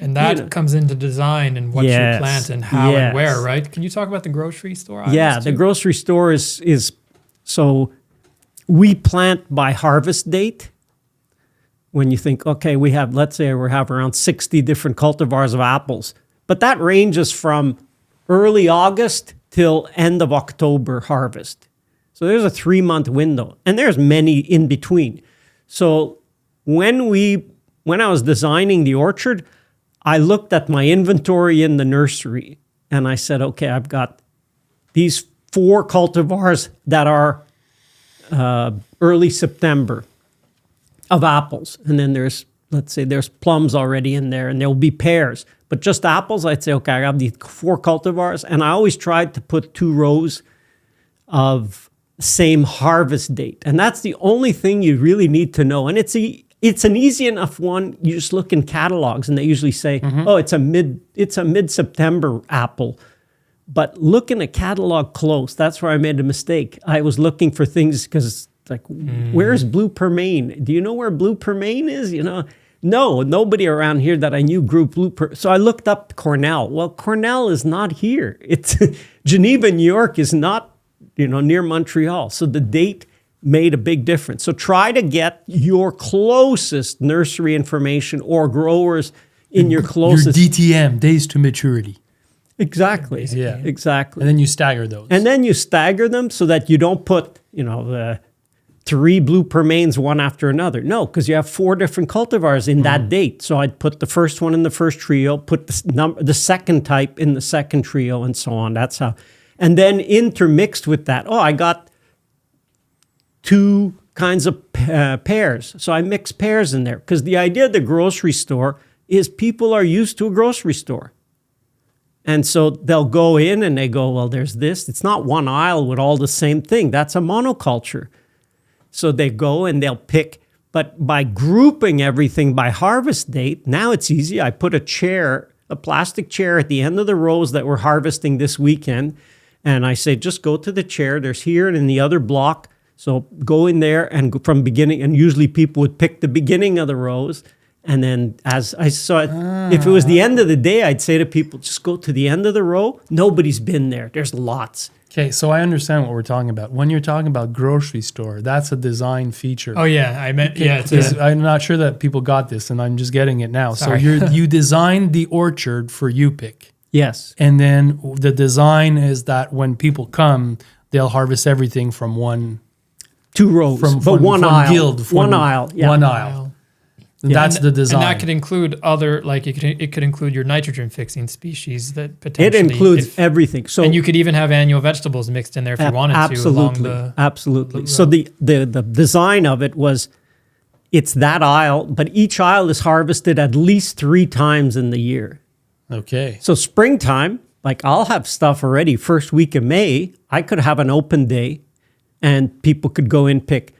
And that comes into design and what you plant and how and where, right? Can you talk about the grocery store? The grocery store is so we plant by harvest date. When you think, okay, let's say we have around 60 different cultivars of apples, but that ranges from early August till end of October harvest. So there's a 3-month window, and there's many in between. So when I was designing the orchard, I looked at my inventory in the nursery and I said, okay, I've got these 4 cultivars that are early September of apples. And then there's plums already in there, and there'll be pears. But just apples, I'd say, okay, I have these 4 cultivars. And I always tried to put 2 rows of same harvest date. And that's the only thing you really need to know. And it's an easy enough one. You just look in catalogs and they usually say, oh, it's a mid-September apple. But look in a catalog close. That's where I made a mistake. I was looking for things because where's blue pearmain? Do you know where blue pearmain is? No, nobody around here that I knew grew blue pearmain. So I looked up Cornell. Well, Cornell is not here. It's Geneva, New York is not, near Montreal. So the date made a big difference. So try to get your closest nursery information or growers in your closest. Your DTM, days to maturity. Exactly. Yeah. Exactly. And then you stagger those. And then you stagger them so that you don't put, the 3 blue pearmains one after another. No, because you have 4 different cultivars in that date. So I'd put the first one in the first trio, put the second type in the second trio, and so on. That's how. And then intermixed with that, I got 2 kinds of pears. So I mix pears in there because the idea of the grocery store is people are used to a grocery store. And so they'll go in and they go, well, there's this. It's not one aisle with all the same thing. That's a monoculture. So they go and they'll pick. But by grouping everything by harvest date, now it's easy. I put a plastic chair at the end of the rows that we're harvesting this weekend. And I say, just go to the chair. There's here and in the other block. So go in there and go from beginning. And usually people would pick the beginning of the rows. And then as I saw it, if it was the end of the day, I'd say to people, just go to the end of the row. Nobody's been there. There's lots. Okay, so I understand what we're talking about. When you're talking about grocery store, that's a design feature. Oh yeah, I meant I'm not sure that people got this, and I'm just getting it now. Sorry. So you designed the orchard for you pick. Yes. And then the design is that when people come, they'll harvest everything from two rows, one aisle. One aisle. Yeah. One aisle. That's the design. And that could include other, like it could include your nitrogen fixing species that potentially. It includes everything. So, and you could even have annual vegetables mixed in there if you wanted to. Absolutely. So the design of it was, it's that aisle, but each aisle is harvested at least 3 times in the year. Okay. So springtime, like I'll have stuff already. First week of May, I could have an open day, and people could go in, pick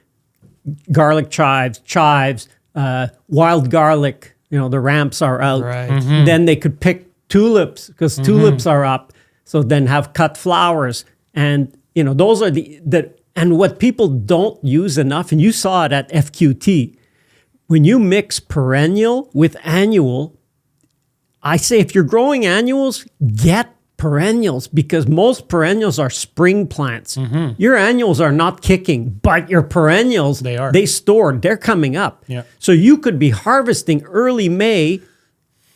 garlic chives. Wild garlic, the ramps are out. Right. Mm-hmm. Then they could pick tulips because tulips are up. So then have cut flowers. And, those are and what people don't use enough, and you saw it at FQT, when you mix perennial with annual, I say if you're growing annuals, get perennials, because most perennials are spring plants. Mm-hmm. Your annuals are not kicking, but your perennials, they stored, they're coming up. Yeah. So you could be harvesting early May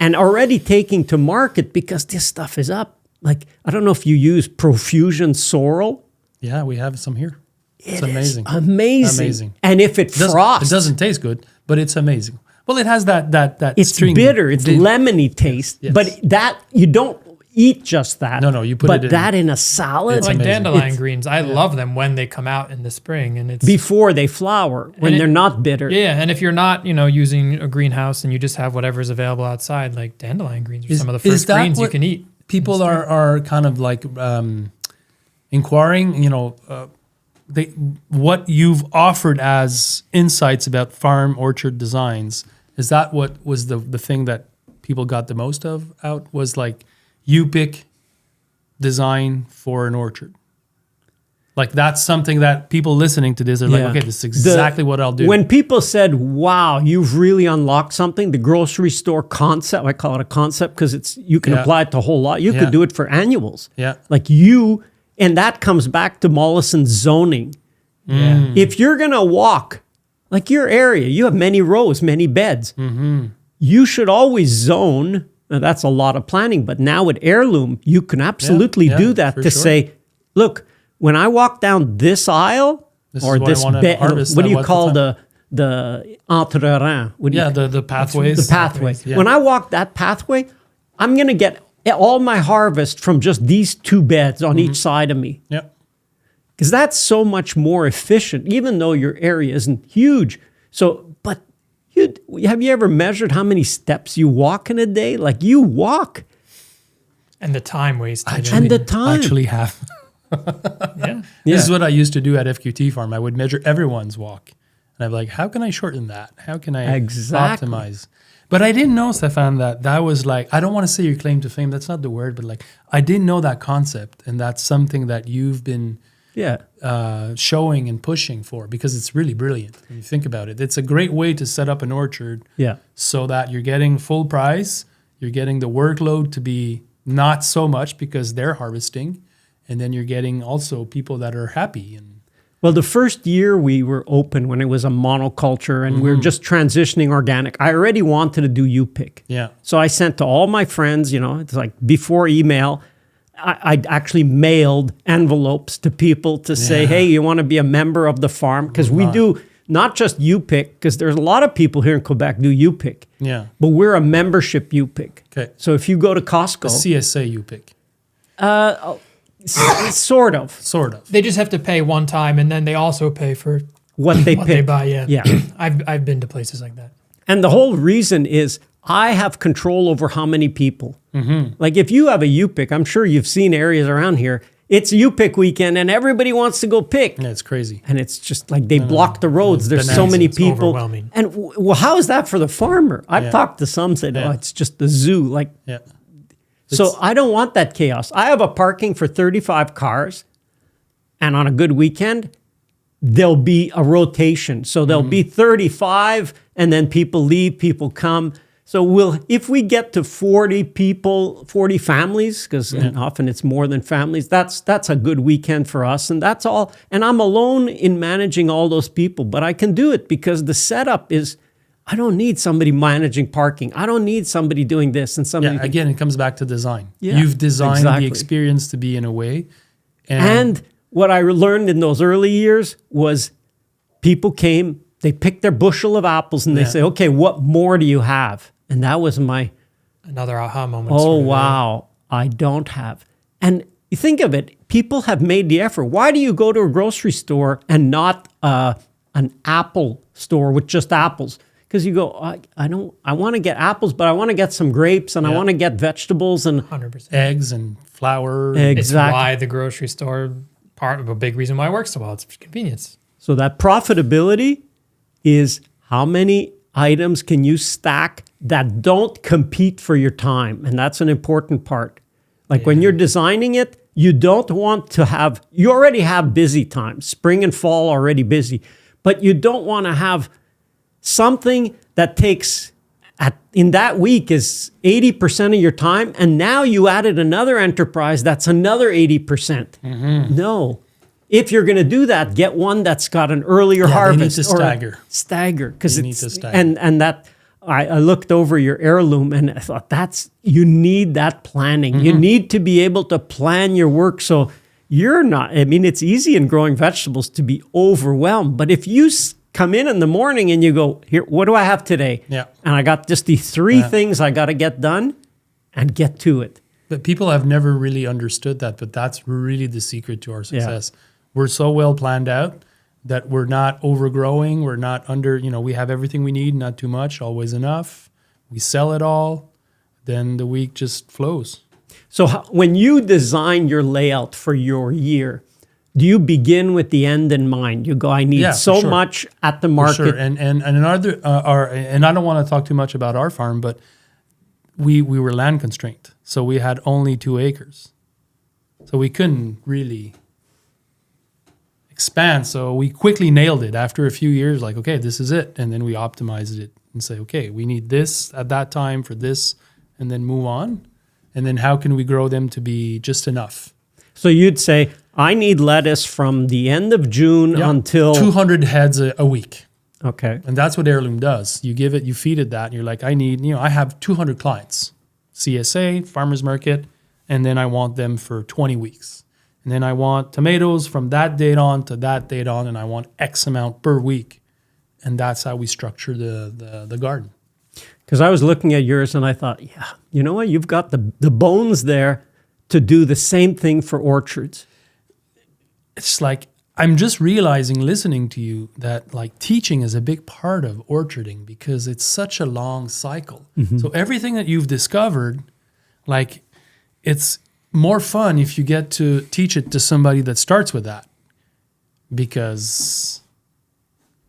and already taking to market because this stuff is up. Like, I don't know if you use Profusion sorrel. Yeah, we have some here. It's amazing. Amazing. And if it frosts. It doesn't taste good, but it's amazing. Well, it has that it's string. Bitter, it's lemony taste, yes. But that, you don't eat just that. No, you put it in. But that in a salad. It's like dandelion greens. I love them when they come out in the spring, and it's before they flower, when they're not bitter. Yeah, and if you're not, using a greenhouse and you just have whatever's available outside, like dandelion greens are some of the first greens you can eat. People are kind of like inquiring, what you've offered as insights about farm orchard designs. Is that what was the thing that people got the most out was like, you pick design for an orchard? Like that's something that people listening to this are like, okay, this is exactly what I'll do. When people said, wow, you've really unlocked something, the grocery store concept, I call it a concept because you can apply it to a whole lot. You could do it for annuals. Yeah. And that comes back to Mollison zoning. Yeah. If you're going to walk, like your area, you have many rows, many beds. Mm-hmm. You should always zone. Now, that's a lot of planning, but now with Heirloom, you can absolutely do that to say, look, when I walk down this aisle or this bed, what do you call the entre-rang? The pathways. The pathway. Yeah. When I walk that pathway, I'm going to get all my harvest from just these 2 beds on each side of me. Yep. Because that's so much more efficient, even though your area isn't huge. So, but have you ever measured how many steps you walk in a day? Like you walk. And the time wasted. And the time. I actually have. Yeah. This is what I used to do at FQT Farm. I would measure everyone's walk. And I'd be like, how can I shorten that? How can I optimize? But I didn't know, Stefan, that was like, I don't want to say your claim to fame. That's not the word, but like, I didn't know that concept. And that's something that you've been showing and pushing for, because it's really brilliant when you think about it. It's a great way to set up an orchard so that you're getting full price, you're getting the workload to be not so much because they're harvesting, and then you're getting also people that are happy. Well, the first year we were open when it was a monoculture and we were just transitioning organic, I already wanted to do U-Pick. Yeah. So I sent to all my friends, it's like before email, I actually mailed envelopes to people to say, hey, you want to be a member of the farm? Because we do not just U-Pick, because there's a lot of people here in Quebec do U-Pick. Yeah. But we're a membership U-Pick. Okay. So if you go to Costco. CSA U-Pick. Sort of. They just have to pay one time, and then they also pay for what they pick. They buy. Yeah. Yeah. I've been to places like that. And the whole reason is I have control over how many people. Mm-hmm. Like if you have a U-pick, I'm sure you've seen areas around here. It's U-pick weekend and everybody wants to go pick. Yeah, it's crazy. And it's just like they block the roads. There's so many It's people. overwhelming. And well, how is that for the farmer? I've talked to some said, oh, it's just the zoo. Like, Yeah. so I don't want that chaos. I have a parking for 35 cars. And on a good weekend, there'll be a rotation. So there'll be 35 and then people leave, people come. So if we get to 40 people, 40 families, because often it's more than families, that's a good weekend for us. And that's all. And I'm alone in managing all those people, but I can do it because the setup is, I don't need somebody managing parking. I don't need somebody doing this and somebody. Yeah, again, it comes back to design. Yeah, You've designed exactly. the experience to be in a way. And what I learned in those early years was people came, they picked their bushel of apples and they say, okay, what more do you have? And that was Another aha moment. oh, sort of, wow, I don't have. And you think of it, people have made the effort. Why do you go to a grocery store and not an apple store with just apples? Because you go, I want to get apples, but I want to get some grapes and I want to get vegetables and 100%. eggs and flour. Exactly. It's why the grocery store, part of a big reason why it works so well. It's convenience. So that profitability is how many items can you stack that don't compete for your time? And that's an important part. Like when you're designing it, you don't want to have, you already have busy times, spring and fall already busy, but you don't want to have something that takes, in that week is 80% of your time, and now you added another enterprise that's another 80%. No. If you're going to do that, get one that's got an earlier harvest. They need to stagger. Stagger. Because You need to stagger. And that, I looked over your heirloom and I thought you need that planning. You need to be able to plan your work so you're not, I mean, it's easy in growing vegetables to be overwhelmed. But if you come in the morning and you go, here, what do I have today? Yeah. And I got just these three things I got to get done and get to it. But people have never really understood that, but that's really the secret to our success. We're so well planned out that we're not overgrowing. We're not we have everything we need, not too much, always enough. We sell it all. Then the week just flows. So when you design your layout for your year, do you begin with the end in mind? You go, I need much at the market. For sure. And another, and I don't want to talk too much about our farm, but we were land constrained. So we had only 2 acres. So we couldn't really expand. So we quickly nailed it after a few years, like, okay, this is it. And then we optimized it and say, okay, we need this at that time for this, and then move on. And then how can we grow them to be just enough? So you'd say, I need lettuce from the end of June until 200 heads a week. Okay. And that's what Heirloom does. You give it, you feed it that, and you're like, I have 200 clients, CSA, farmer's market, and then I want them for 20 weeks. And then I want tomatoes from that date on to that date on, and I want X amount per week. And that's how we structure the garden. Because I was looking at yours and I thought, you know what? You've got the bones there to do the same thing for orchards. It's like, I'm just realizing, listening to you, that like teaching is a big part of orcharding because it's such a long cycle. So everything that you've discovered, like it's more fun if you get to teach it to somebody that starts with that. Because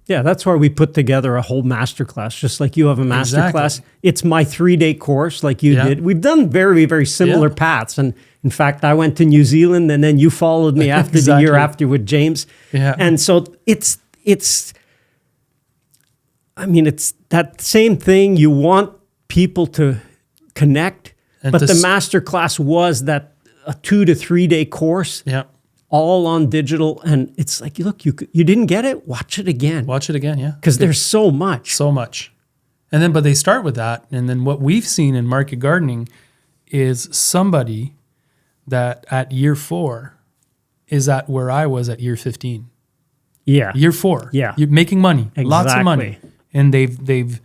that's why we put together a whole masterclass, just like you have a masterclass. Exactly. It's my 3-day course like you did. We've done very, very similar paths. And in fact, I went to New Zealand and then you followed me after the year after with James. Yeah. And so it's that same thing. You want people to connect, And but to the masterclass was that a 2 to 3 day course. Yeah. All on digital, and it's like, look, you didn't get it, watch it again. Watch it again, yeah. Because there's so much. So much. And then, but they start with that. And then what we've seen in market gardening is somebody that at year 4 is at where I was at year 15. Yeah. Year 4. Yeah. You're making money. Exactly. Lots of money. And they've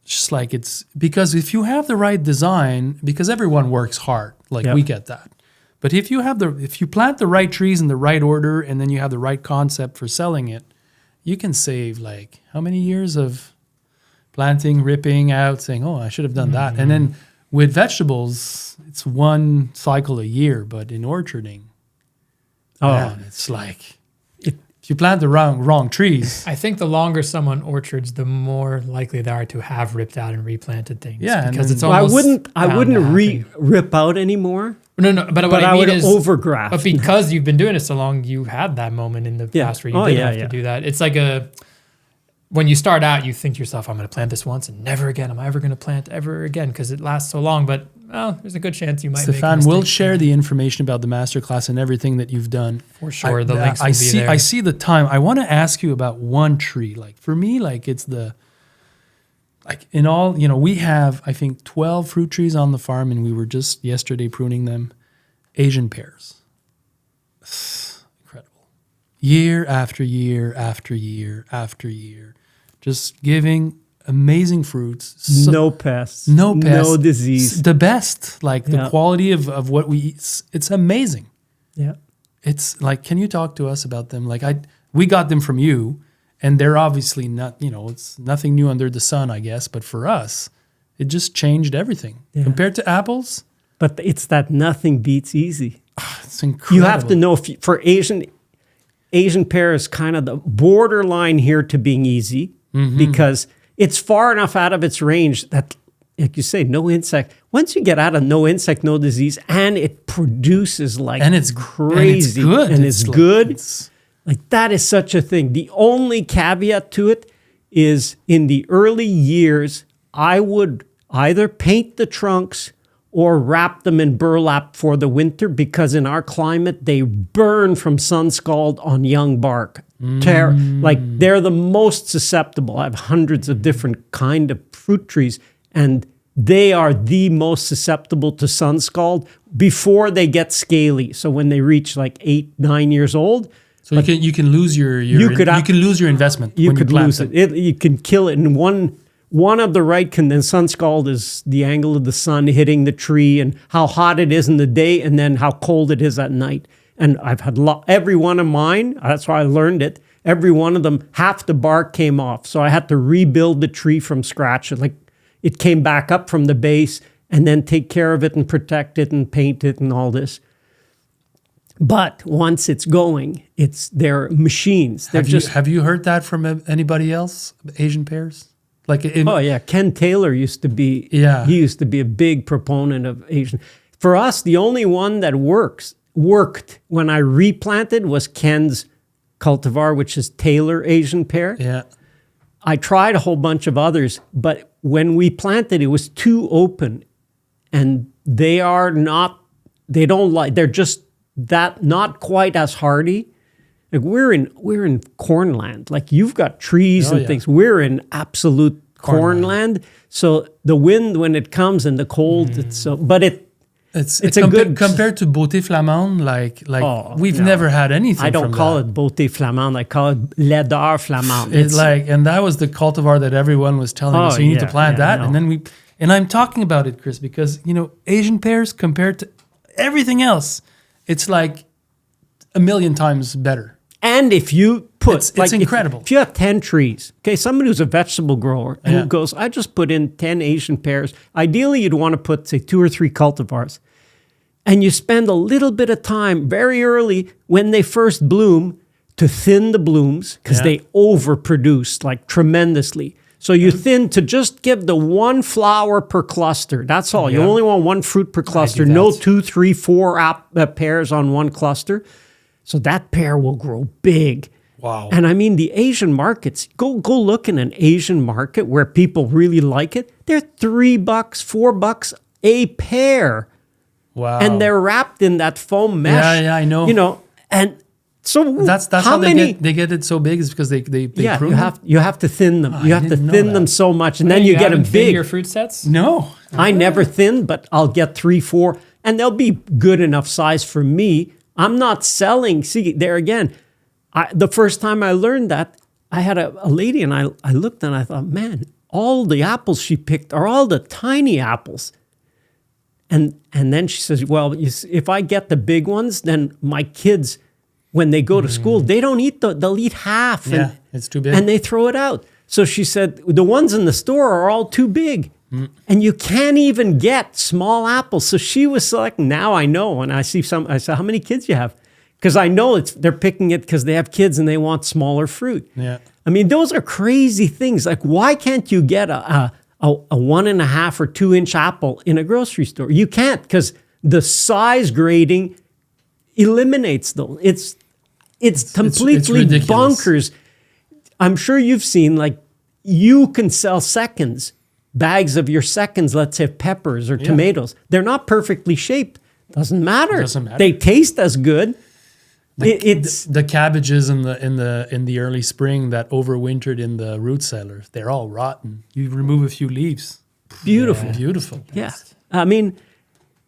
just like, it's because if you have the right design, because everyone works hard, like we get that. But if you plant the right trees in the right order and then you have the right concept for selling it, you can save like how many years of planting, ripping out, saying, "Oh, I should have done that." And then with vegetables, it's one cycle a year, but in orcharding, man, it's like if you plant the wrong trees. I think the longer someone orchards, the more likely they are to have ripped out and replanted things. Yeah, because it's I almost wouldn't rip out anymore. No, but what I I would mean is overgraft. But because you've been doing it so long, you had that moment in the past where you didn't have to do that. It's like when you start out, you think to yourself, I'm going to plant this once and never again am I ever going to plant ever again because it lasts so long. But there's a good chance you might make a Stefan, mistake. we'll share the information about the masterclass and everything that you've done. For sure, the links will be there. I see the time. I want to ask you about one tree. Like for me, like it's in all, we have, I think, 12 fruit trees on the farm, and we were just yesterday pruning them. Asian pears. Incredible. Year after year after year after year. Just giving amazing fruits. No pests. No pests. No disease. The best. Like the quality of what we eat. It's amazing. Yeah. It's like, can you talk to us about them? Like we got them from you, and they're obviously not, it's nothing new under the sun, I guess. But for us, it just changed everything. Yeah. Compared to apples. But it's that nothing beats easy. It's incredible. You have to know for Asian pear is kind of the borderline here to being easy because it's far enough out of its range that, like you say, no insect. Once you get out of no insect, no disease, and it produces and it's crazy. And it's good. Like that is such a thing. The only caveat to it is in the early years, I would either paint the trunks or wrap them in burlap for the winter because in our climate, they burn from sun scald on young bark. Like they're the most susceptible. I have hundreds of different kind of fruit trees, and they are the most susceptible to sun scald before they get scaly. So when they reach like 8-9 years old, so you can lose your lose your investment. You when could you plant lose them. it. You can kill it in one of the right sun scald is the angle of the sun hitting the tree and how hot it is in the day and then how cold it is at night. And I've had every one of mine, that's why I learned it, every one of them, half the bark came off. So I had to rebuild the tree from scratch. Like it came back up from the base and then take care of it and protect it and paint it and all this. But once it's going, they're machines. Have you heard that from anybody else? Asian pears? Ken Taylor used to be. Yeah, he used to be a big proponent of Asian. For us, the only one that worked when I replanted was Ken's cultivar, which is Taylor Asian pear. Yeah, I tried a whole bunch of others, but when we planted, it was too open, and they're just that not quite as hardy. Like we're in cornland. Like you've got trees and things. We're in absolute cornland. So the wind when it comes and the cold, it's a good compared to Beauté Flamande. We've never had anything. I don't call it Beauté Flamande. I call it Laideur Flamande. And that was the cultivar that everyone was telling us. You need to plant that, and I'm talking about it, Chris, because Asian pears compared to everything else, it's like a million times better. And if you put, it's incredible. If you have 10 trees, okay, somebody who's a vegetable grower and who goes, I just put in 10 Asian pears. Ideally, you'd want to put, say, 2 or 3 cultivars. And you spend a little bit of time very early when they first bloom to thin the blooms because they overproduce like tremendously. So you thin to just give the 1 flower per cluster. That's all. You only want 1 fruit per cluster. No 2, 3, 4 pears on 1 cluster. So that pear will grow big. Wow. And I mean, the Asian markets, go look in an Asian market where people really like it. They're $3, $4 a pear. Wow. And they're wrapped in that foam mesh. Yeah, I know. And so that's how they get it so big is because they prune you have to thin them. You have to thin them so much, and then you get them big. Thin your fruit sets? No. I never thin, but I'll get 3, 4, and they'll be good enough size for me. I'm not selling. See, there again, the first time I learned that, I had a lady, and I looked and I thought, man, all the apples she picked are all the tiny apples. And then she says, well, if I get the big ones, then my kids, when they go to school, they don't eat they'll eat half. Yeah, it's too big. And they throw it out. So she said, the ones in the store are all too big. And you can't even get small apples. So she was selecting. Now I know. And I see some, I said, how many kids you have? Because I know they're picking it because they have kids and they want smaller fruit. Yeah. I mean, those are crazy things. Like, why can't you get a 1.5 or 2 inch apple in a grocery store? You can't, because the size grading eliminates those. It's completely bonkers. I'm sure you've seen, like, you can sell seconds. Bags of your seconds, let's say peppers or tomatoes. They're not perfectly shaped. Doesn't matter. They taste as good. It's the cabbages in the early spring that overwintered in the root cellar. They're all rotten. You remove a few leaves. Beautiful. Beautiful. Yeah. I mean,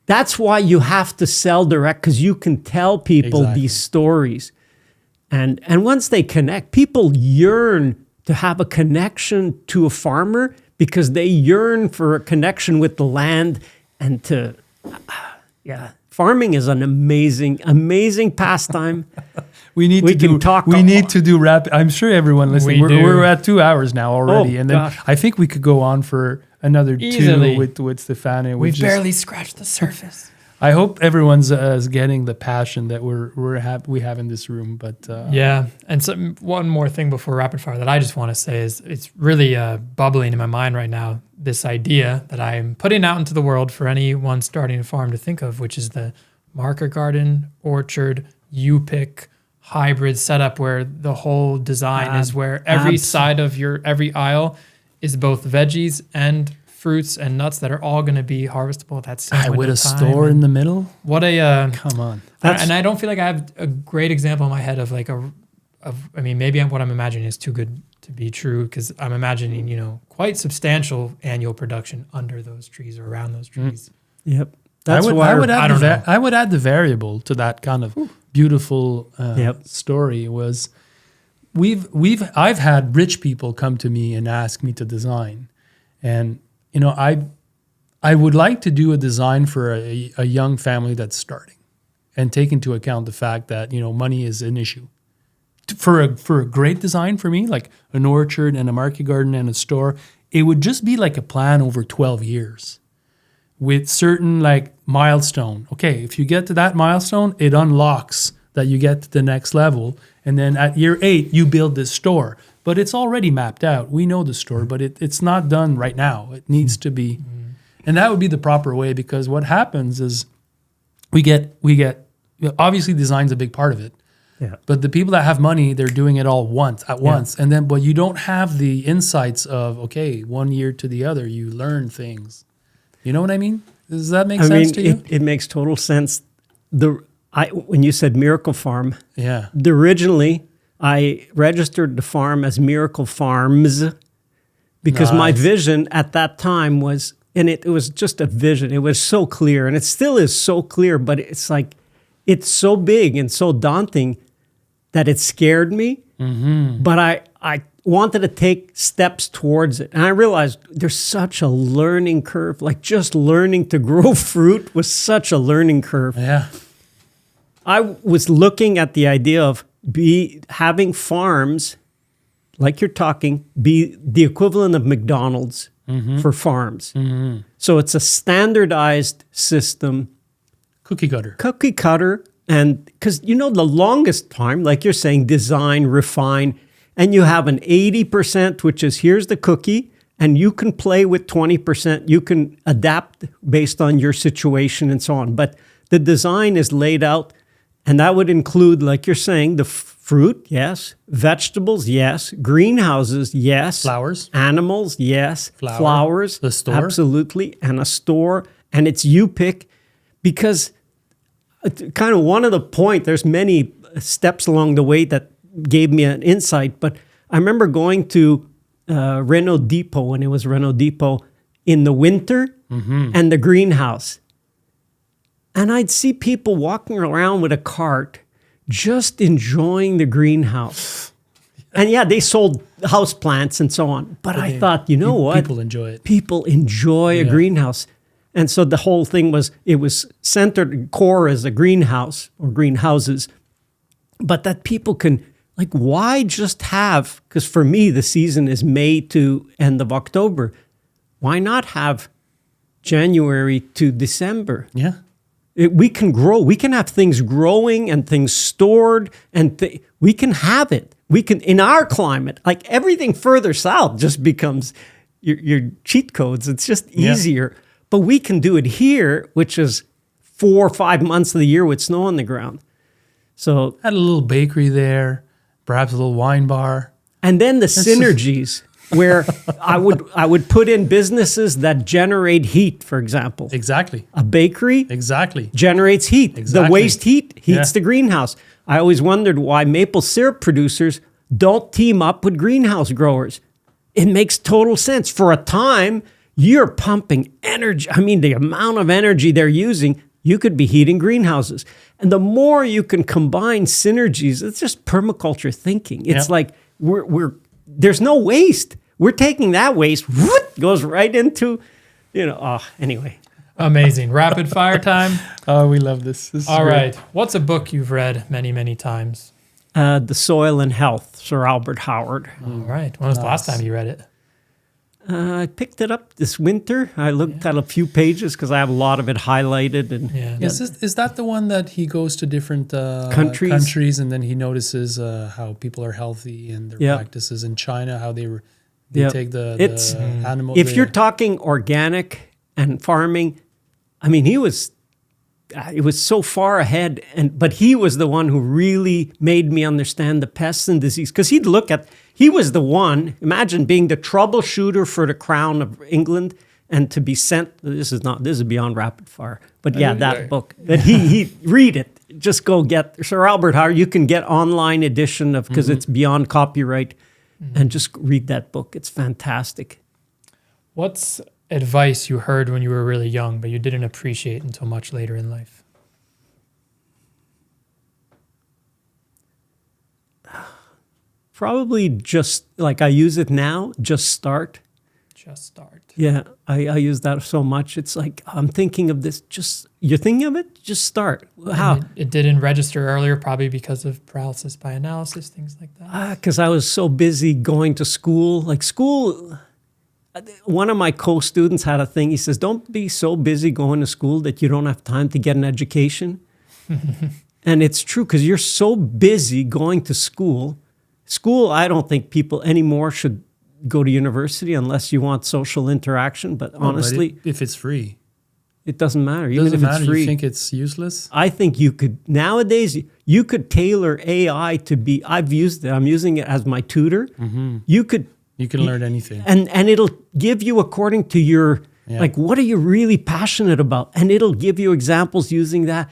that's why you have to sell direct, because you can tell people these stories. And once they connect, people yearn to have a connection to a farmer, because they yearn for a connection with the land and to, farming is an amazing, amazing pastime. We need to do rapid. I'm sure everyone listening, we're at 2 hours now already. And then I think we could go on for another Easily. 2 with Stefan. We've barely scratched the surface. I hope everyone's getting the passion that we have in this room. But and so one more thing before rapid fire that I just want to say is it's really bubbling in my mind right now. This idea that I'm putting out into the world for anyone starting a farm to think of, which is the market garden, orchard, you-pick hybrid setup, where the whole design is where every side of every aisle is both veggies and fruits and nuts that are all going to be harvestable at that same with a store in the middle. What a come on! And I don't feel like I have a great example in my head of like I mean, maybe what I'm imagining is too good to be true, because I'm imagining quite substantial annual production under those trees or around those trees. Yep. I would add the variable to that kind of beautiful story was I've had rich people come to me and ask me to design, and I would like to do a design for a young family that's starting, and take into account the fact that money is an issue. For a great design for me, like an orchard and a market garden and a store, it would just be like a plan over 12 years with certain like milestone. Okay, if you get to that milestone, it unlocks that you get to the next level. And then at year 8, you build this store. But it's already mapped out. We know the store, but it's not done right now. It needs to be. And that would be the proper way, because what happens is we get obviously design's a big part of it. Yeah. But the people that have money, they're doing it all at once. And then, but you don't have the insights of, okay, 1 year to the other, you learn things. You know what I mean? Does that make sense to you? It makes total sense. When you said Miracle Farm, originally I registered the farm as Miracle Farms, because my vision at that time was, and it was just a vision. It was so clear, and it still is so clear, but it's like, it's so big and so daunting that it scared me. Mm-hmm. But I wanted to take steps towards it. And I realized there's such a learning curve. Like, just learning to grow fruit was such a learning curve. Yeah. I was looking at the idea of having farms, like you're talking, be the equivalent of McDonald's for farms. Mm-hmm. So it's a standardized system. Cookie cutter. And because, the longest time, like you're saying, design, refine, and you have an 80%, which is here's the cookie, and you can play with 20%. You can adapt based on your situation and so on. But the design is laid out, and that would include, like you're saying, the fruit, yes. Vegetables, yes. Greenhouses, yes. Flowers. Animals, yes. Flowers. The store. Absolutely. And a store. And it's you pick, because kind of one of the point, there's many steps along the way that gave me an insight, but I remember going to Renault Depot, when it was Renault Depot, in the winter, and the greenhouse. And I'd see people walking around with a cart, just enjoying the greenhouse. And they sold house plants and so on. But I thought, what? People enjoy it. People enjoy a greenhouse. And so the whole thing was centered core as a greenhouse or greenhouses, but that people can Like, why just have, because for me, the season is May to end of October. Why not have January to December? Yeah. We can grow. We can have things growing and things stored, and we can have it. We can, in our climate, like everything further south just becomes your cheat codes. It's just easier. But we can do it here, which is 4 or 5 months of the year with snow on the ground. So Had a little bakery there, perhaps a little wine bar. and then the synergies where I would put in businesses that generate heat, for example. Exactly. A bakery Exactly. generates heat. Exactly. The waste heat heats Yeah. the greenhouse. I always wondered why maple syrup producers don't team up with greenhouse growers. It makes total sense. For a time, you're pumping energy. I mean, the amount of energy they're using, you could be heating greenhouses. And the more you can combine synergies, it's just permaculture thinking. It's like there's no waste. We're taking that waste, goes right into, anyway. Amazing. Rapid fire time. Oh, we love this. This is All great. right. What's a book you've read many, many times? The Soil and Health, Sir Albert Howard. All right. When was the last time you read it? I picked it up this winter. I looked at a few pages because I have a lot of it highlighted. And Yeah. Is that the one that he goes to different Countries. and then he notices how people are healthy and their Yeah. practices in China, how they Yeah. take the It's- animal. if you're talking organic and farming, I mean, it was so far ahead, but he was the one who really made me understand the pests and disease. Because he was the one, imagine being the troubleshooter for the Crown of England and to be sent, this is beyond rapid fire, but that book, that he read it, just go get, Sir Albert Howard, you can get online edition of, because it's beyond copyright, and just read that book. It's fantastic. What's advice you heard when you were really young, but you didn't appreciate until much later in life? Probably just like I use it now, just start. Just start. Yeah, I use that so much. It's like, I'm thinking of this, you're thinking of it? Just start. How? It didn't register earlier, probably because of paralysis by analysis, things like that. Because I was so busy going to school. Like school, one of my co-students had a thing. He says, don't be so busy going to school that you don't have time to get an education. And it's true, because you're so busy going to school. School, I don't think people anymore should go to university unless you want social interaction. But honestly, if it's free, it doesn't matter. Even doesn't if it's matter. free. You think it's useless? I think you could, nowadays, you could tailor AI to be, I've used it, I'm using it as my tutor. You can learn anything. And it'll give you according to your, like, what are you really passionate about? And it'll give you examples using that.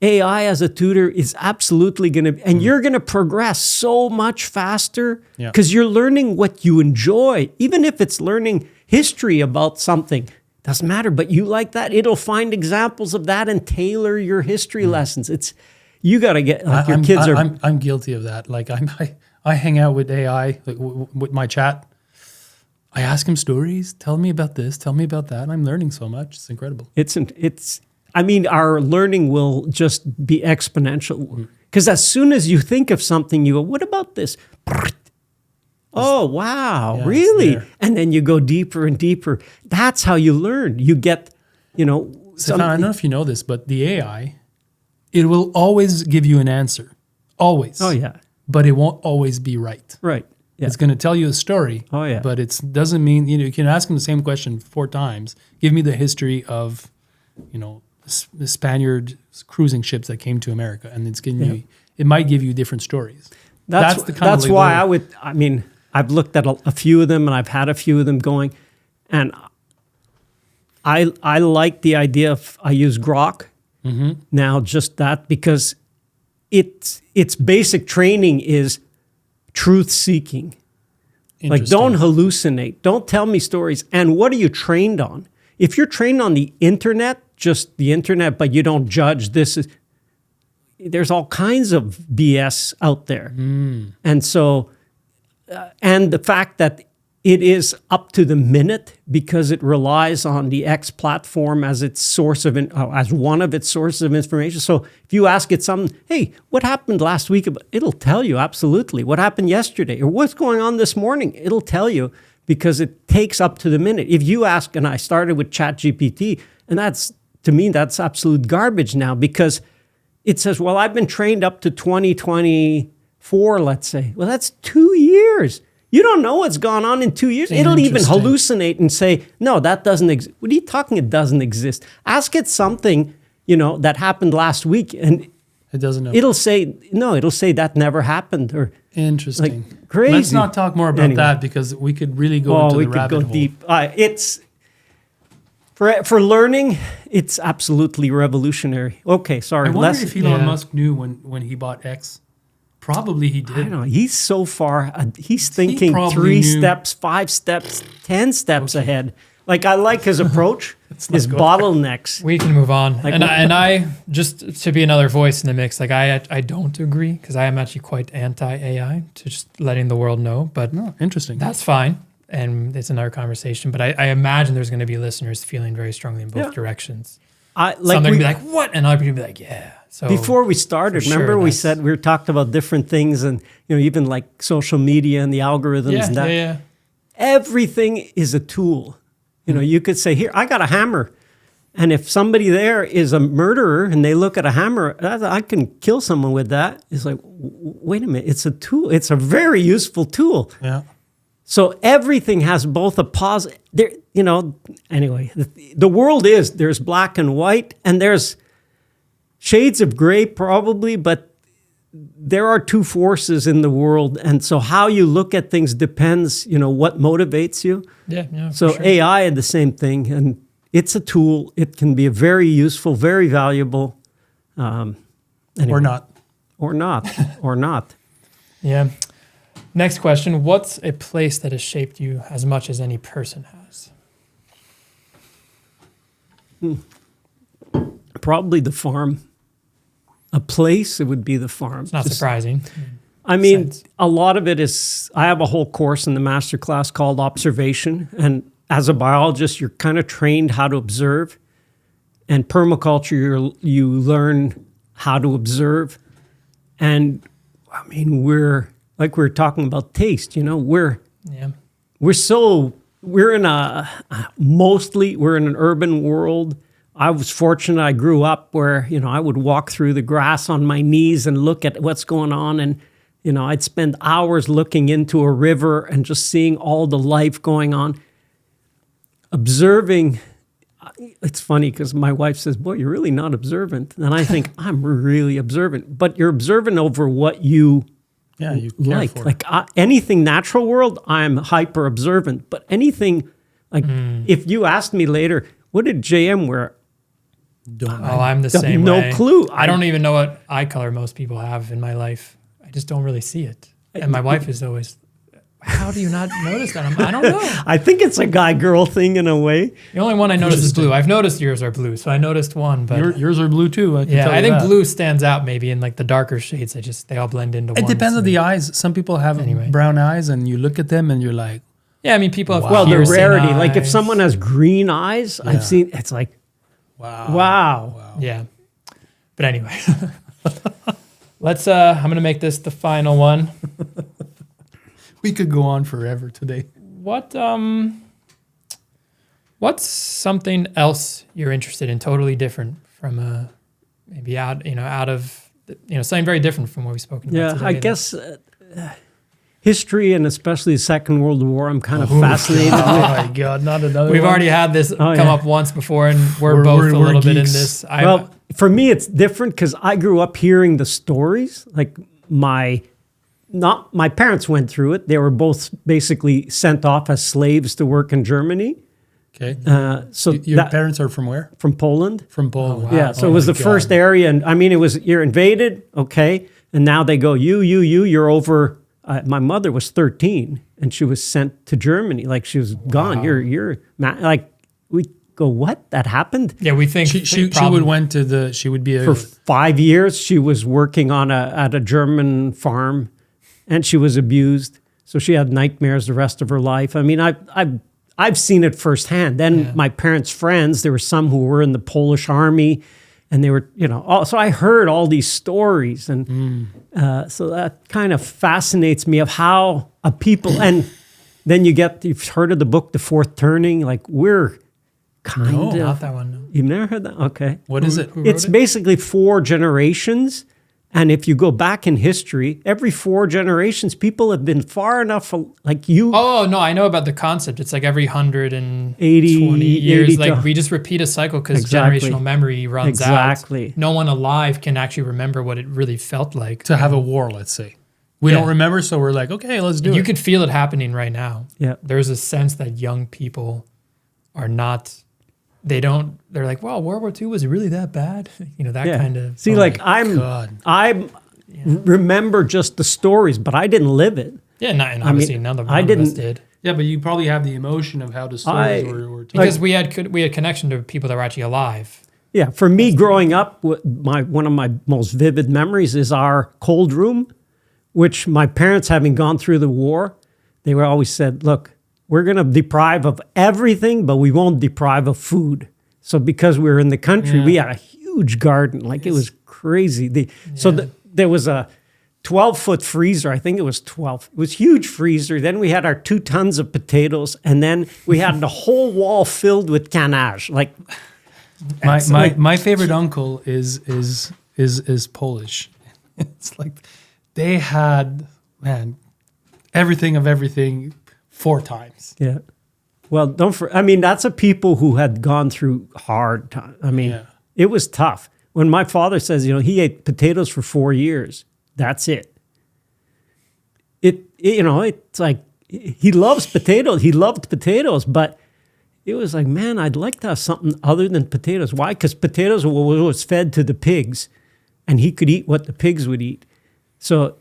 AI as a tutor is absolutely going to, and you're going to progress so much faster because you're learning what you enjoy. Even if it's learning history about something, doesn't matter, but you like that, it'll find examples of that and tailor your history lessons. You got to get, like, your kids are. I'm guilty of that. Like I hang out with AI, like with my chat. I ask him stories. Tell me about this. Tell me about that. I'm learning so much. It's incredible. I mean, our learning will just be exponential. Because as soon as you think of something, you go, what about this? Oh, wow, really? And then you go deeper and deeper. That's how you learn. You get, Stefan, I don't know if you know this, but the AI, it will always give you an answer. Always. Oh, yeah. But it won't always be right. Right. Yeah. It's going to tell you a story. Oh, yeah. But it doesn't mean, you can ask them the same question 4 times. Give me the history of, the Spaniard cruising ships that came to America, and it's giving you. It might give you different stories. That's why I've looked at a few of them, and I've had a few of them going, and I like the idea of, I use Grok now, just that, because its basic training is truth seeking. Like, don't hallucinate. Don't tell me stories. And what are you trained on? If you're trained on the internet, just the internet, but you don't judge, there's all kinds of BS out there. And so, and the fact that it is up to the minute because it relies on the X platform as its source of as one of its sources of information. So if you ask it something, hey, what happened last week? It'll tell you absolutely. What happened yesterday or what's going on this morning? It'll tell you because it takes up to the minute. If you ask, and I started with ChatGPT, and to me that's absolute garbage now because it says, well, I've been trained up to 2024, let's say. Well, that's 2 years. You don't know what's gone on in 2 years. It'll even hallucinate and say, no, that doesn't exist. What are you talking? It doesn't exist. Ask it something, that happened last week and it doesn't know. It'll say, no, it'll say that never happened or interesting. Like crazy. Let's not talk more about that because we could really go into the rabbit hole. Deep. It's for learning, it's absolutely revolutionary. Okay, sorry. I wonder if Elon Musk knew when he bought X. Probably he did. I don't know. He's so far. He's thinking 3 steps, 5 steps, 10 steps ahead. Like I like his approach. His bottlenecks. We can move on. Like, and I just to be another voice in the mix. Like I don't agree because I am actually quite anti-AI. To just letting the world know. But interesting. That's fine, and it's another conversation. But I imagine there's going to be listeners feeling very strongly in both directions. Some are going to be like, "What?" and other people be like, "Yeah." So before we started, remember we said we talked about different things and even like social media and the algorithms and that. Yeah. Everything is a tool. You could say, here, I got a hammer. And if somebody there is a murderer and they look at a hammer, I can kill someone with that. It's like, wait a minute, it's a tool. It's a very useful tool. Yeah. So everything has both a positive, anyway, the world there's black and white and there's shades of gray probably, but there are two forces in the world. And so how you look at things depends, what motivates you. Yeah. So sure. AI is the same thing. And it's a tool. It can be very useful, very valuable. Anyway. Or not. Yeah. Next question. What's a place that has shaped you as much as any person has? Probably the farm. A place, it would be the farm. It's not surprising. I mean, a lot of it is, I have a whole course in the master class called observation. And as a biologist, you're kind of trained how to observe. And permaculture, you learn how to observe. And I mean, we're talking about taste, we're in an urban world. I was fortunate. I grew up where, I would walk through the grass on my knees and look at what's going on. And, I'd spend hours looking into a river and just seeing all the life going on. Observing, it's funny because my wife says, boy, you're really not observant. And I think I'm really observant. But you're observant over what you like. Like anything natural world, I'm hyper observant. But anything, like if you asked me later, what did JM wear? I'm the same way. No clue. I don't even know what eye color most people have in my life. I just don't really see it. And my wife is always, how do you not notice that? I don't know. I think it's a guy-girl thing in a way. The only one I noticed is blue. I've noticed yours are blue, so I noticed one. But yours are blue too. I think blue stands out maybe in like the darker shades. They all blend into one. It depends on the eyes. Some people have brown eyes and you look at them and you're like, yeah, I mean, people have the rarity. Eyes. Like if someone has green eyes, I've seen, it's like, wow. Yeah. But anyway, I'm going to make this the final one. We could go on forever today. What's something else you're interested in, totally different from maybe out of something very different from what we've spoken about today? I guess history and especially the Second World War, I'm kind of fascinated with. Oh my God, not another We've one. already had this come up once before, and we're both a little bit in this. For me, it's different because I grew up hearing the stories. Like my parents went through it. They were both basically sent off as slaves to work in Germany. Okay. So your parents are from where? From Poland. From Poland. Oh, wow. Yeah. So it was the first area, and I mean, you're invaded, okay, and now they go, you're over. My mother was 13, and she was sent to Germany. Like she was gone. You're like we go. What that happened? Yeah, we think she would be for 5 years. She was working at a German farm, and she was abused. So she had nightmares the rest of her life. I mean, I've seen it firsthand. Then my parents' friends, there were some who were in the Polish army, and they were, so I heard all these stories. And so that kind of fascinates me of how a people, and then you've heard of the book, The Fourth Turning, like we're kind of. No, not that one. No. You've never heard that? Okay. What is it? It's basically 4 generations. And if you go back in history, every 4 generations, people have been far enough, like you. Oh, no, I know about the concept. It's like every 120 80 years, 80 like we just repeat a cycle because Exactly. generational memory runs Exactly. out. No one alive can actually remember what it really felt like. To have a war, let's say. We don't remember, so we're like, okay, let's do it. You could feel it happening right now. Yeah. There's a sense that young people are not, they're like, well, World War II was really that bad? That kind of. See, I remember just the stories, but I didn't live it. Yeah, and obviously none of us did. Yeah, but you probably have the emotion of how the stories were told. Because we had connection to people that were actually alive. Yeah, for me growing up, one of my most vivid memories is our cold room, which my parents, having gone through the war, they were always said, look, we're going to deprive of everything, but we won't deprive of food. So because we were in the country, we had a huge garden. Like it was crazy. So there was a 12-foot freezer. I think it was 12. It was a huge freezer. Then we had our 2 tons of potatoes. And then we had the whole wall filled with canage. Like my favorite uncle is Polish. It's like they had, everything of everything 4 times. Yeah. Well, that's a people who had gone through hard time. I mean, it was tough. When my father says, he ate potatoes for 4 years, that's it. It's like he loves potatoes. He loved potatoes, but it was like, man, I'd like to have something other than potatoes. Why? Because potatoes was fed to the pigs, and he could eat what the pigs would eat. So,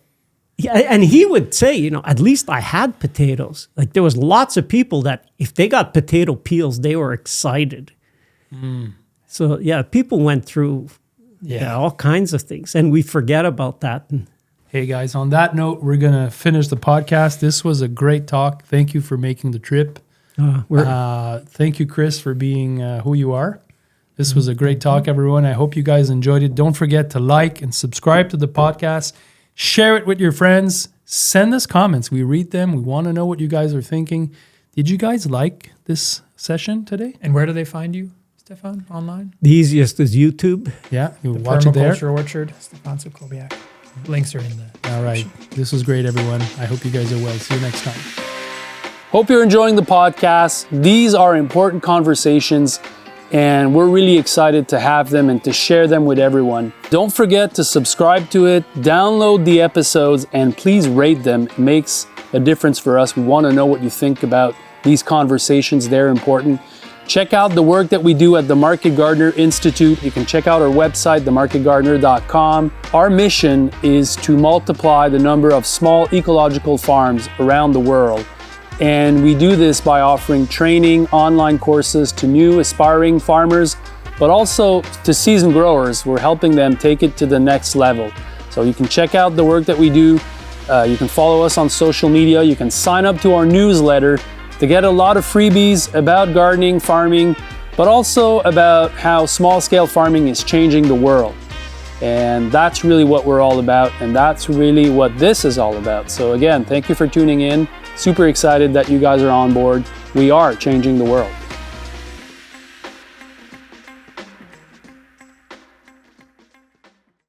and he would say, at least I had potatoes. Like there was lots of people that if they got potato peels, they were excited. So people went through all kinds of things, and we forget about that. Hey guys, on that note, we're going to finish the podcast. This was a great talk. Thank you for making the trip. Thank you, Chris, for being who you are. This was a great talk, everyone. I hope you guys enjoyed it. Don't forget to like and subscribe to the podcast. Share it with your friends. Send us comments. We read them. We want to know what you guys are thinking. Did you guys like this session today? And where do they find you, Stefan, online? The easiest is YouTube. Yeah, you watch it there. Permaculture Orchard, Stefan Sobkowiak. Links are in the All right. This was great, everyone. I hope you guys are well. See you next time. Hope you're enjoying the podcast. These are important conversations, and we're really excited to have them and to share them with everyone. Don't forget to subscribe to it, download the episodes, and please rate them. It makes a difference for us. We want to know what you think about these conversations. They're important. Check out the work that we do at the Market Gardener Institute. You can check out our website, themarketgardener.com. Our mission is to multiply the number of small ecological farms around the world. And we do this by offering training, online courses to new aspiring farmers, but also to seasoned growers. We're helping them take it to the next level. So you can check out the work that we do. You can follow us on social media. You can sign up to our newsletter to get a lot of freebies about gardening, farming, but also about how small-scale farming is changing the world. And that's really what we're all about, and that's really what this is all about. So again, thank you for tuning in. Super excited that you guys are on board. We are changing the world.